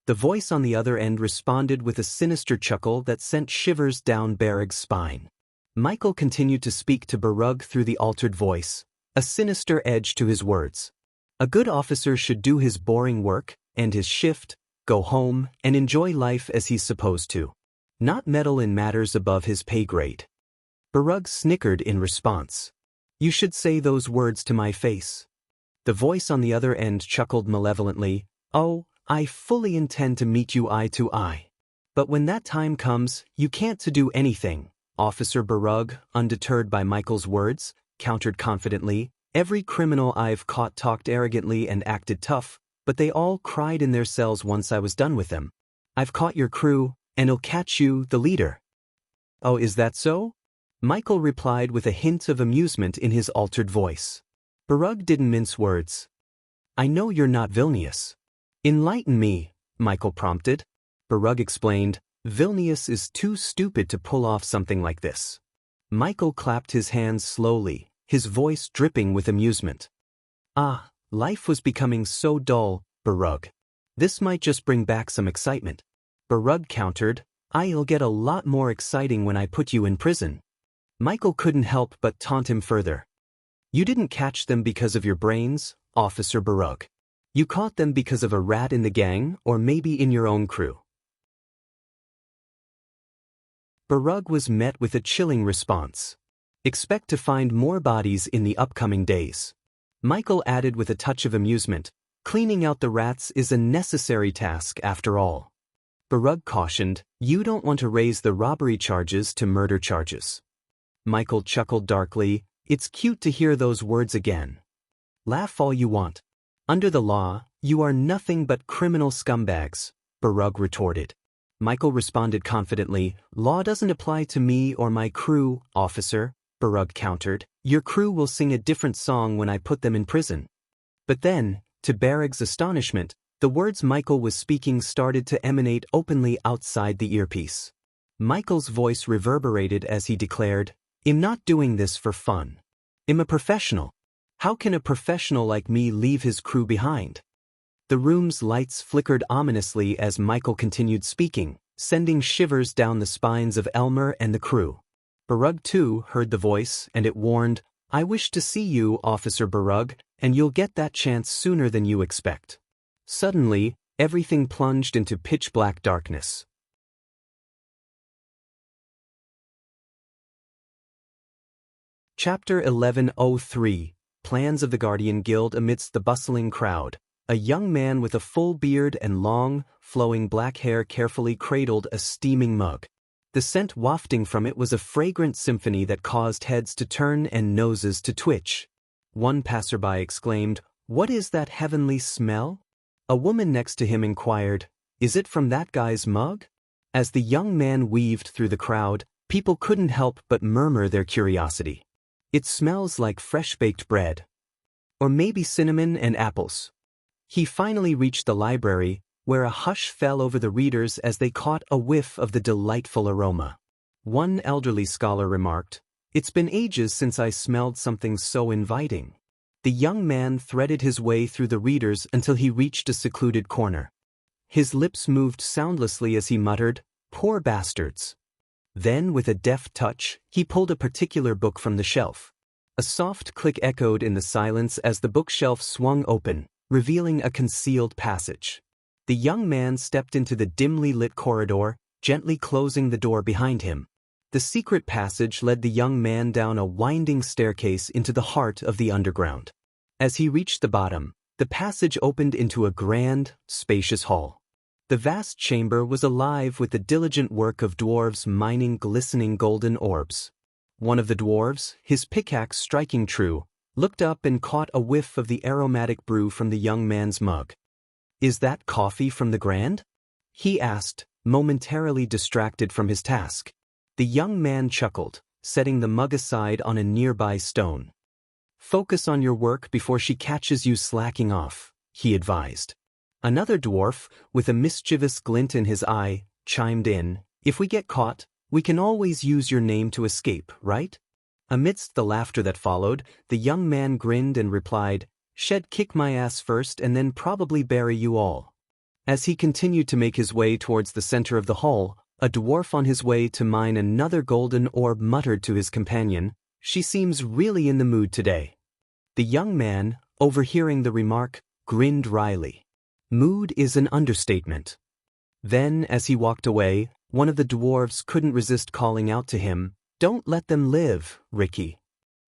The voice on the other end responded with a sinister chuckle that sent shivers down Barug's spine. Michael continued to speak to Barug through the altered voice, a sinister edge to his words. "A good officer should do his boring work, end his shift, go home, and enjoy life as he's supposed to. Not meddle in matters above his pay grade." Barug snickered in response. "You should say those words to my face." The voice on the other end chuckled malevolently, "Oh, I fully intend to meet you eye to eye. But when that time comes, you can't to do anything." Officer Barug, undeterred by Michael's words, countered confidently, "Every criminal I've caught talked arrogantly and acted tough, but they all cried in their cells once I was done with them. I've caught your crew, and I'll catch you, the leader." "Oh, is that so?" Michael replied with a hint of amusement in his altered voice. Barug didn't mince words. I know you're not Vilnius. Enlighten me, Michael prompted. Barug explained, Vilnius is too stupid to pull off something like this. Michael clapped his hands slowly, his voice dripping with amusement. Ah, life was becoming so dull, Barug. This might just bring back some excitement. Barug countered, I'll get a lot more exciting when I put you in prison. Michael couldn't help but taunt him further. You didn't catch them because of your brains, Officer Barug. You caught them because of a rat in the gang or maybe in your own crew. Barug was met with a chilling response. Expect to find more bodies in the upcoming days. Michael added with a touch of amusement, cleaning out the rats is a necessary task after all. Barug cautioned, you don't want to raise the robbery charges to murder charges. Michael chuckled darkly, it's cute to hear those words again. Laugh all you want. Under the law, you are nothing but criminal scumbags, Barug retorted. Michael responded confidently, law doesn't apply to me or my crew, officer, Barug countered. Your crew will sing a different song when I put them in prison. But then, to Barug's astonishment, the words Michael was speaking started to emanate openly outside the earpiece. Michael's voice reverberated as he declared, I'm not doing this for fun. I'm a professional. How can a professional like me leave his crew behind? The room's lights flickered ominously as Michael continued speaking, sending shivers down the spines of Elmer and the crew. Barug too heard the voice, and it warned, I wish to see you, Officer Barug, and you'll get that chance sooner than you expect. Suddenly, everything plunged into pitch-black darkness. Chapter 1103, Plans of the Guardian Guild. Amidst the bustling crowd, a young man with a full beard and long, flowing black hair carefully cradled a steaming mug. The scent wafting from it was a fragrant symphony that caused heads to turn and noses to twitch. One passerby exclaimed, What is that heavenly smell? A woman next to him inquired, Is it from that guy's mug? As the young man weaved through the crowd, people couldn't help but murmur their curiosity. It smells like fresh-baked bread. Or maybe cinnamon and apples. He finally reached the library, where a hush fell over the readers as they caught a whiff of the delightful aroma. One elderly scholar remarked, It's been ages since I smelled something so inviting. The young man threaded his way through the readers until he reached a secluded corner. His lips moved soundlessly as he muttered, Poor bastards. Then, with a deft touch, he pulled a particular book from the shelf. A soft click echoed in the silence as the bookshelf swung open, revealing a concealed passage. The young man stepped into the dimly lit corridor, gently closing the door behind him. The secret passage led the young man down a winding staircase into the heart of the underground. As he reached the bottom, the passage opened into a grand, spacious hall. The vast chamber was alive with the diligent work of dwarves mining glistening golden orbs. One of the dwarves, his pickaxe striking true, looked up and caught a whiff of the aromatic brew from the young man's mug. Is that coffee from the Grand? He asked, momentarily distracted from his task. The young man chuckled, setting the mug aside on a nearby stone. Focus on your work before she catches you slacking off, he advised. Another dwarf, with a mischievous glint in his eye, chimed in, If we get caught, we can always use your name to escape, right? Amidst the laughter that followed, the young man grinned and replied, Shed kick my ass first and then probably bury you all. As he continued to make his way towards the center of the hall, a dwarf on his way to mine another golden orb muttered to his companion, She seems really in the mood today. The young man, overhearing the remark, grinned wryly. Mood is an understatement. Then, as he walked away, one of the dwarves couldn't resist calling out to him, Don't let them live, Ricky.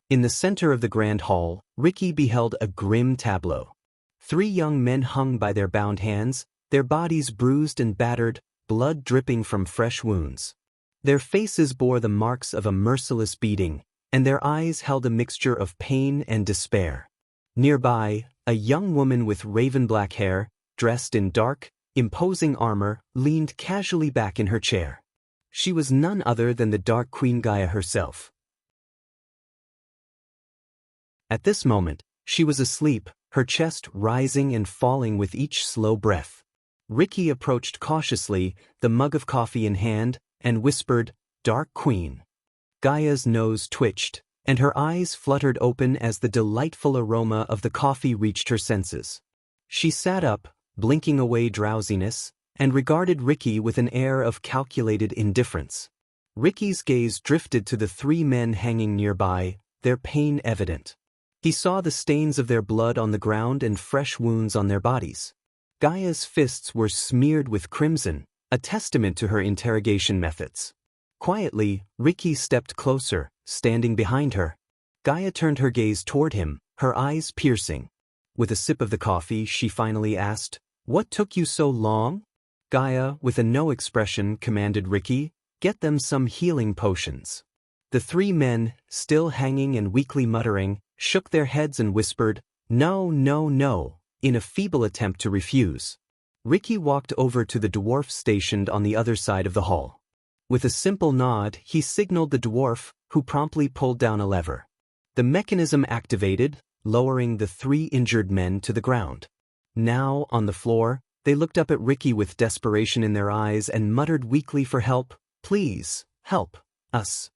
In the center of the grand hall, Ricky beheld a grim tableau. 3 young men hung by their bound hands, their bodies bruised and battered, blood dripping from fresh wounds. Their faces bore the marks of a merciless beating, and their eyes held a mixture of pain and despair. Nearby, a young woman with raven-black hair, dressed in dark, imposing armor, leaned casually back in her chair. She was none other than the Dark Queen Gaia herself. At this moment, she was asleep, her chest rising and falling with each slow breath. Ricky approached cautiously, the mug of coffee in hand, and whispered, "Dark Queen." Gaia's nose twitched, and her eyes fluttered open as the delightful aroma of the coffee reached her senses. She sat up, blinking away drowsiness, and regarded Ricky with an air of calculated indifference. Ricky's gaze drifted to the three men hanging nearby, their pain evident. He saw the stains of their blood on the ground and fresh wounds on their bodies. Gaia's fists were smeared with crimson, a testament to her interrogation methods. Quietly, Ricky stepped closer, standing behind her. Gaia turned her gaze toward him, her eyes piercing. With a sip of the coffee, she finally asked, "What took you so long?" Gaia, with a no expression, commanded Ricky, "Get them some healing potions." The three men, still hanging and weakly muttering, shook their heads and whispered, "No, no, no," in a feeble attempt to refuse. Ricky walked over to the dwarf stationed on the other side of the hall. With a simple nod, he signaled the dwarf, who promptly pulled down a lever. The mechanism activated, lowering the three injured men to the ground. Now, on the floor, they looked up at Ricky with desperation in their eyes and muttered weakly for help. "Please, help us."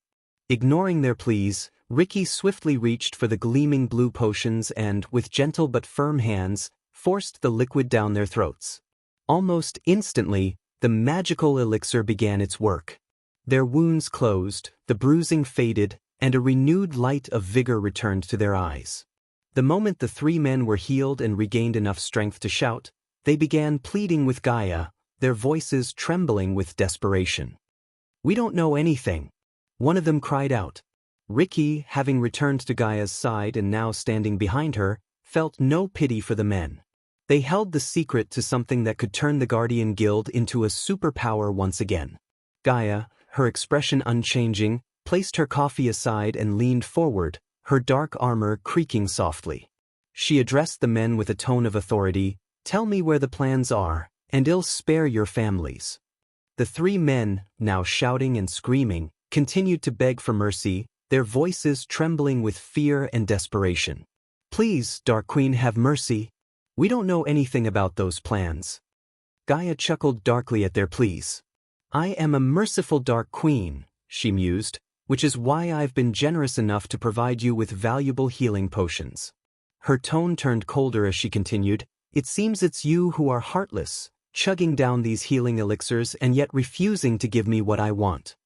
Ignoring their pleas, Ricky swiftly reached for the gleaming blue potions and, with gentle but firm hands, forced the liquid down their throats. Almost instantly, the magical elixir began its work. Their wounds closed, the bruising faded, and a renewed light of vigor returned to their eyes. The moment the three men were healed and regained enough strength to shout, they began pleading with Gaia, their voices trembling with desperation. "We don't know anything," one of them cried out. Ricky, having returned to Gaia's side and now standing behind her, felt no pity for the men. They held the secret to something that could turn the Guardian Guild into a superpower once again. Gaia, her expression unchanging, placed her coffee aside and leaned forward, her dark armor creaking softly. She addressed the men with a tone of authority, "Tell me where the plans are, and I'll spare your families." The three men, now shouting and screaming, continued to beg for mercy, their voices trembling with fear and desperation. "Please, Dark Queen, have mercy. We don't know anything about those plans." Gaia chuckled darkly at their pleas. "I am a merciful Dark Queen," she mused, "which is why I've been generous enough to provide you with valuable healing potions." Her tone turned colder as she continued, "It seems it's you who are heartless, chugging down these healing elixirs and yet refusing to give me what I want."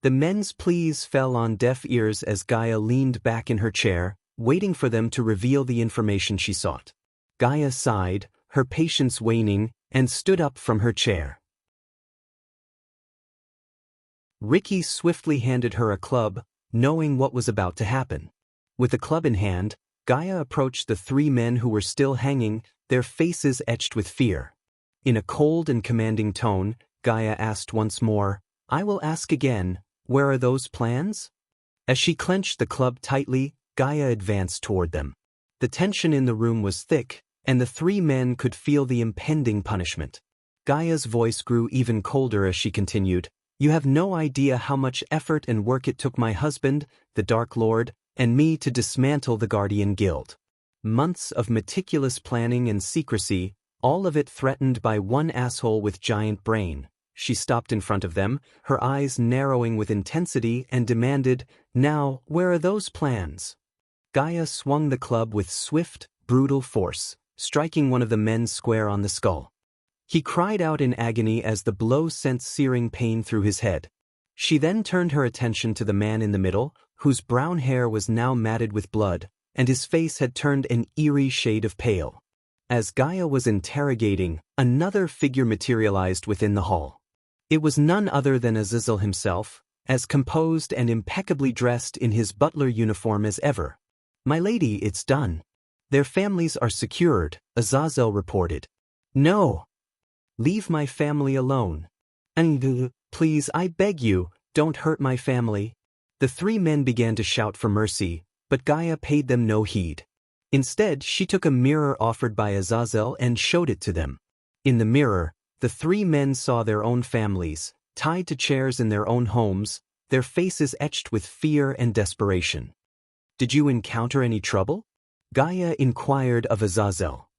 The men's pleas fell on deaf ears as Gaia leaned back in her chair, waiting for them to reveal the information she sought. Gaia sighed, her patience waning, and stood up from her chair. Ricky swiftly handed her a club, knowing what was about to happen. With the club in hand, Gaia approached the three men who were still hanging, their faces etched with fear. In a cold and commanding tone, Gaia asked once more, "I will ask again, where are those plans?" As she clenched the club tightly, Gaia advanced toward them. The tension in the room was thick, and the three men could feel the impending punishment. Gaia's voice grew even colder as she continued, "You have no idea how much effort and work it took my husband, the Dark Lord, and me to dismantle the Guardian Guild. Months of meticulous planning and secrecy, all of it threatened by one asshole with giant brain." She stopped in front of them, her eyes narrowing with intensity, and demanded, "Now, where are those plans?" Gaia swung the club with swift, brutal force, striking one of the men square on the skull. He cried out in agony as the blow sent searing pain through his head. She then turned her attention to the man in the middle, whose brown hair was now matted with blood, and his face had turned an eerie shade of pale. As Gaia was interrogating, another figure materialized within the hall. It was none other than Azazel himself, as composed and impeccably dressed in his butler uniform as ever. "My lady, it's done. Their families are secured," Azazel reported. "No! Leave my family alone. And please, I beg you, don't hurt my family." The three men began to shout for mercy, but Gaia paid them no heed. Instead, she took a mirror offered by Azazel and showed it to them. In the mirror, the three men saw their own families, tied to chairs in their own homes, their faces etched with fear and desperation. "Did you encounter any trouble?" Gaia inquired of Azazel.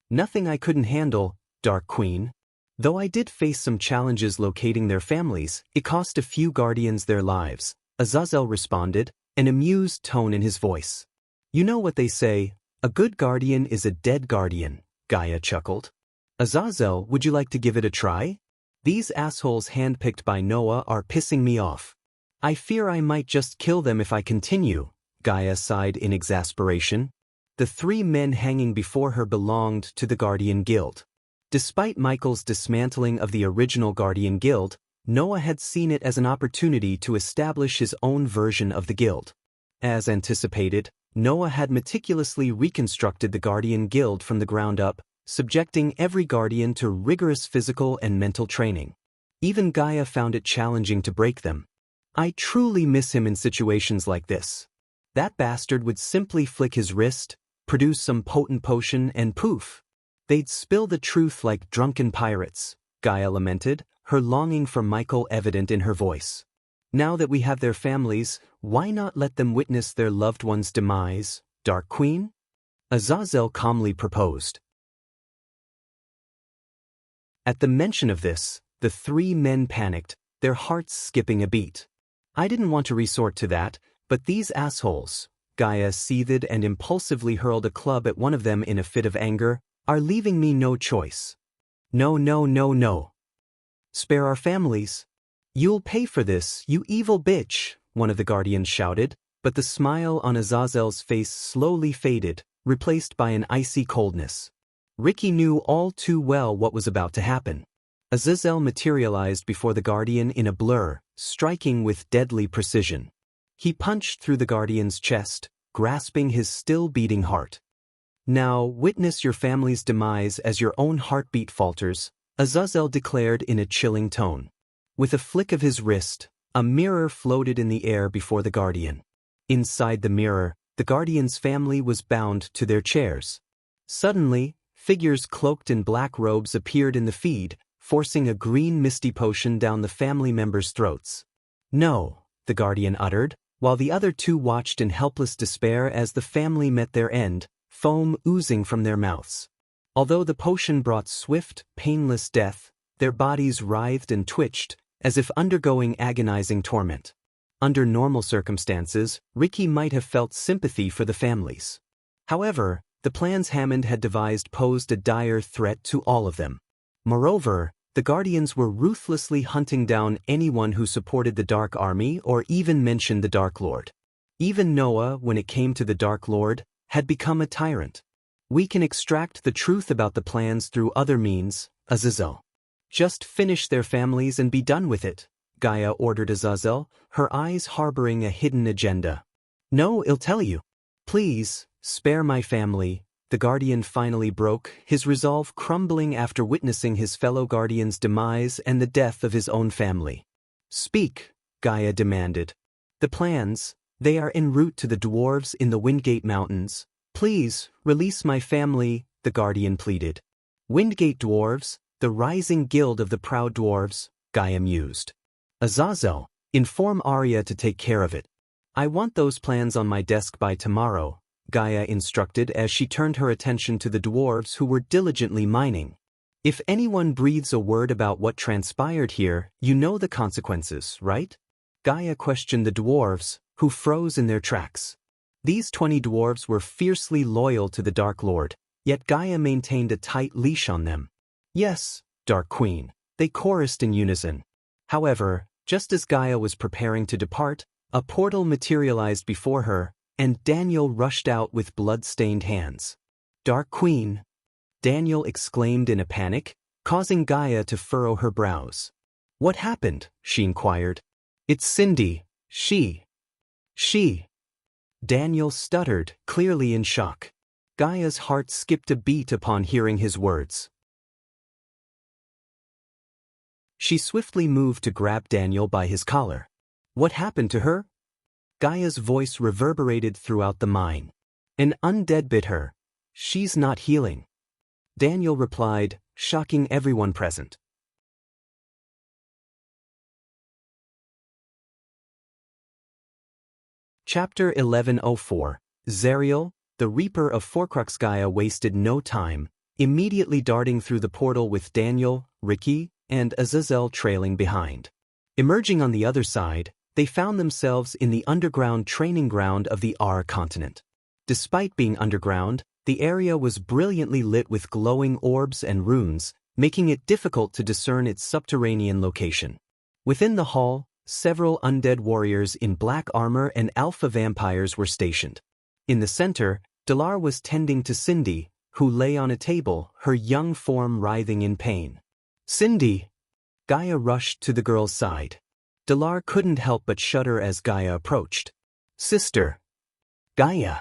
Nothing I couldn't handle, Dark Queen. Though I did face some challenges locating their families, it cost a few guardians their lives, Azazel responded, an amused tone in his voice. You know what they say, a good guardian is a dead guardian, Gaia chuckled. Azazel, would you like to give it a try? These assholes handpicked by Noah are pissing me off. I fear I might just kill them if I continue, Gaia sighed in exasperation. The 3 men hanging before her belonged to the Guardian Guild. Despite Michael's dismantling of the original Guardian Guild, Noah had seen it as an opportunity to establish his own version of the guild. As anticipated, Noah had meticulously reconstructed the Guardian Guild from the ground up, subjecting every guardian to rigorous physical and mental training. Even Gaia found it challenging to break them. I truly miss him in situations like this. That bastard would simply flick his wrist, produce some potent potion, and poof. They'd spill the truth like drunken pirates, Gaia lamented, her longing for Michael evident in her voice. Now that we have their families, why not let them witness their loved one's demise, Dark Queen? Azazel calmly proposed. At the mention of this, the 3 men panicked, their hearts skipping a beat. I didn't want to resort to that, but these assholes, Gaia seethed and impulsively hurled a club at one of them in a fit of anger, are leaving me no choice. No, no, no, no. Spare our families. You'll pay for this, you evil bitch, one of the guardians shouted, but the smile on Azazel's face slowly faded, replaced by an icy coldness. Ricky knew all too well what was about to happen. Azazel materialized before the guardian in a blur, striking with deadly precision. He punched through the guardian's chest, grasping his still-beating heart. Now witness your family's demise as your own heartbeat falters, Azazel declared in a chilling tone. With a flick of his wrist, a mirror floated in the air before the guardian. Inside the mirror, the guardian's family was bound to their chairs. Suddenly, figures cloaked in black robes appeared in the feed, forcing a green misty potion down the family members' throats. No, the guardian uttered, while the other 2 watched in helpless despair as the family met their end, foam oozing from their mouths. Although the potion brought swift, painless death, their bodies writhed and twitched, as if undergoing agonizing torment. Under normal circumstances, Ricky might have felt sympathy for the families. However, the plans Hammond had devised posed a dire threat to all of them. Moreover, the Guardians were ruthlessly hunting down anyone who supported the Dark Army or even mentioned the Dark Lord. Even Noah, when it came to the Dark Lord, had become a tyrant. We can extract the truth about the plans through other means, Azazel. Just finish their families and be done with it, Gaia ordered Azazel, her eyes harboring a hidden agenda. No, I'll tell you. Please, spare my family, the Guardian finally broke, his resolve crumbling after witnessing his fellow Guardian's demise and the death of his own family. Speak, Gaia demanded. The plans, they are en route to the dwarves in the Windgate Mountains. Please, release my family, the Guardian pleaded. Windgate dwarves, the rising guild of the proud dwarves, Gaia mused. Azazel, inform Arya to take care of it. I want those plans on my desk by tomorrow, Gaia instructed as she turned her attention to the dwarves who were diligently mining. If anyone breathes a word about what transpired here, you know the consequences, right? Gaia questioned the dwarves, who froze in their tracks. These 20 dwarves were fiercely loyal to the Dark Lord, yet Gaia maintained a tight leash on them. Yes, Dark Queen, they chorused in unison. However, just as Gaia was preparing to depart, a portal materialized before her, and Daniel rushed out with blood-stained hands. Dark Queen, Daniel exclaimed in a panic, causing Gaia to furrow her brows. What happened? She inquired. It's Cindy. She. Daniel stuttered, clearly in shock. Gaia's heart skipped a beat upon hearing his words. She swiftly moved to grab Daniel by his collar. What happened to her? Gaia's voice reverberated throughout the mine. An undead bit her. She's not healing. Daniel replied, shocking everyone present. Chapter 1104, Zariel, The Reaper of Forcrux Gaia wasted no time, immediately darting through the portal with Daniel, Ricky, and Azazel trailing behind. Emerging on the other side, they found themselves in the underground training ground of the R continent. Despite being underground, the area was brilliantly lit with glowing orbs and runes, making it difficult to discern its subterranean location. Within the hall, several undead warriors in black armor and alpha vampires were stationed. In the center, Dalar was tending to Cindy, who lay on a table, her young form writhing in pain. "Cindy!" Gaia rushed to the girl's side. Dalar couldn't help but shudder as Gaia approached. "Sister!" "Gaia!"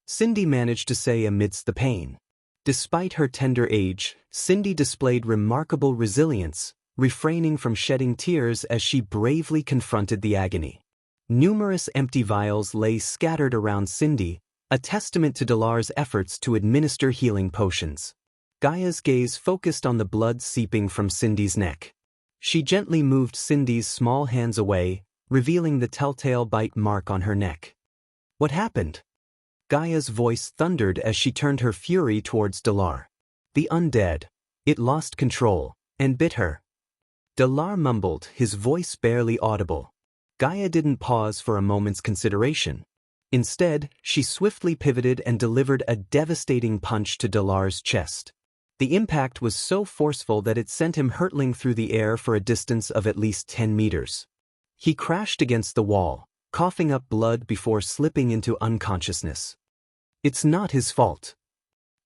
Cindy managed to say amidst the pain. Despite her tender age, Cindy displayed remarkable resilience, refraining from shedding tears as she bravely confronted the agony. Numerous empty vials lay scattered around Cindy, a testament to Dalar's efforts to administer healing potions. Gaia's gaze focused on the blood seeping from Cindy's neck. She gently moved Cindy's small hands away, revealing the telltale bite mark on her neck. "What happened?" Gaia's voice thundered as she turned her fury towards Dalar. "The undead. It lost control, and bit her." Dalar mumbled, his voice barely audible. Gaia didn't pause for a moment's consideration. Instead, she swiftly pivoted and delivered a devastating punch to Dalar's chest. The impact was so forceful that it sent him hurtling through the air for a distance of at least 10 meters. He crashed against the wall, coughing up blood before slipping into unconsciousness. "It's not his fault."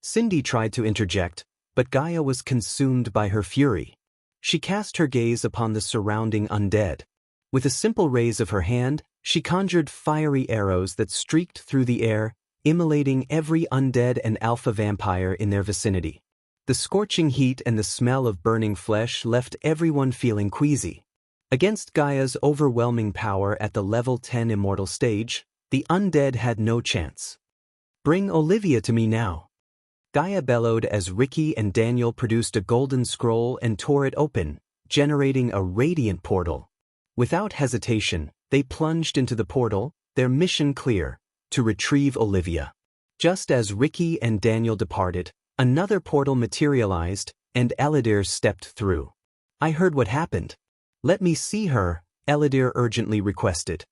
Cindy tried to interject, but Gaia was consumed by her fury. She cast her gaze upon the surrounding undead. With a simple raise of her hand, she conjured fiery arrows that streaked through the air, immolating every undead and alpha vampire in their vicinity. The scorching heat and the smell of burning flesh left everyone feeling queasy. Against Gaia's overwhelming power at the level 10 immortal stage, the undead had no chance. "Bring Olivia to me now." Gaia bellowed as Ricky and Daniel produced a golden scroll and tore it open, generating a radiant portal. Without hesitation, they plunged into the portal, their mission clear: to retrieve Olivia. Just as Ricky and Daniel departed, another portal materialized, and Eladir stepped through. "I heard what happened. Let me see her," Eladir urgently requested.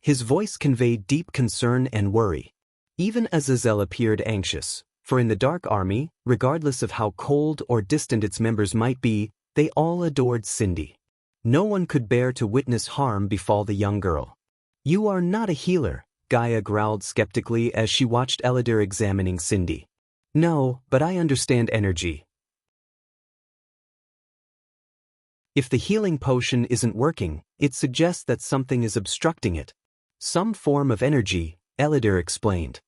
His voice conveyed deep concern and worry. Even Azazel appeared anxious, for in the Dark Army, regardless of how cold or distant its members might be, they all adored Cindy. No one could bear to witness harm befall the young girl. "You are not a healer," Gaia growled skeptically as she watched Eladir examining Cindy. "No, but I understand energy. If the healing potion isn't working, it suggests that something is obstructing it. Some form of energy," Eladir explained.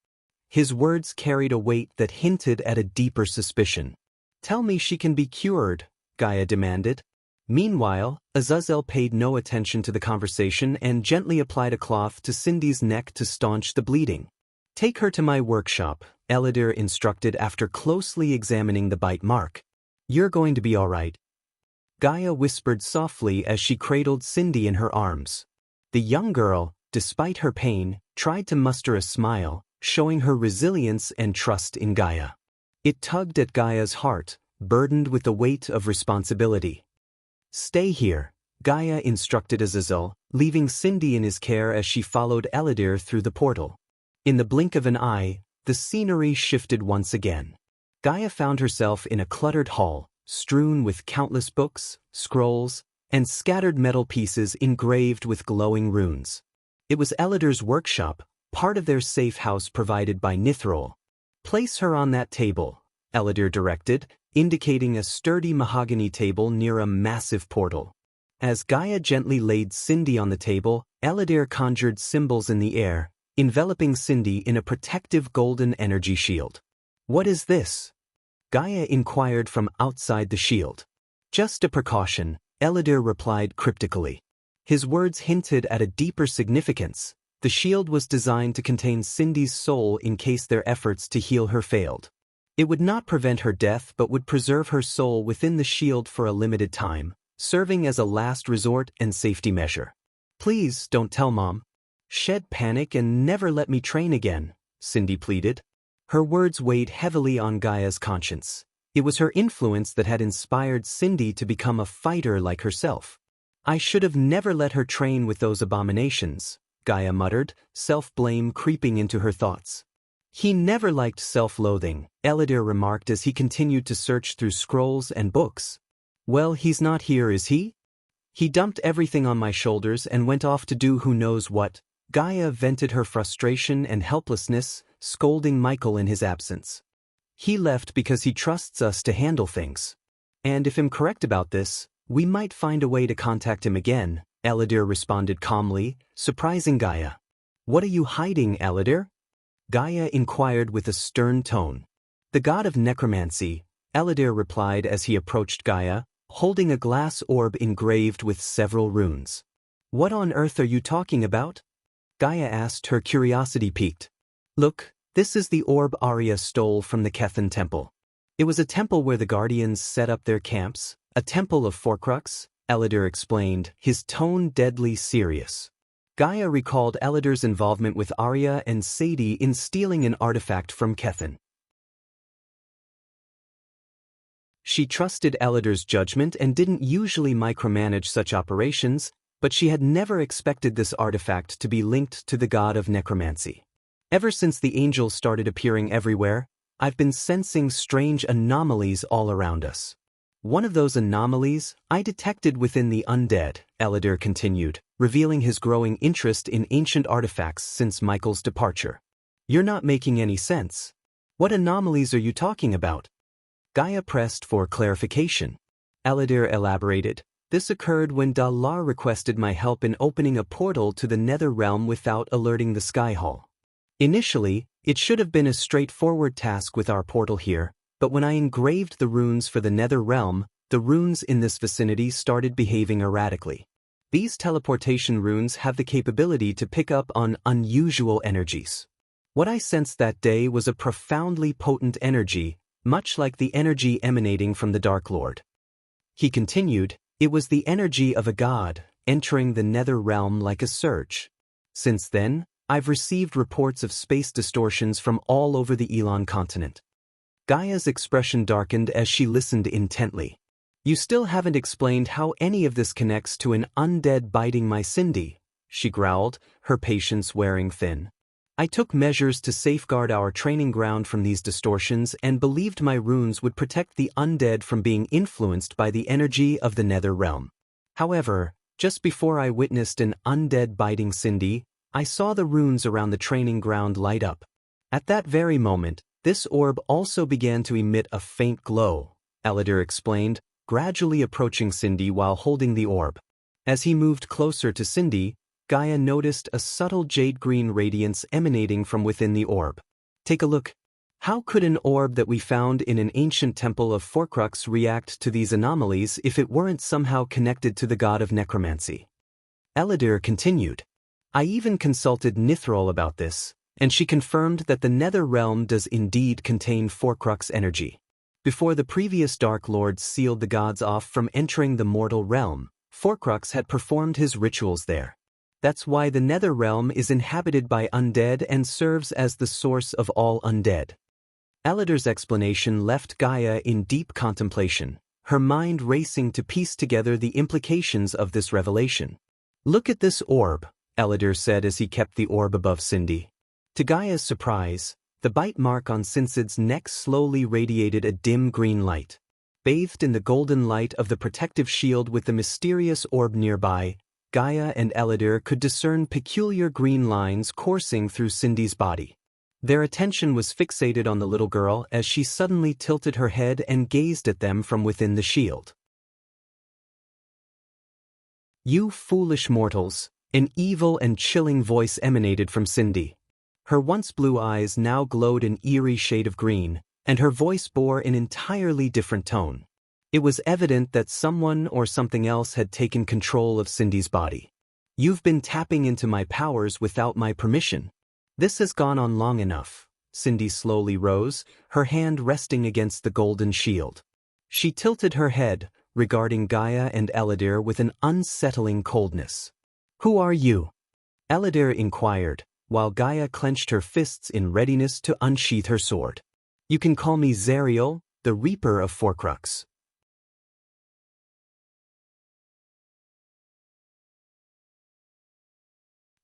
His words carried a weight that hinted at a deeper suspicion. "Tell me she can be cured," Gaia demanded. Meanwhile, Azazel paid no attention to the conversation and gently applied a cloth to Cindy's neck to staunch the bleeding. "Take her to my workshop," Eladir instructed after closely examining the bite mark. "You're going to be all right." Gaia whispered softly as she cradled Cindy in her arms. The young girl, despite her pain, tried to muster a smile, showing her resilience and trust in Gaia. It tugged at Gaia's heart, burdened with the weight of responsibility. "Stay here," Gaia instructed Azazel, leaving Cindy in his care as she followed Eladir through the portal. In the blink of an eye, the scenery shifted once again. Gaia found herself in a cluttered hall, strewn with countless books, scrolls, and scattered metal pieces engraved with glowing runes. It was Eladir's workshop, part of their safe house provided by Nithrol. "Place her on that table," Eladir directed, indicating a sturdy mahogany table near a massive portal. As Gaia gently laid Cindy on the table, Eladir conjured symbols in the air, enveloping Cindy in a protective golden energy shield. "What is this?" Gaia inquired from outside the shield. "Just a precaution," Eladir replied cryptically. His words hinted at a deeper significance. The shield was designed to contain Cindy's soul in case their efforts to heal her failed. It would not prevent her death but would preserve her soul within the shield for a limited time, serving as a last resort and safety measure. "Please don't tell Mom. Shed panic and never let me train again," Cindy pleaded. Her words weighed heavily on Gaia's conscience. It was her influence that had inspired Cindy to become a fighter like herself. I should have never let her train with those abominations, Gaia muttered, self-blame creeping into her thoughts. He never liked self-loathing, Eladir remarked as he continued to search through scrolls and books. Well, he's not here, is he? He dumped everything on my shoulders and went off to do who knows what. Gaia vented her frustration and helplessness, scolding Michael in his absence. He left because he trusts us to handle things. And if I'm correct about this, we might find a way to contact him again, Eladir responded calmly, surprising Gaia. What are you hiding, Eladir? Gaia inquired with a stern tone. The god of necromancy, Eladir replied as he approached Gaia, holding a glass orb engraved with several runes. What on earth are you talking about? Gaia asked, her curiosity piqued. Look, this is the orb Arya stole from the Kethan temple. It was a temple where the guardians set up their camps, a temple of Forcrux, Eladir explained, his tone deadly serious. Gaia recalled Eladir's involvement with Arya and Sadie in stealing an artifact from Kethan. She trusted Eladir's judgment and didn't usually micromanage such operations, but she had never expected this artifact to be linked to the god of necromancy. Ever since the angels started appearing everywhere, I've been sensing strange anomalies all around us. One of those anomalies I detected within the undead, Eladir continued, revealing his growing interest in ancient artifacts since Michael's departure. You're not making any sense. What anomalies are you talking about? Gaia pressed for clarification. Eladir elaborated. This occurred when Dalar requested my help in opening a portal to the Nether Realm without alerting the Sky Hall. Initially, it should have been a straightforward task with our portal here, but when I engraved the runes for the Nether Realm, the runes in this vicinity started behaving erratically. These teleportation runes have the capability to pick up on unusual energies. What I sensed that day was a profoundly potent energy, much like the energy emanating from the Dark Lord. He continued, it was the energy of a god, entering the Nether Realm like a surge. Since then, I've received reports of space distortions from all over the Elon continent. Gaia's expression darkened as she listened intently. You still haven't explained how any of this connects to an undead biting my Cindy, she growled, her patience wearing thin. I took measures to safeguard our training ground from these distortions and believed my runes would protect the undead from being influenced by the energy of the Nether Realm. However, just before I witnessed an undead biting Cindy, I saw the runes around the training ground light up. At that very moment, this orb also began to emit a faint glow, Eladir explained, gradually approaching Cindy while holding the orb. As he moved closer to Cindy, Gaia noticed a subtle jade-green radiance emanating from within the orb. Take a look. How could an orb that we found in an ancient temple of Forcrux react to these anomalies if it weren't somehow connected to the god of necromancy? Eladir continued. I even consulted Nithrol about this, and she confirmed that the Nether Realm does indeed contain Forcrux energy. Before the previous Dark Lord sealed the gods off from entering the mortal realm, Forcrux had performed his rituals there. That's why the Nether Realm is inhabited by undead and serves as the source of all undead. Eladir's explanation left Gaia in deep contemplation, her mind racing to piece together the implications of this revelation. Look at this orb, Eladir said as he kept the orb above Cindy. To Gaia's surprise, the bite mark on Cincid's neck slowly radiated a dim green light. Bathed in the golden light of the protective shield with the mysterious orb nearby, Gaia and Eladir could discern peculiar green lines coursing through Cindy's body. Their attention was fixated on the little girl as she suddenly tilted her head and gazed at them from within the shield. You foolish mortals, an evil and chilling voice emanated from Cindy. Her once blue eyes now glowed an eerie shade of green, and her voice bore an entirely different tone. It was evident that someone or something else had taken control of Cindy's body. You've been tapping into my powers without my permission. This has gone on long enough. Cindy slowly rose, her hand resting against the golden shield. She tilted her head, regarding Gaia and Eladir with an unsettling coldness. Who are you? Eladir inquired, while Gaia clenched her fists in readiness to unsheath her sword. You can call me Zariel, the Reaper of Forcrux.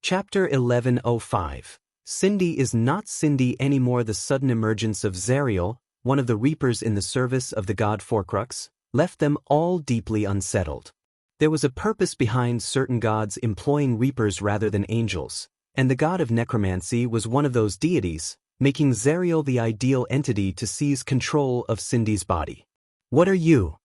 Chapter 1105. Cindy is not Cindy anymore. The sudden emergence of Zariel, one of the Reapers in the service of the god Forcrux, left them all deeply unsettled. There was a purpose behind certain gods employing Reapers rather than angels, and the god of necromancy was one of those deities, making Zariel the ideal entity to seize control of Cindy's body. What are you?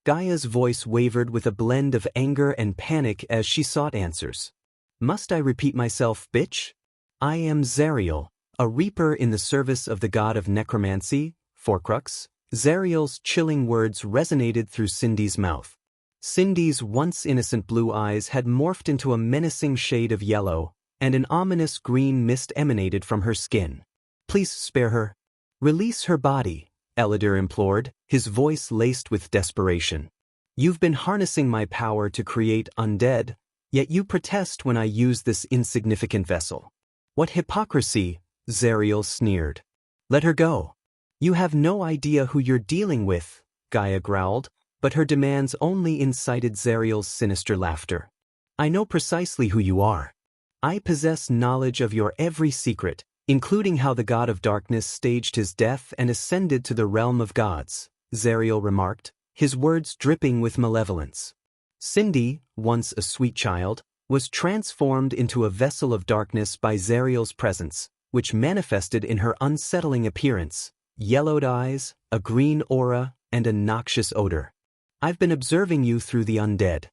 Gaia's voice wavered with a blend of anger and panic as she sought answers. Must I repeat myself, bitch? I am Zariel, a Reaper in the service of the god of necromancy, Forcrux. Zariel's chilling words resonated through Cindy's mouth. Cindy's once innocent blue eyes had morphed into a menacing shade of yellow, and an ominous green mist emanated from her skin. Please spare her. Release her body, Elidar implored, his voice laced with desperation. You've been harnessing my power to create undead, yet you protest when I use this insignificant vessel. What hypocrisy, Zariel sneered. Let her go. You have no idea who you're dealing with, Gaia growled, but her demands only incited Zariel's sinister laughter. I know precisely who you are. I possess knowledge of your every secret, including how the god of darkness staged his death and ascended to the realm of gods, Zariel remarked, his words dripping with malevolence. Cindy, once a sweet child, was transformed into a vessel of darkness by Zariel's presence, which manifested in her unsettling appearance, yellowed eyes, a green aura, and a noxious odor. I've been observing you through the undead.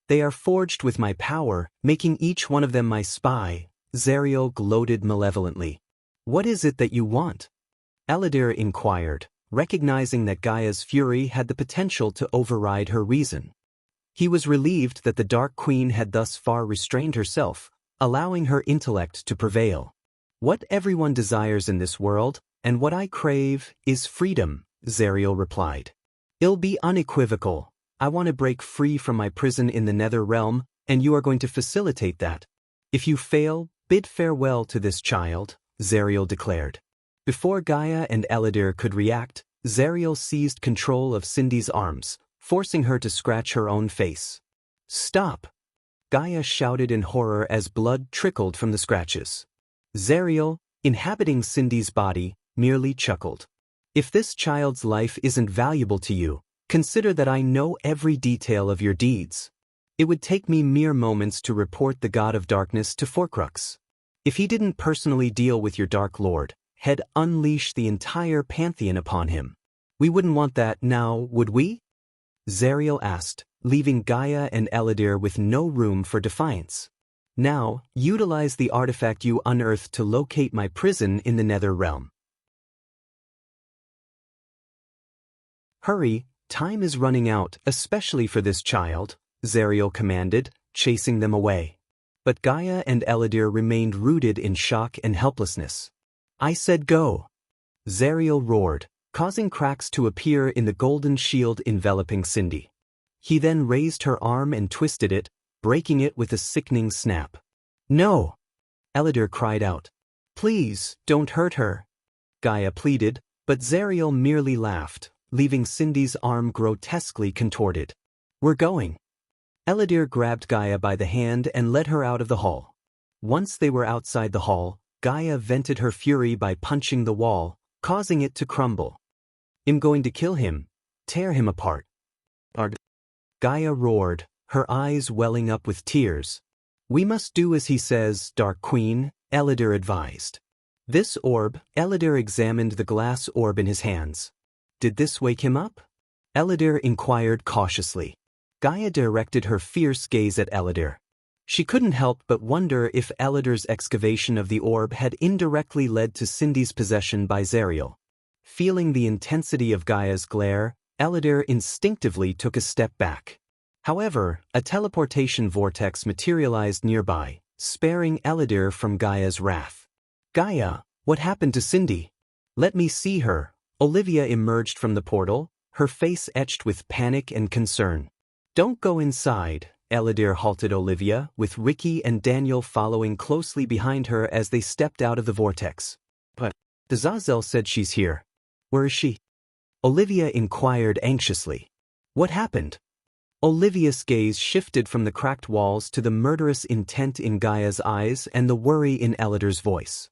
They are forged with my power, making each one of them my spy, Zariel gloated malevolently. What is it that you want? Elidar inquired, recognizing that Gaia's fury had the potential to override her reason. He was relieved that the Dark Queen had thus far restrained herself, allowing her intellect to prevail. What everyone desires in this world, and what I crave, is freedom, Zariel replied. It'll be unequivocal. I want to break free from my prison in the Nether Realm, and you are going to facilitate that. If you fail, bid farewell to this child, Zariel declared. Before Gaia and Elidar could react, Zariel seized control of Cindy's arms, forcing her to scratch her own face. Stop! Gaia shouted in horror as blood trickled from the scratches. Zariel, inhabiting Cindy's body, merely chuckled. If this child's life isn't valuable to you, consider that I know every detail of your deeds. It would take me mere moments to report the god of darkness to Forcrux. If he didn't personally deal with your Dark Lord, he'd unleash the entire pantheon upon him. We wouldn't want that now, would we? Zariel asked, leaving Gaia and Elidar with no room for defiance. Now, utilize the artifact you unearthed to locate my prison in the Nether Realm. Hurry, time is running out, especially for this child, Zariel commanded, chasing them away. But Gaia and Elidar remained rooted in shock and helplessness. I said go. Zariel roared, causing cracks to appear in the golden shield enveloping Cindy. He then raised her arm and twisted it, breaking it with a sickening snap. No! Elidar cried out. Please, don't hurt her. Gaia pleaded, but Zariel merely laughed, leaving Cindy's arm grotesquely contorted. We're going. Elidar grabbed Gaia by the hand and led her out of the hall. Once they were outside the hall, Gaia vented her fury by punching the wall, causing it to crumble. I'm going to kill him, tear him apart. Gaia roared, her eyes welling up with tears. We must do as he says, Dark Queen, Elidar advised. This orb, Elidar examined the glass orb in his hands. Did this wake him up? Elidar inquired cautiously. Gaia directed her fierce gaze at Elidar. She couldn't help but wonder if Elidar's excavation of the orb had indirectly led to Cindy's possession by Zariel. Feeling the intensity of Gaia's glare, Elidar instinctively took a step back. However, a teleportation vortex materialized nearby, sparing Elidar from Gaia's wrath. Gaia, what happened to Cindy? Let me see her. Olivia emerged from the portal, her face etched with panic and concern. Don't go inside, Eladir halted Olivia, with Ricky and Daniel following closely behind her as they stepped out of the vortex. But Azazel said she's here. Where is she? Olivia inquired anxiously. What happened? Olivia's gaze shifted from the cracked walls to the murderous intent in Gaia's eyes and the worry in Eladir's voice.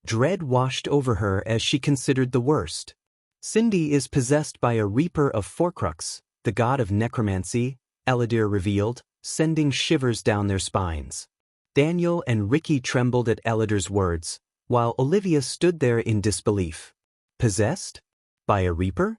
Dread washed over her as she considered the worst. Cindy is possessed by a Reaper of Forcrux, the god of necromancy, Eladir revealed, sending shivers down their spines. Daniel and Ricky trembled at Eladir's words, while Olivia stood there in disbelief. Possessed? By a Reaper?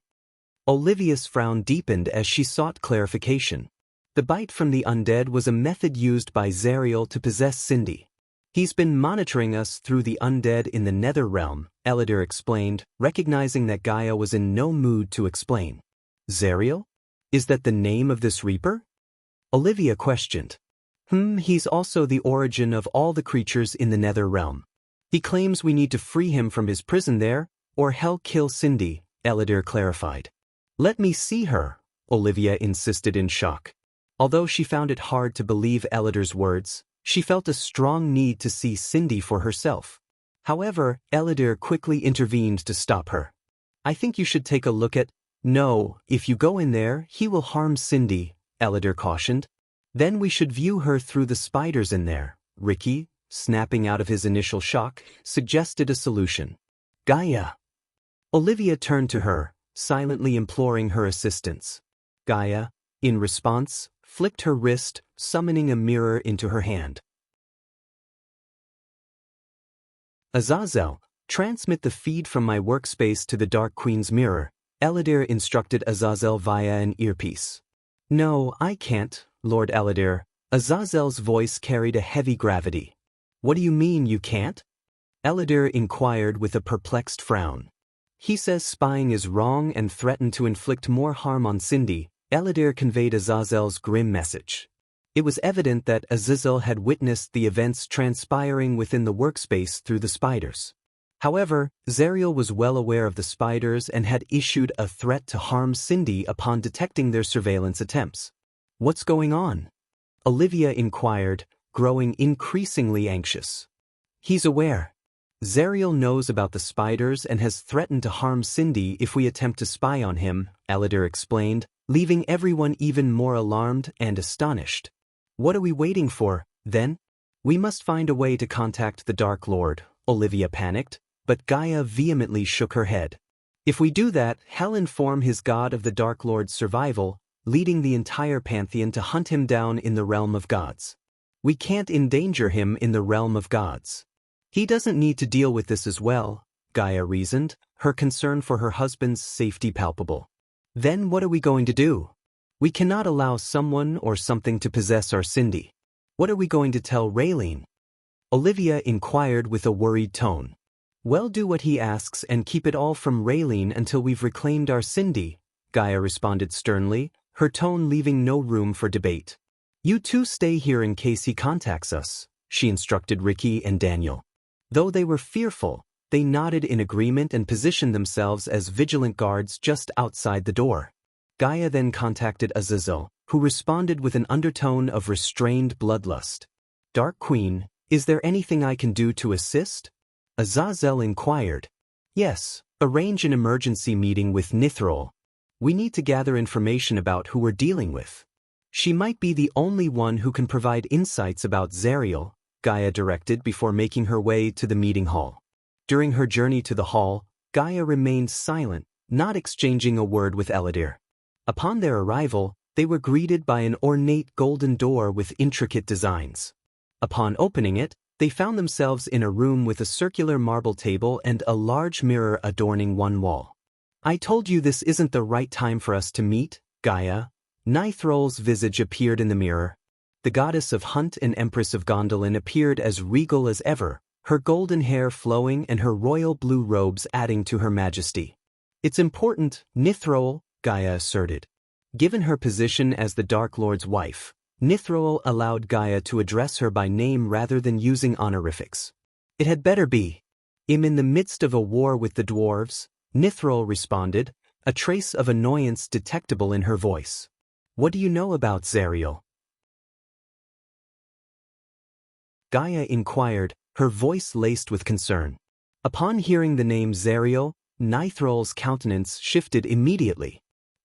Olivia's frown deepened as she sought clarification. The bite from the undead was a method used by Zariel to possess Cindy. He's been monitoring us through the undead in the Nether Realm, Eladir explained, recognizing that Gaia was in no mood to explain. Zariel? Is that the name of this Reaper? Olivia questioned. He's also the origin of all the creatures in the Nether Realm. He claims we need to free him from his prison there, or hell kill Cindy, Eladir clarified. Let me see her, Olivia insisted in shock. Although she found it hard to believe Eladir's words, she felt a strong need to see Cindy for herself. However, Eladir quickly intervened to stop her. I think you should take a look at— No, if you go in there, he will harm Cindy, Eladir cautioned. Then we should view her through the spiders in there. Ricky, snapping out of his initial shock, suggested a solution. Gaia. Olivia turned to her, silently imploring her assistance. Gaia, in response, flicked her wrist, summoning a mirror into her hand. Azazel, transmit the feed from my workspace to the Dark Queen's mirror, Eladir instructed Azazel via an earpiece. No, I can't, Lord Eladir. Azazel's voice carried a heavy gravity. What do you mean you can't? Eladir inquired with a perplexed frown. He says spying is wrong and threatened to inflict more harm on Cindy, Eladir conveyed Azazel's grim message. It was evident that Azazel had witnessed the events transpiring within the workspace through the spiders. However, Zariel was well aware of the spiders and had issued a threat to harm Cindy upon detecting their surveillance attempts. What's going on? Olivia inquired, growing increasingly anxious. He's aware. Zariel knows about the spiders and has threatened to harm Cindy if we attempt to spy on him, Eladir explained, leaving everyone even more alarmed and astonished. What are we waiting for, then? We must find a way to contact the Dark Lord, Olivia panicked, but Gaia vehemently shook her head. If we do that, he'll inform his god of the Dark Lord's survival, leading the entire pantheon to hunt him down in the realm of gods. We can't endanger him in the realm of gods. He doesn't need to deal with this as well, Gaia reasoned, her concern for her husband's safety palpable. Then what are we going to do? We cannot allow someone or something to possess our Cindy. What are we going to tell Raylene? Olivia inquired with a worried tone. Well, do what he asks and keep it all from Raylene until we've reclaimed our Cindy, Gaia responded sternly, her tone leaving no room for debate. You two stay here in case he contacts us, she instructed Ricky and Daniel. Though they were fearful, they nodded in agreement and positioned themselves as vigilant guards just outside the door. Gaia then contacted Azazel, who responded with an undertone of restrained bloodlust. Dark Queen, is there anything I can do to assist? Azazel inquired. Yes, arrange an emergency meeting with Nithrol. We need to gather information about who we're dealing with. She might be the only one who can provide insights about Zariel, Gaia directed before making her way to the meeting hall. During her journey to the hall, Gaia remained silent, not exchanging a word with Eladir. Upon their arrival, they were greeted by an ornate golden door with intricate designs. Upon opening it, they found themselves in a room with a circular marble table and a large mirror adorning one wall. I told you this isn't the right time for us to meet, Gaia. Nithrol's visage appeared in the mirror. The goddess of hunt and empress of Gondolin appeared as regal as ever, her golden hair flowing and her royal blue robes adding to her majesty. It's important, Nithrol, Gaia asserted. Given her position as the Dark Lord's wife, Nithrol allowed Gaia to address her by name rather than using honorifics. It had better be. I'm in the midst of a war with the dwarves, Nithrol responded, a trace of annoyance detectable in her voice. What do you know about Zariel? Gaia inquired, her voice laced with concern. Upon hearing the name Zariel, Nithrol's countenance shifted immediately.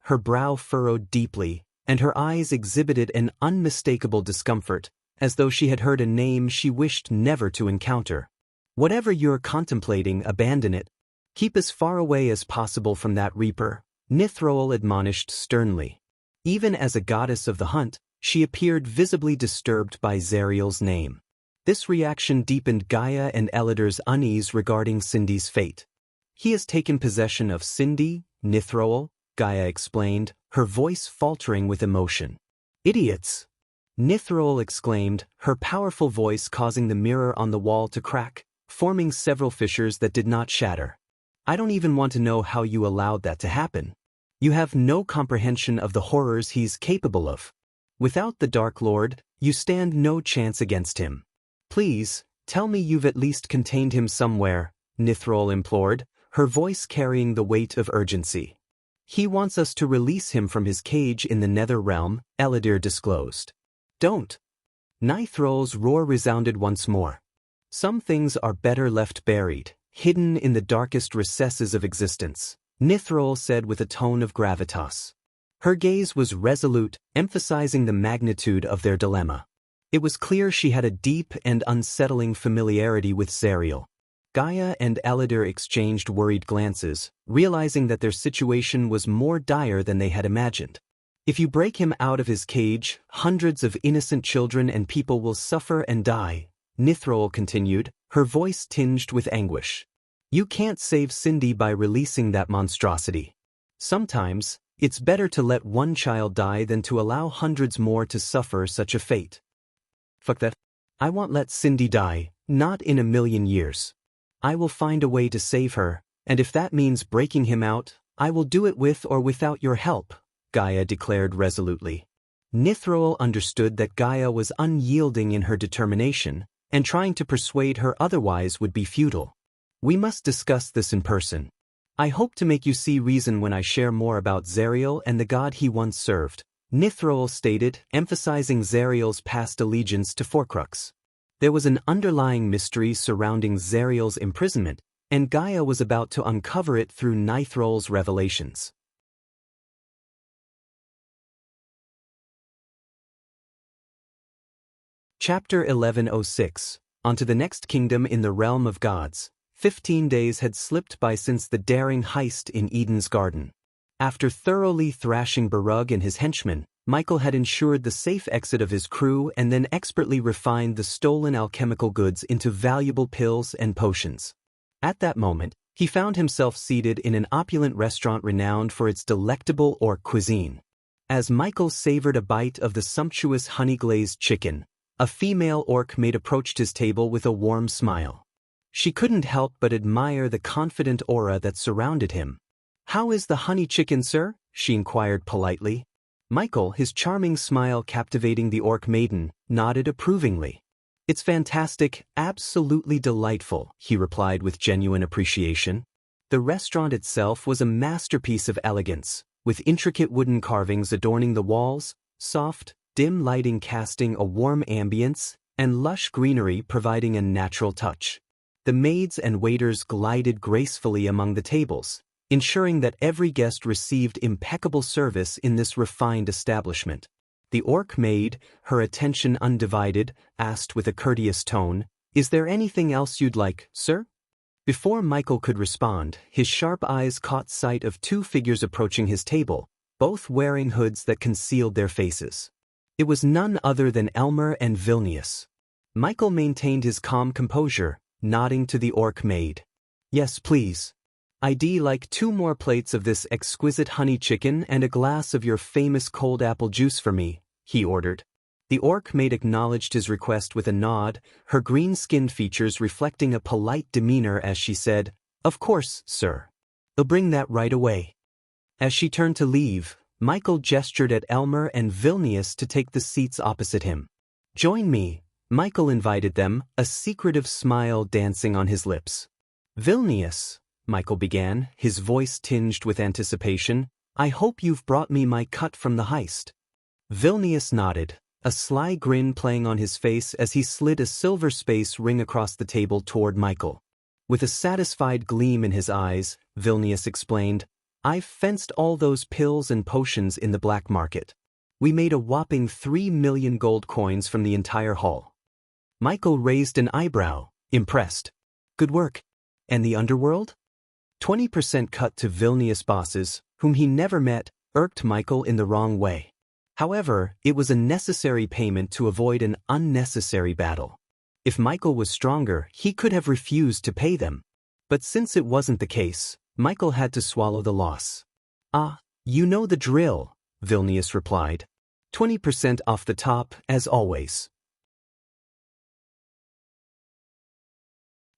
Her brow furrowed deeply, and her eyes exhibited an unmistakable discomfort, as though she had heard a name she wished never to encounter. Whatever you're contemplating, abandon it. Keep as far away as possible from that reaper, Nithrol admonished sternly. Even as a goddess of the hunt, she appeared visibly disturbed by Zariel's name. This reaction deepened Gaia and Elidar's unease regarding Cindy's fate. He has taken possession of Cindy, Nithrol, Gaia explained, her voice faltering with emotion. Idiots! Nithrol exclaimed, her powerful voice causing the mirror on the wall to crack, forming several fissures that did not shatter. I don't even want to know how you allowed that to happen. You have no comprehension of the horrors he's capable of. Without the Dark Lord, you stand no chance against him. Please, tell me you've at least contained him somewhere, Nithrol implored, her voice carrying the weight of urgency. He wants us to release him from his cage in the Nether Realm, Elidar disclosed. Don't. Nithrol's roar resounded once more. Some things are better left buried, hidden in the darkest recesses of existence, Nithrol said with a tone of gravitas. Her gaze was resolute, emphasizing the magnitude of their dilemma. It was clear she had a deep and unsettling familiarity with Zariel. Gaia and Elidar exchanged worried glances, realizing that their situation was more dire than they had imagined. If you break him out of his cage, hundreds of innocent children and people will suffer and die, Nithrol continued, her voice tinged with anguish. You can't save Cindy by releasing that monstrosity. Sometimes, it's better to let one child die than to allow hundreds more to suffer such a fate. Fuck that. I won't let Cindy die, not in a million years. I will find a way to save her, and if that means breaking him out, I will do it with or without your help, Gaia declared resolutely. Nithrol understood that Gaia was unyielding in her determination, and trying to persuade her otherwise would be futile. We must discuss this in person. I hope to make you see reason when I share more about Zariel and the god he once served, Nithrol stated, emphasizing Zariel's past allegiance to Forcrux. There was an underlying mystery surrounding Zariel's imprisonment, and Gaia was about to uncover it through Nithrol's revelations. Chapter 1106. Onto the next kingdom in the realm of gods. 15 days had slipped by since the daring heist in Eden's garden. After thoroughly thrashing Barug and his henchmen, Michael had ensured the safe exit of his crew and then expertly refined the stolen alchemical goods into valuable pills and potions. At that moment, he found himself seated in an opulent restaurant renowned for its delectable orc cuisine. As Michael savored a bite of the sumptuous honey-glazed chicken, a female orc maid approached his table with a warm smile. She couldn't help but admire the confident aura that surrounded him. "How is the honey chicken, sir?" she inquired politely. Michael, his charming smile captivating the orc maiden, nodded approvingly. "It's fantastic, absolutely delightful," he replied with genuine appreciation. The restaurant itself was a masterpiece of elegance, with intricate wooden carvings adorning the walls, soft, dim lighting casting a warm ambience, and lush greenery providing a natural touch. The maids and waiters glided gracefully among the tables, ensuring that every guest received impeccable service in this refined establishment. The orc maid, her attention undivided, asked with a courteous tone, "Is there anything else you'd like, sir?" Before Michael could respond, his sharp eyes caught sight of two figures approaching his table, both wearing hoods that concealed their faces. It was none other than Elmer and Vilnius. Michael maintained his calm composure, nodding to the orc maid. "Yes, please. I'd like 2 more plates of this exquisite honey chicken and a glass of your famous cold apple juice for me," he ordered. The orc maid acknowledged his request with a nod, her green-skinned features reflecting a polite demeanor as she said, "Of course, sir. I'll bring that right away." As she turned to leave, Michael gestured at Elmer and Vilnius to take the seats opposite him. "Join me," Michael invited them, a secretive smile dancing on his lips. "Vilnius," Michael began, his voice tinged with anticipation, "I hope you've brought me my cut from the heist." Vilnius nodded, a sly grin playing on his face as he slid a silver space ring across the table toward Michael. With a satisfied gleam in his eyes, Vilnius explained, "I've fenced all those pills and potions in the black market. We made a whopping 3 million gold coins from the entire haul." Michael raised an eyebrow, impressed. "Good work. And the underworld?" 20% cut to Vilnius bosses, whom he never met, irked Michael in the wrong way. However, it was a necessary payment to avoid an unnecessary battle. If Michael was stronger, he could have refused to pay them. But since it wasn't the case, Michael had to swallow the loss. "Ah, you know the drill," Vilnius replied. 20% off the top, as always.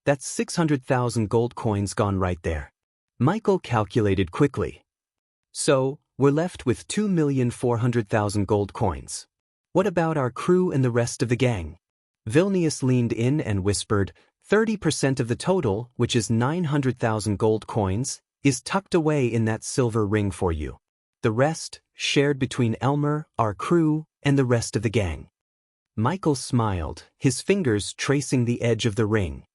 That's 600,000 gold coins gone right there. Michael calculated quickly. So, we're left with 2,400,000 gold coins. What about our crew and the rest of the gang? Vilnius leaned in and whispered, 30% of the total, which is 900,000 gold coins, is tucked away in that silver ring for you. The rest, shared between Elmer, our crew, and the rest of the gang. Michael smiled, his fingers tracing the edge of the ring.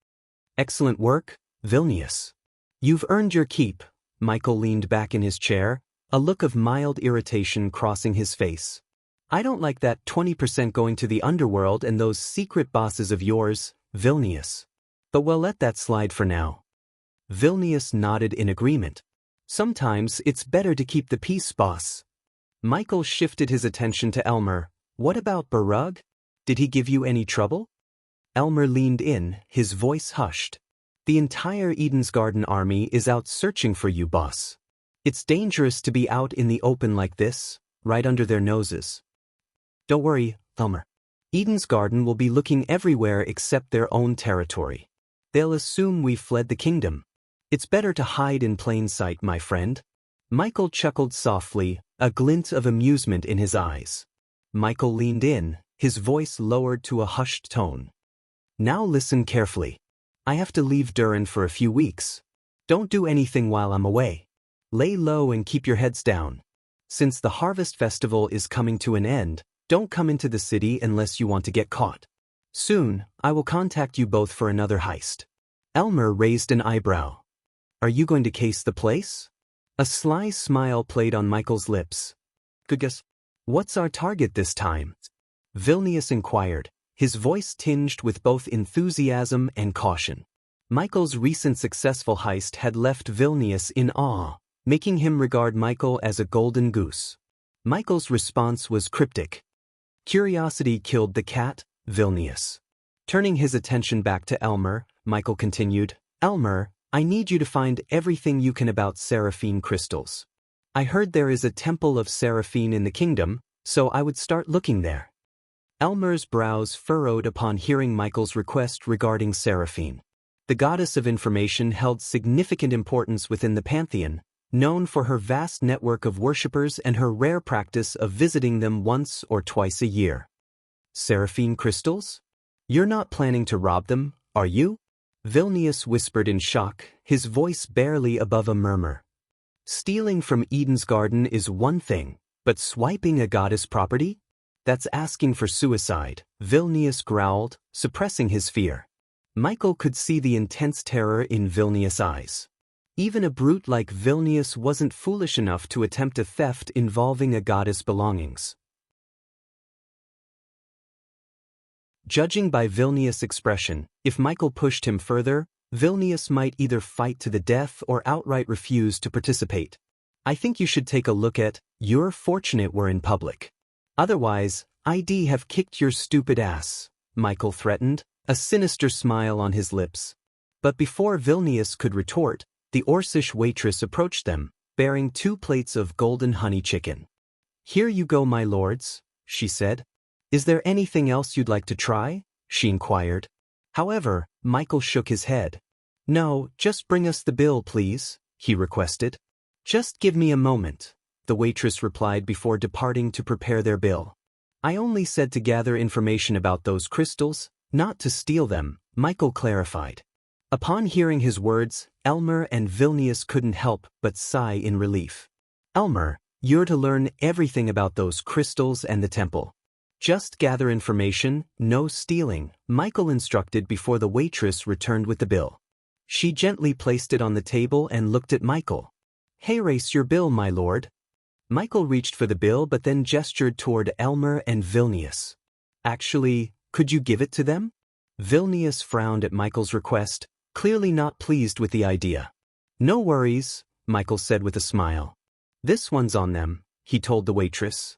"Excellent work, Vilnius. You've earned your keep." Michael leaned back in his chair, a look of mild irritation crossing his face. "I don't like that 20% going to the underworld and those secret bosses of yours, Vilnius. But we'll let that slide for now." Vilnius nodded in agreement. "Sometimes it's better to keep the peace, boss." Michael shifted his attention to Elmer. "What about Barug? Did he give you any trouble?" Elmer leaned in, his voice hushed. "The entire Eden's Garden army is out searching for you, boss. It's dangerous to be out in the open like this, right under their noses." "Don't worry, Elmer. Eden's Garden will be looking everywhere except their own territory. They'll assume we've fled the kingdom. It's better to hide in plain sight, my friend." Michael chuckled softly, a glint of amusement in his eyes. Michael leaned in, his voice lowered to a hushed tone. "Now listen carefully. I have to leave Durin for a few weeks. Don't do anything while I'm away. Lay low and keep your heads down. Since the Harvest Festival is coming to an end, don't come into the city unless you want to get caught. Soon, I will contact you both for another heist." Elmer raised an eyebrow. "Are you going to case the place?" A sly smile played on Michael's lips. "Good guess. What's our target this time?" Vilnius inquired, his voice tinged with both enthusiasm and caution. Michael's recent successful heist had left Vilnius in awe, making him regard Michael as a golden goose. Michael's response was cryptic. "Curiosity killed the cat, Vilnius." Turning his attention back to Elmer, Michael continued, "Elmer, I need you to find everything you can about Seraphine crystals. I heard there is a temple of Seraphine in the kingdom, so I would start looking there." Elmer's brows furrowed upon hearing Michael's request regarding Seraphine. The goddess of information held significant importance within the pantheon, known for her vast network of worshippers and her rare practice of visiting them once or twice a year. "Seraphine crystals? You're not planning to rob them, are you?" Vilnius whispered in shock, his voice barely above a murmur. "Stealing from Eden's Garden is one thing, but swiping a goddess property? That's asking for suicide," Vilnius growled, suppressing his fear. Michael could see the intense terror in Vilnius' eyes. Even a brute like Vilnius wasn't foolish enough to attempt a theft involving a goddess' belongings. Judging by Vilnius' expression, if Michael pushed him further, Vilnius might either fight to the death or outright refuse to participate. "I think you should take a look at, you're fortunate we're in public. Otherwise, I'd have kicked your stupid ass," Michael threatened, a sinister smile on his lips. But before Vilnius could retort, the Orcish waitress approached them, bearing 2 plates of golden honey chicken. "Here you go, my lords," she said. "Is there anything else you'd like to try?" she inquired. However, Michael shook his head. "No, just bring us the bill, please," he requested. "Just give me a moment," the waitress replied before departing to prepare their bill. "I only said to gather information about those crystals, not to steal them," Michael clarified. Upon hearing his words, Elmer and Vilnius couldn't help but sigh in relief. "Elmer, you're to learn everything about those crystals and the temple. Just gather information, no stealing, Michael instructed before the waitress returned with the bill. She gently placed it on the table and looked at Michael. "Hey, race your bill, my lord." Michael reached for the bill but then gestured toward Elmer and Vilnius. "Actually, could you give it to them?" Vilnius frowned at Michael's request, clearly not pleased with the idea. "No worries," Michael said with a smile. "This one's on them," he told the waitress.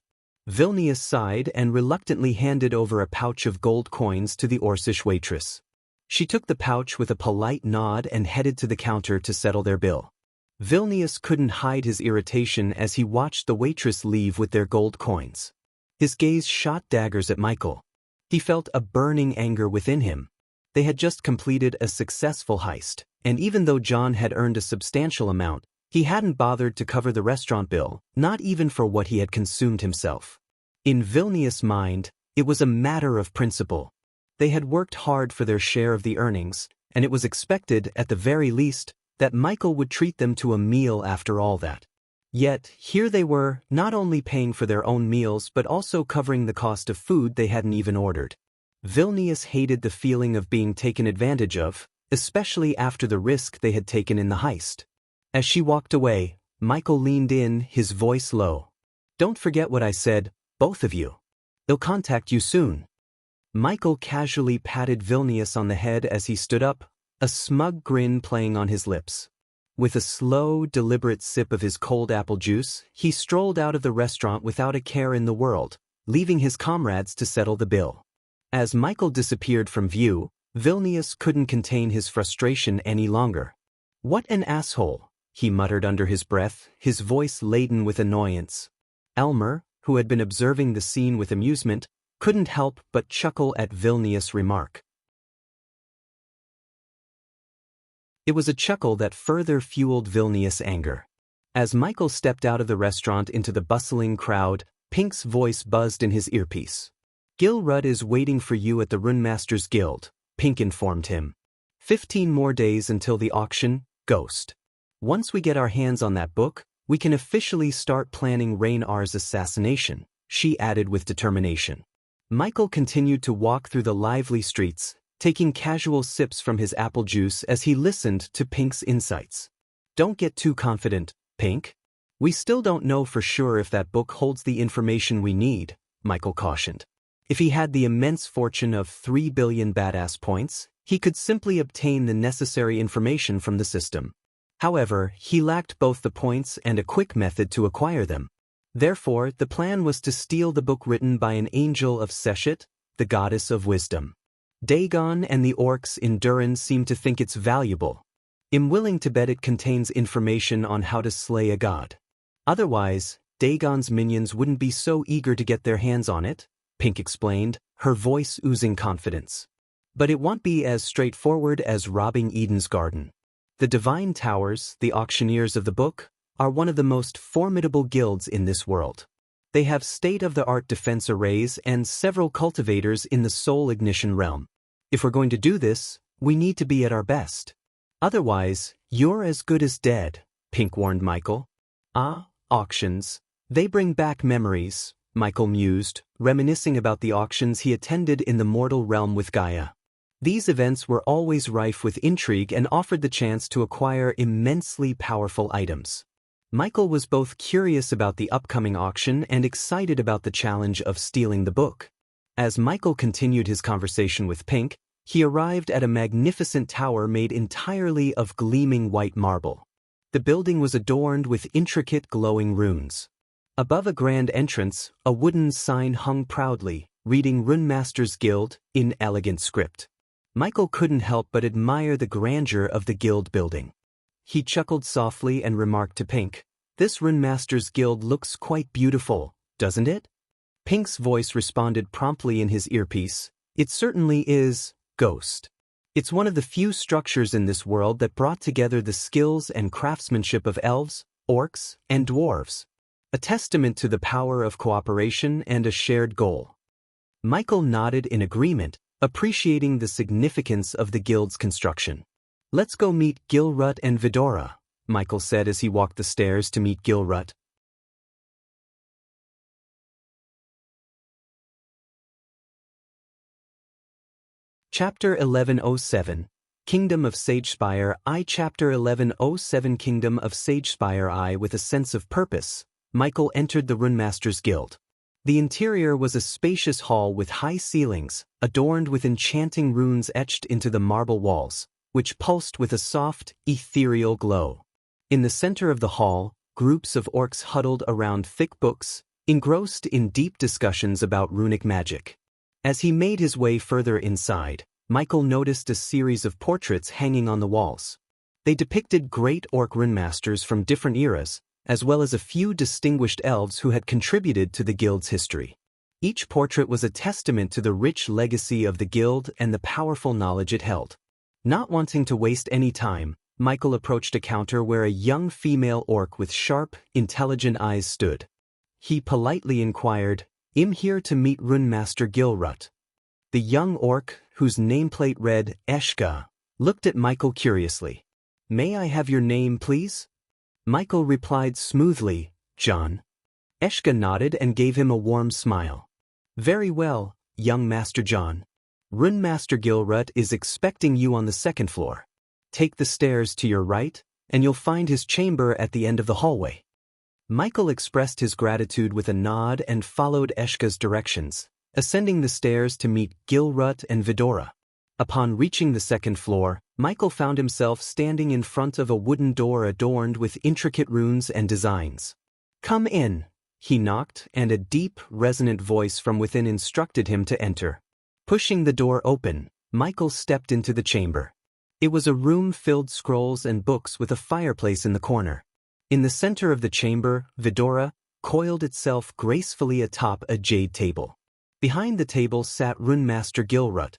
Vilnius sighed and reluctantly handed over a pouch of gold coins to the Orsish waitress. She took the pouch with a polite nod and headed to the counter to settle their bill. Vilnius couldn't hide his irritation as he watched the waitress leave with their gold coins. His gaze shot daggers at Michael. He felt a burning anger within him. They had just completed a successful heist, and even though John had earned a substantial amount, he hadn't bothered to cover the restaurant bill, not even for what he had consumed himself. In Vilnius' mind, it was a matter of principle. They had worked hard for their share of the earnings, and it was expected, at the very least, that Michael would treat them to a meal after all that. Yet, here they were, not only paying for their own meals but also covering the cost of food they hadn't even ordered. Vilnius hated the feeling of being taken advantage of, especially after the risk they had taken in the heist. As she walked away, Michael leaned in, his voice low. "Don't forget what I said, both of you. They'll contact you soon." Michael casually patted Vilnius on the head as he stood up, a smug grin playing on his lips. With a slow, deliberate sip of his cold apple juice, he strolled out of the restaurant without a care in the world, leaving his comrades to settle the bill. As Michael disappeared from view, Vilnius couldn't contain his frustration any longer. "What an asshole," he muttered under his breath, his voice laden with annoyance. Elmer, who had been observing the scene with amusement, couldn't help but chuckle at Vilnius' remark. It was a chuckle that further fueled Vilnius' anger. As Michael stepped out of the restaurant into the bustling crowd, Pink's voice buzzed in his earpiece. "Gil Rudd is waiting for you at the Runemaster's Guild," Pink informed him. 15 more days until the auction, Ghost. Once we get our hands on that book, we can officially start planning Raynar's assassination," she added with determination. Michael continued to walk through the lively streets, taking casual sips from his apple juice as he listened to Pink's insights. "Don't get too confident, Pink. We still don't know for sure if that book holds the information we need," Michael cautioned. If he had the immense fortune of 3 billion badass points, he could simply obtain the necessary information from the system. However, he lacked both the points and a quick method to acquire them. Therefore, the plan was to steal the book written by an angel of Seshet, the goddess of wisdom. Dagon and the orcs in Durin seem to think it's valuable. I'm willing to bet it contains information on how to slay a god. Otherwise, Dagon's minions wouldn't be so eager to get their hands on it, Pink explained, her voice oozing confidence. But it won't be as straightforward as robbing Eden's garden. The Divine Towers, the auctioneers of the book, are one of the most formidable guilds in this world. They have state-of-the-art defense arrays and several cultivators in the soul ignition realm. If we're going to do this, we need to be at our best. Otherwise, you're as good as dead, Pink warned Michael. "Ah, auctions. They bring back memories," Michael mused, reminiscing about the auctions he attended in the mortal realm with Gaia. These events were always rife with intrigue and offered the chance to acquire immensely powerful items. Michael was both curious about the upcoming auction and excited about the challenge of stealing the book. As Michael continued his conversation with Pink, he arrived at a magnificent tower made entirely of gleaming white marble. The building was adorned with intricate glowing runes. Above a grand entrance, a wooden sign hung proudly, reading Runemaster's Guild in elegant script. Michael couldn't help but admire the grandeur of the guild building. He chuckled softly and remarked to Pink, "This Runemaster's Guild looks quite beautiful, doesn't it?" Pink's voice responded promptly in his earpiece, "It certainly is, Ghost. It's one of the few structures in this world that brought together the skills and craftsmanship of elves, orcs, and dwarves. A testament to the power of cooperation and a shared goal." Michael nodded in agreement, appreciating the significance of the guild's construction. "Let's go meet Gilrut and Vidora," Michael said as he walked the stairs to meet Gilrut. Chapter 1107, Kingdom of Sagespire I. Chapter 1107, Kingdom of Sagespire I. With a sense of purpose, Michael entered the Runemaster's Guild. The interior was a spacious hall with high ceilings, adorned with enchanting runes etched into the marble walls, which pulsed with a soft, ethereal glow. In the center of the hall, groups of orcs huddled around thick books, engrossed in deep discussions about runic magic. As he made his way further inside, Michael noticed a series of portraits hanging on the walls. They depicted great orc runemasters from different eras, as well as a few distinguished elves who had contributed to the guild's history. Each portrait was a testament to the rich legacy of the guild and the powerful knowledge it held. Not wanting to waste any time, Michael approached a counter where a young female orc with sharp, intelligent eyes stood. He politely inquired, "I'm here to meet Runemaster Gilrut." The young orc, whose nameplate read Eshka, looked at Michael curiously. "May I have your name, please?" Michael replied smoothly, "John." Eshka nodded and gave him a warm smile. "Very well, young Master John. Runemaster Gilrut is expecting you on the second floor. Take the stairs to your right, and you'll find his chamber at the end of the hallway." Michael expressed his gratitude with a nod and followed Eshka's directions, ascending the stairs to meet Gilrut and Vidora. Upon reaching the second floor, Michael found himself standing in front of a wooden door adorned with intricate runes and designs. "Come in," he knocked, and a deep, resonant voice from within instructed him to enter. Pushing the door open, Michael stepped into the chamber. It was a room filled with scrolls and books with a fireplace in the corner. In the center of the chamber, Vidora coiled itself gracefully atop a jade table. Behind the table sat Runemaster Gilrut.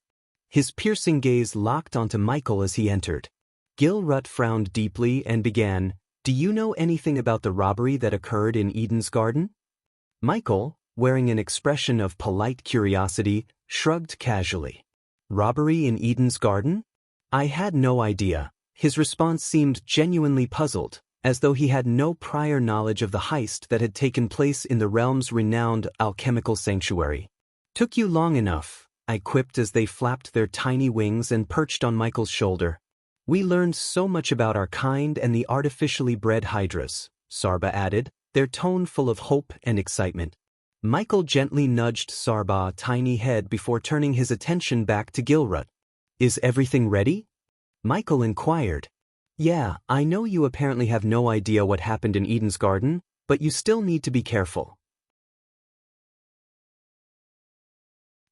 His piercing gaze locked onto Michael as he entered. Gilrut frowned deeply and began, "Do you know anything about the robbery that occurred in Eden's garden?" Michael, wearing an expression of polite curiosity, shrugged casually. "Robbery in Eden's garden? I had no idea." His response seemed genuinely puzzled, as though he had no prior knowledge of the heist that had taken place in the realm's renowned alchemical sanctuary. "Took you long enough," I quipped as they flapped their tiny wings and perched on Michael's shoulder. "We learned so much about our kind and the artificially bred hydras," Sarba added, their tone full of hope and excitement. Michael gently nudged Sarba's tiny head before turning his attention back to Gilrut. "Is everything ready?" Michael inquired. "Yeah, I know you apparently have no idea what happened in Eden's garden, but you still need to be careful."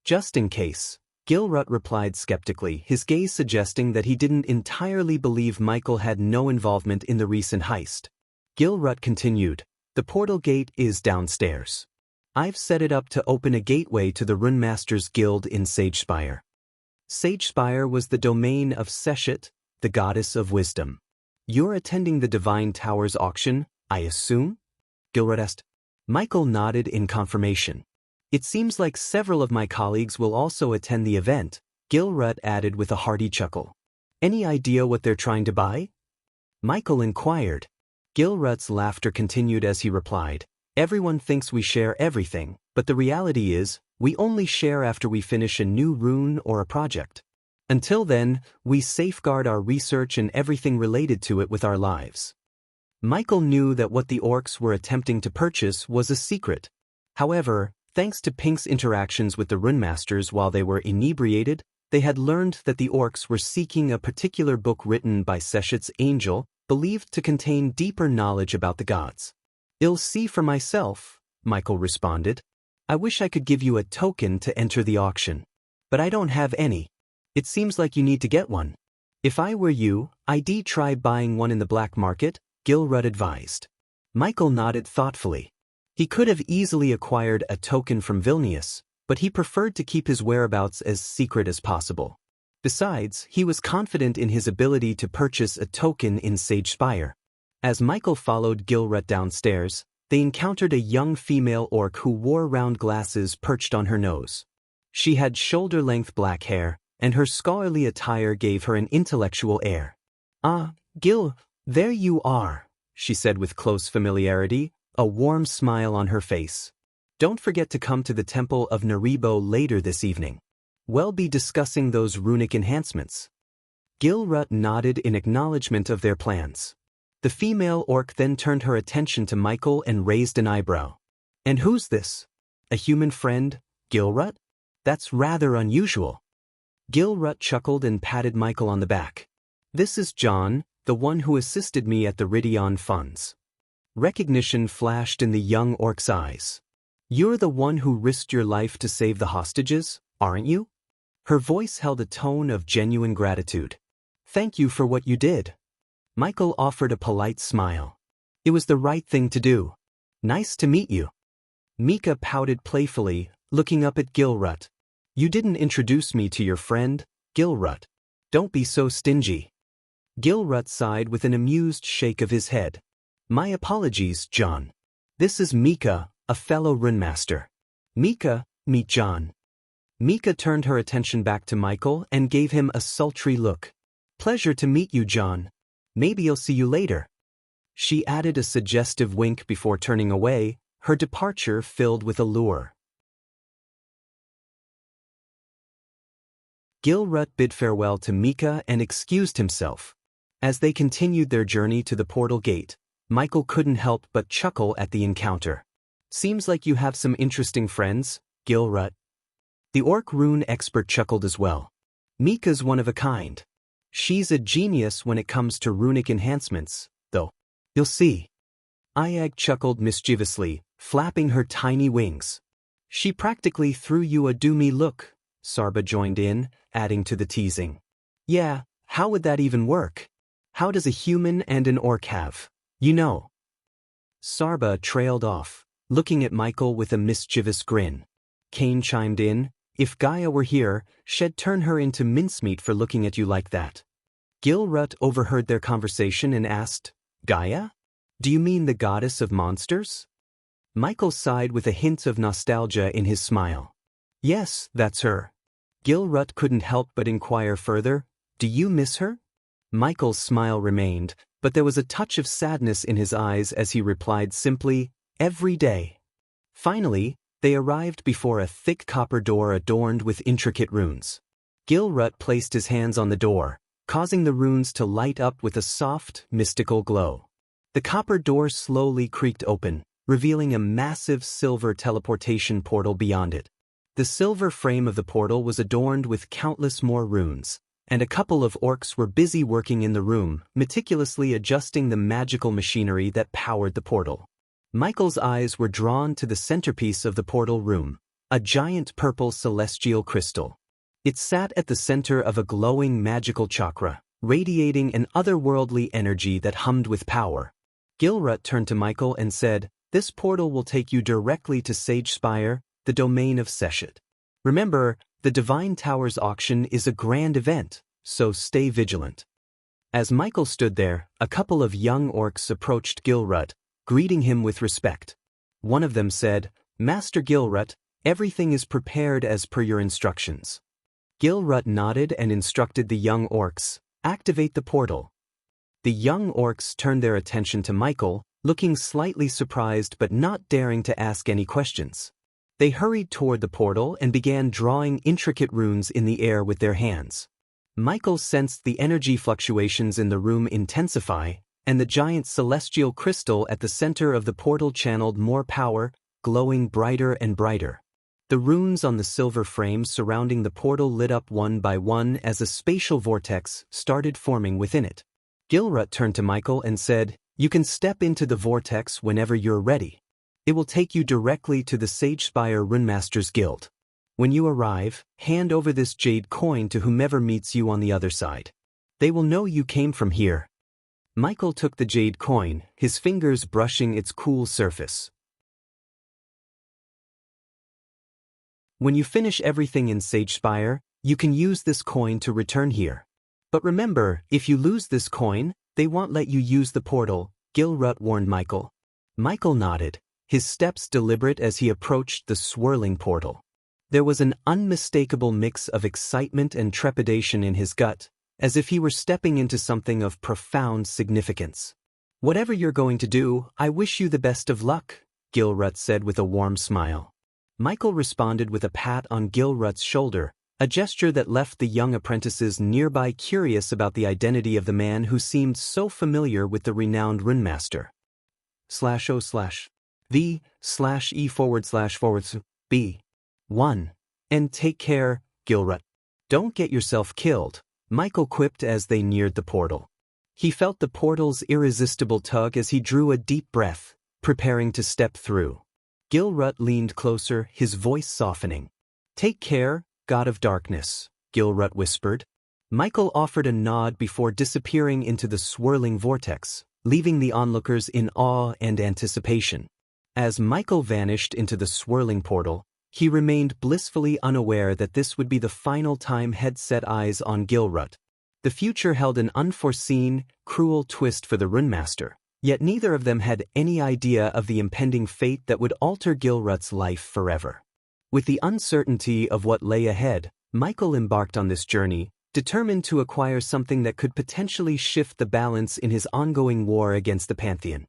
"Just in case," Gilrut replied skeptically, his gaze suggesting that he didn't entirely believe Michael had no involvement in the recent heist. Gilrut continued, "The portal gate is downstairs. I've set it up to open a gateway to the Runemaster's Guild in Sagespire." Sagespire was the domain of Seshet, the goddess of wisdom. "You're attending the Divine Tower's auction, I assume?" Gilrut asked. Michael nodded in confirmation. "It seems like several of my colleagues will also attend the event," Gilrut added with a hearty chuckle. "Any idea what they're trying to buy?" Michael inquired. Gilrut's laughter continued as he replied, "Everyone thinks we share everything, but the reality is, we only share after we finish a new rune or a project. Until then, we safeguard our research and everything related to it with our lives." Michael knew that what the orcs were attempting to purchase was a secret. However, thanks to Pink's interactions with the Runemasters while they were inebriated, they had learned that the orcs were seeking a particular book written by Seshet's angel, believed to contain deeper knowledge about the gods. "I'll see for myself," Michael responded. "I wish I could give you a token to enter the auction. But I don't have any. It seems like you need to get one." "If I were you, I'd try buying one in the black market," Gilrut advised. Michael nodded thoughtfully. He could have easily acquired a token from Vilnius, but he preferred to keep his whereabouts as secret as possible. Besides, he was confident in his ability to purchase a token in Sagespire. As Michael followed Gilrut downstairs, they encountered a young female orc who wore round glasses perched on her nose. She had shoulder-length black hair, and her scholarly attire gave her an intellectual air. "Ah, Gil, there you are," she said with close familiarity, a warm smile on her face. "Don't forget to come to the Temple of Naribo later this evening. We'll be discussing those runic enhancements. Gilrut nodded in acknowledgement of their plans. The female orc then turned her attention to Michael and raised an eyebrow. And who's this? A human friend, Gilrut? That's rather unusual. Gilrut chuckled and patted Michael on the back. This is John, the one who assisted me at the Ridion funds. Recognition flashed in the young orc's eyes. You're the one who risked your life to save the hostages, aren't you? Her voice held a tone of genuine gratitude. Thank you for what you did. Michael offered a polite smile. It was the right thing to do. Nice to meet you. Mika pouted playfully, looking up at Gilrut. You didn't introduce me to your friend, Gilrut. Don't be so stingy. Gilrut sighed with an amused shake of his head. My apologies, John. This is Mika, a fellow runemaster. Mika, meet John. Mika turned her attention back to Michael and gave him a sultry look. Pleasure to meet you, John. Maybe I'll see you later. She added a suggestive wink before turning away, her departure filled with allure. Gilrut bid farewell to Mika and excused himself. As they continued their journey to the portal gate, Michael couldn't help but chuckle at the encounter. Seems like you have some interesting friends, Gilrut. The orc rune expert chuckled as well. Mika's one of a kind. She's a genius when it comes to runic enhancements, though. You'll see. Ayag chuckled mischievously, flapping her tiny wings. She practically threw you a do-me look, Sarba joined in, adding to the teasing. Yeah, how would that even work? How does a human and an orc have? You know. Sarba trailed off, looking at Michael with a mischievous grin. Kane chimed in, if Gaia were here, she'd turn her into mincemeat for looking at you like that. Gilrut overheard their conversation and asked, Gaia? Do you mean the goddess of monsters? Michael sighed with a hint of nostalgia in his smile. Yes, that's her. Gilrut couldn't help but inquire further, do you miss her? Michael's smile remained, but there was a touch of sadness in his eyes as he replied simply, every day. Finally, they arrived before a thick copper door adorned with intricate runes. Gilrut placed his hands on the door, causing the runes to light up with a soft, mystical glow. The copper door slowly creaked open, revealing a massive silver teleportation portal beyond it. The silver frame of the portal was adorned with countless more runes, and a couple of orcs were busy working in the room, meticulously adjusting the magical machinery that powered the portal. Michael's eyes were drawn to the centerpiece of the portal room, a giant purple celestial crystal. It sat at the center of a glowing magical chakra, radiating an otherworldly energy that hummed with power. Gilrut turned to Michael and said, This portal will take you directly to Sage Spire, the domain of Seshet. Remember, the Divine Towers auction is a grand event, so stay vigilant. As Michael stood there, a couple of young orcs approached Gilrut, greeting him with respect. One of them said, Master Gilrut, everything is prepared as per your instructions. Gilrut nodded and instructed the young orcs, activate the portal. The young orcs turned their attention to Michael, looking slightly surprised but not daring to ask any questions. They hurried toward the portal and began drawing intricate runes in the air with their hands. Michael sensed the energy fluctuations in the room intensify, and the giant celestial crystal at the center of the portal channeled more power, glowing brighter and brighter. The runes on the silver frame surrounding the portal lit up one by one as a spatial vortex started forming within it. Gilrut turned to Michael and said, You can step into the vortex whenever you're ready. It will take you directly to the Sagespire Runemaster's Guild. When you arrive, hand over this jade coin to whomever meets you on the other side. They will know you came from here. Michael took the jade coin, his fingers brushing its cool surface. When you finish everything in Sagespire, you can use this coin to return here. But remember, if you lose this coin, they won't let you use the portal, Gilrut warned Michael. Michael nodded, his steps deliberate as he approached the swirling portal. There was an unmistakable mix of excitement and trepidation in his gut, as if he were stepping into something of profound significance. Whatever you're going to do, I wish you the best of luck, Gilrut said with a warm smile. Michael responded with a pat on Gilrut's shoulder, a gesture that left the young apprentices nearby curious about the identity of the man who seemed so familiar with the renowned runemaster. /o/v/e//b 1. And take care, Gilrut. Don't get yourself killed, Michael quipped as they neared the portal. He felt the portal's irresistible tug as he drew a deep breath, preparing to step through. Gilrut leaned closer, his voice softening. Take care, God of Darkness, Gilrut whispered. Michael offered a nod before disappearing into the swirling vortex, leaving the onlookers in awe and anticipation. As Michael vanished into the swirling portal, he remained blissfully unaware that this would be the final time he'd set eyes on Gilrut. The future held an unforeseen, cruel twist for the runemaster, yet neither of them had any idea of the impending fate that would alter Gilrut's life forever. With the uncertainty of what lay ahead, Michael embarked on this journey, determined to acquire something that could potentially shift the balance in his ongoing war against the Pantheon.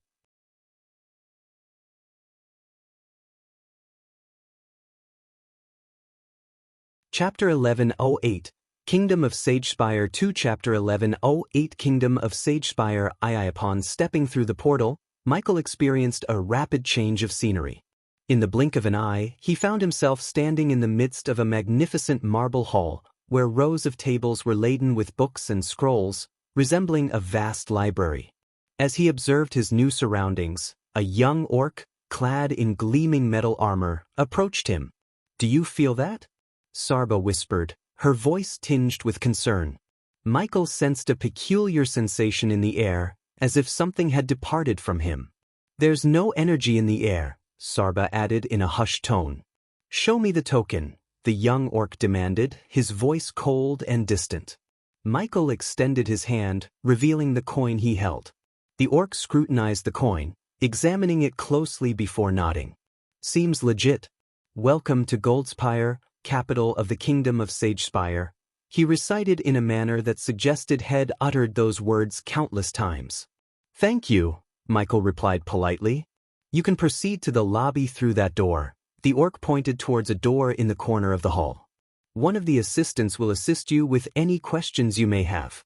Chapter 1108, Kingdom of Sagespire 2. Chapter 1108, Kingdom of Sagespire II. Upon stepping through the portal, Michael experienced a rapid change of scenery. In the blink of an eye, he found himself standing in the midst of a magnificent marble hall, where rows of tables were laden with books and scrolls, resembling a vast library. As he observed his new surroundings, a young orc, clad in gleaming metal armor, approached him. "Do you feel that?" Sarba whispered, her voice tinged with concern. Michael sensed a peculiar sensation in the air, as if something had departed from him. "There's no energy in the air," Sarba added in a hushed tone. "Show me the token," the young orc demanded, his voice cold and distant. Michael extended his hand, revealing the coin he held. The orc scrutinized the coin, examining it closely before nodding. "Seems legit. Welcome to Goldspire, capital of the Kingdom of Sagespire," he recited in a manner that suggested he'd uttered those words countless times. "Thank you," Michael replied politely. "You can proceed to the lobby through that door." The orc pointed towards a door in the corner of the hall. "One of the assistants will assist you with any questions you may have."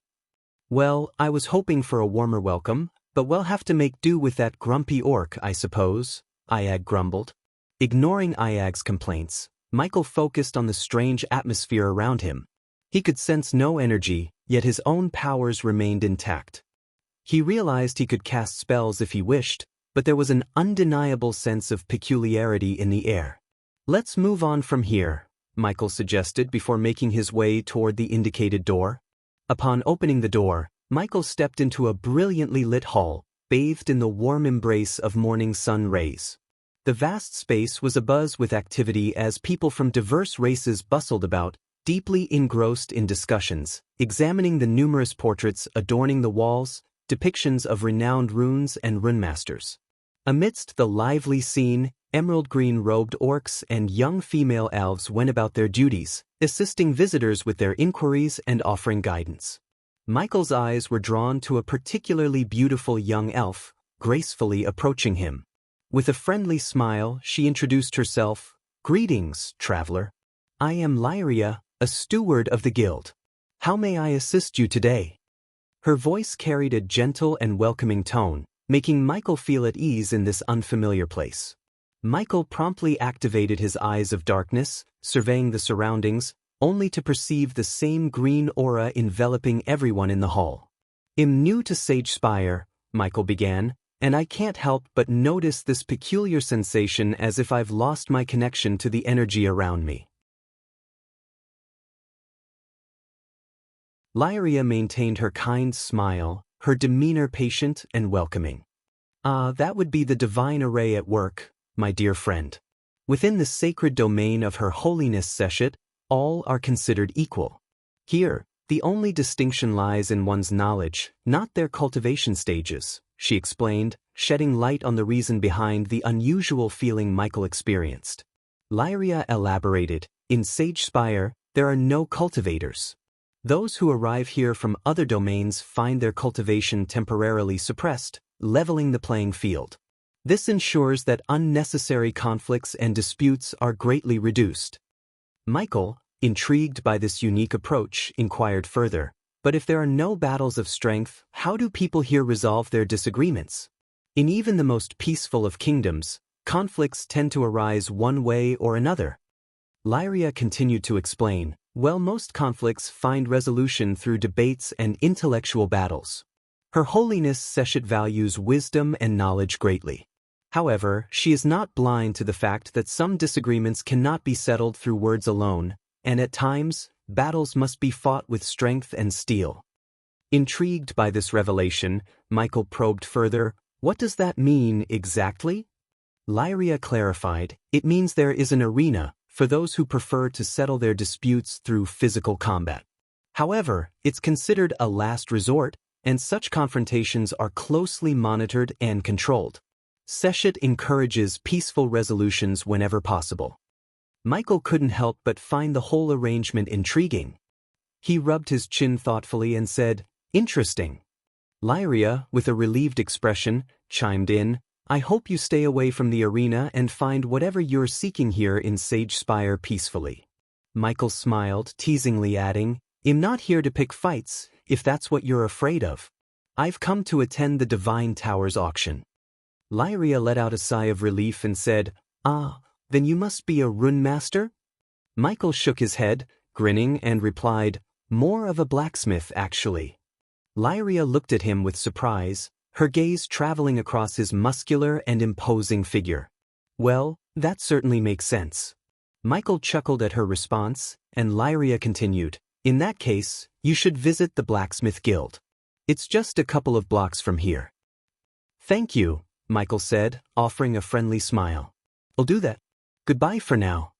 "Well, I was hoping for a warmer welcome, but we'll have to make do with that grumpy orc, I suppose," Iag grumbled. Ignoring Iag's complaints, Michael focused on the strange atmosphere around him. He could sense no energy, yet his own powers remained intact. He realized he could cast spells if he wished, but there was an undeniable sense of peculiarity in the air. "Let's move on from here," Michael suggested before making his way toward the indicated door. Upon opening the door, Michael stepped into a brilliantly lit hall, bathed in the warm embrace of morning sun rays. The vast space was abuzz with activity as people from diverse races bustled about, deeply engrossed in discussions, examining the numerous portraits adorning the walls, depictions of renowned runes and runemasters. Amidst the lively scene, emerald-green-robed orcs and young female elves went about their duties, assisting visitors with their inquiries and offering guidance. Michael's eyes were drawn to a particularly beautiful young elf, gracefully approaching him. With a friendly smile, she introduced herself. "Greetings, traveler. I am Lyria, a steward of the guild. How may I assist you today?" Her voice carried a gentle and welcoming tone, making Michael feel at ease in this unfamiliar place. Michael promptly activated his eyes of darkness, surveying the surroundings, only to perceive the same green aura enveloping everyone in the hall. "I'm new to Sagespire," Michael began, "and I can't help but notice this peculiar sensation as if I've lost my connection to the energy around me." Lyria maintained her kind smile, her demeanor patient and welcoming. "Ah, that would be the divine array at work, my dear friend. Within the sacred domain of Her Holiness Seshet, all are considered equal. Here, the only distinction lies in one's knowledge, not their cultivation stages," she explained, shedding light on the reason behind the unusual feeling Michael experienced. Lyria elaborated, "In Sagespire, there are no cultivators. Those who arrive here from other domains find their cultivation temporarily suppressed, leveling the playing field. This ensures that unnecessary conflicts and disputes are greatly reduced." Michael, Intrigued by this unique approach, inquired further, but if there are no battles of strength, how do people here resolve their disagreements? In even the most peaceful of kingdoms, conflicts tend to arise one way or another. Lyria continued to explain, well, most conflicts find resolution through debates and intellectual battles. Her Holiness Seshet values wisdom and knowledge greatly. However, she is not blind to the fact that some disagreements cannot be settled through words alone, and at times, battles must be fought with strength and steel. Intrigued by this revelation, Michael probed further, what does that mean exactly? Lyria clarified, it means there is an arena for those who prefer to settle their disputes through physical combat. However, it's considered a last resort, and such confrontations are closely monitored and controlled. Seshet encourages peaceful resolutions whenever possible. Michael couldn't help but find the whole arrangement intriguing. He rubbed his chin thoughtfully and said, interesting. Lyria, with a relieved expression, chimed in, I hope you stay away from the arena and find whatever you're seeking here in Sage Spire peacefully. Michael smiled, teasingly adding, I'm not here to pick fights, if that's what you're afraid of. I've come to attend the Divine Tower's auction. Lyria let out a sigh of relief and said, ah, then you must be a rune master? Michael shook his head, grinning, and replied, more of a blacksmith, actually. Lyria looked at him with surprise, her gaze traveling across his muscular and imposing figure. Well, that certainly makes sense. Michael chuckled at her response, and Lyria continued, in that case, you should visit the Blacksmith Guild. It's just a couple of blocks from here. Thank you, Michael said, offering a friendly smile. I'll do that. Goodbye for now.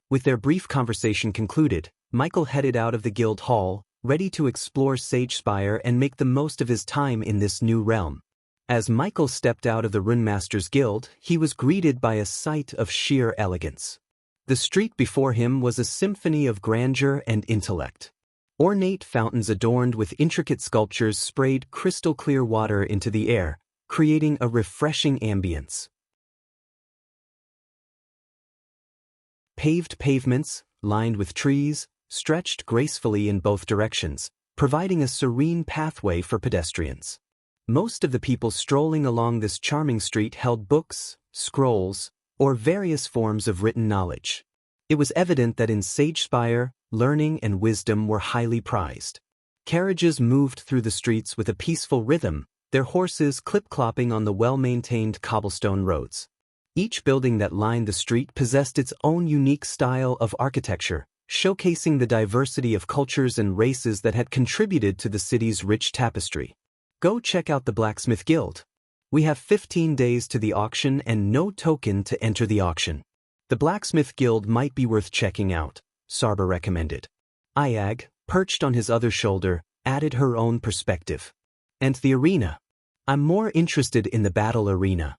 With their brief conversation concluded, Michael headed out of the guild hall, ready to explore Sage Spire and make the most of his time in this new realm. As Michael stepped out of the Runemaster's Guild, he was greeted by a sight of sheer elegance. The street before him was a symphony of grandeur and intellect. Ornate fountains adorned with intricate sculptures sprayed crystal-clear water into the air, creating a refreshing ambience. Paved pavements, lined with trees, stretched gracefully in both directions, providing a serene pathway for pedestrians. Most of the people strolling along this charming street held books, scrolls, or various forms of written knowledge. It was evident that in Sage Spire, learning and wisdom were highly prized. Carriages moved through the streets with a peaceful rhythm, their horses clip-clopping on the well-maintained cobblestone roads. Each building that lined the street possessed its own unique style of architecture, showcasing the diversity of cultures and races that had contributed to the city's rich tapestry. Go check out the Blacksmith Guild. We have 15 days to the auction and no token to enter the auction. The Blacksmith Guild might be worth checking out, Sarba recommended. Ayag, perched on his other shoulder, added her own perspective. And the arena. I'm more interested in the battle arena.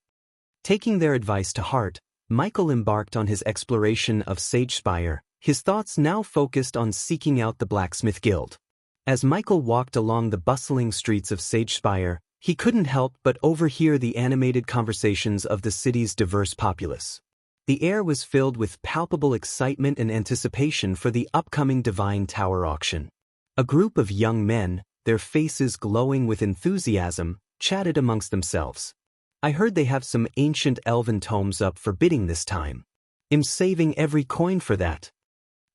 Taking their advice to heart, Michael embarked on his exploration of Sage Spire, his thoughts now focused on seeking out the Blacksmith Guild. As Michael walked along the bustling streets of Sage Spire, he couldn't help but overhear the animated conversations of the city's diverse populace. The air was filled with palpable excitement and anticipation for the upcoming Divine Tower auction. A group of young men, their faces glowing with enthusiasm, chatted amongst themselves. I heard they have some ancient elven tomes up for bidding this time. I'm saving every coin for that.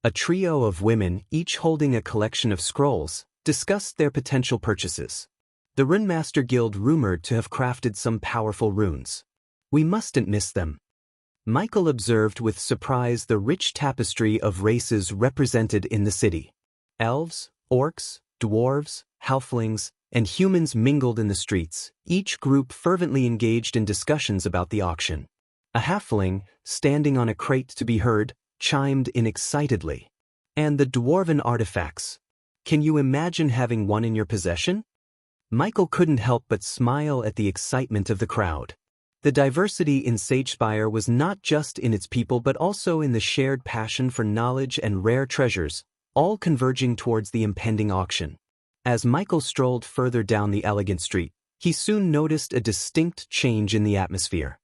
A trio of women, each holding a collection of scrolls, discussed their potential purchases. The Runemaster Guild rumored to have crafted some powerful runes. We mustn't miss them. Michael observed with surprise the rich tapestry of races represented in the city. Elves, orcs, dwarves, halflings, and humans mingled in the streets, each group fervently engaged in discussions about the auction. A halfling, standing on a crate to be heard, chimed in excitedly. And the dwarven artifacts. Can you imagine having one in your possession? Michael couldn't help but smile at the excitement of the crowd. The diversity in Sage Spire was not just in its people but also in the shared passion for knowledge and rare treasures, all converging towards the impending auction. As Michael strolled further down the elegant street, he soon noticed a distinct change in the atmosphere.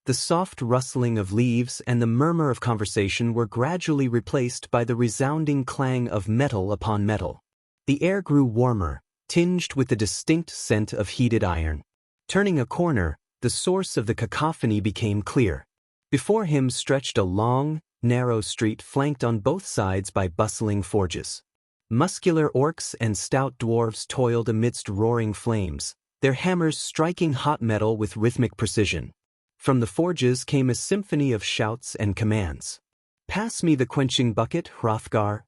The soft rustling of leaves and the murmur of conversation were gradually replaced by the resounding clang of metal upon metal. The air grew warmer, tinged with the distinct scent of heated iron. Turning a corner, the source of the cacophony became clear. Before him stretched a long, narrow street flanked on both sides by bustling forges. Muscular orcs and stout dwarves toiled amidst roaring flames, their hammers striking hot metal with rhythmic precision. From the forges came a symphony of shouts and commands. "Pass me the quenching bucket, Hrothgar."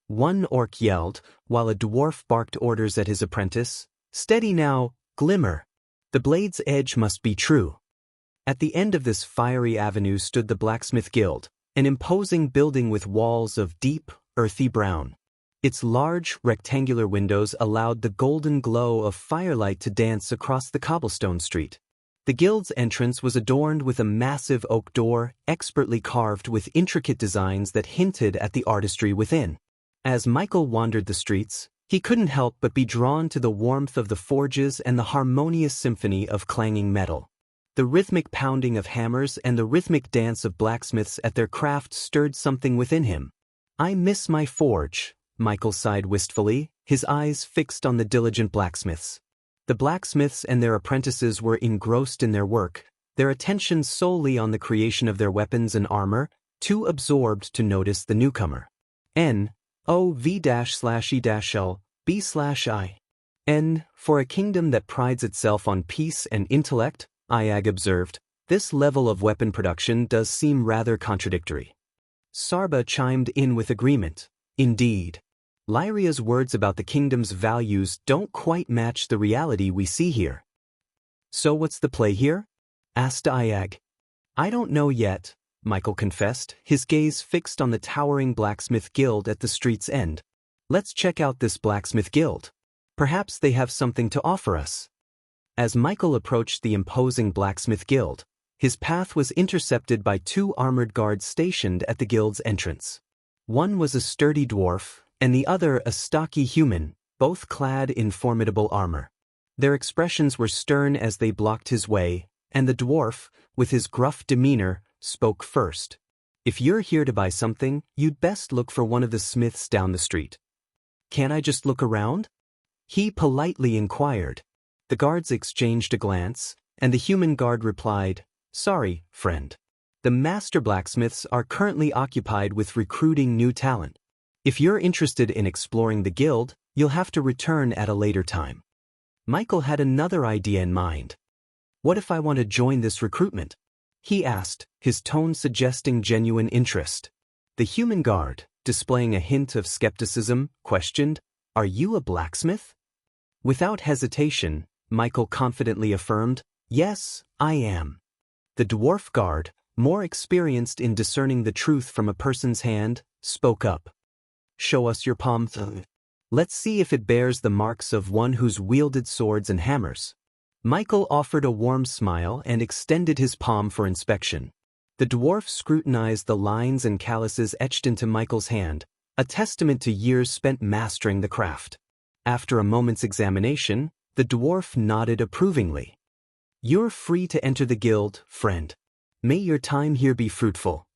One orc yelled, while a dwarf barked orders at his apprentice. "Steady now, Glimmer. The blade's edge must be true." At the end of this fiery avenue stood the Blacksmith Guild, an imposing building with walls of deep, earthy brown. Its large, rectangular windows allowed the golden glow of firelight to dance across the cobblestone street. The guild's entrance was adorned with a massive oak door, expertly carved with intricate designs that hinted at the artistry within. As Michael wandered the streets, he couldn't help but be drawn to the warmth of the forges and the harmonious symphony of clanging metal. The rhythmic pounding of hammers and the rhythmic dance of blacksmiths at their craft stirred something within him. "I miss my forge," Michael sighed wistfully, his eyes fixed on the diligent blacksmiths. The blacksmiths and their apprentices were engrossed in their work, their attention solely on the creation of their weapons and armor, too absorbed to notice the newcomer. N-O-V-/E-L B/I. N, for a kingdom that prides itself on peace and intellect, Iag observed, this level of weapon production does seem rather contradictory. Sarba chimed in with agreement. Indeed. Lyria's words about the kingdom's values don't quite match the reality we see here. "So what's the play here?" asked Iag. "I don't know yet," Michael confessed, his gaze fixed on the towering blacksmith guild at the street's end. "Let's check out this blacksmith guild. Perhaps they have something to offer us." As Michael approached the imposing blacksmith guild, his path was intercepted by two armored guards stationed at the guild's entrance. One was a sturdy dwarf, and the other a stocky human, both clad in formidable armor. Their expressions were stern as they blocked his way, and the dwarf, with his gruff demeanor, spoke first. "If you're here to buy something, you'd best look for one of the smiths down the street." "Can't I just look around?" he politely inquired. The guards exchanged a glance, and the human guard replied, "Sorry, friend. The master blacksmiths are currently occupied with recruiting new talent. If you're interested in exploring the guild, you'll have to return at a later time." Michael had another idea in mind. "What if I want to join this recruitment?" he asked, his tone suggesting genuine interest. The human guard, displaying a hint of skepticism, questioned, "Are you a blacksmith?" Without hesitation, Michael confidently affirmed, "Yes, I am." The dwarf guard, more experienced in discerning the truth from a person's hand, spoke up. "Show us your palm. Let's see if it bears the marks of one who's wielded swords and hammers." Michael offered a warm smile and extended his palm for inspection. The dwarf scrutinized the lines and calluses etched into Michael's hand, a testament to years spent mastering the craft. After a moment's examination, the dwarf nodded approvingly. "You're free to enter the guild, friend. May your time here be fruitful."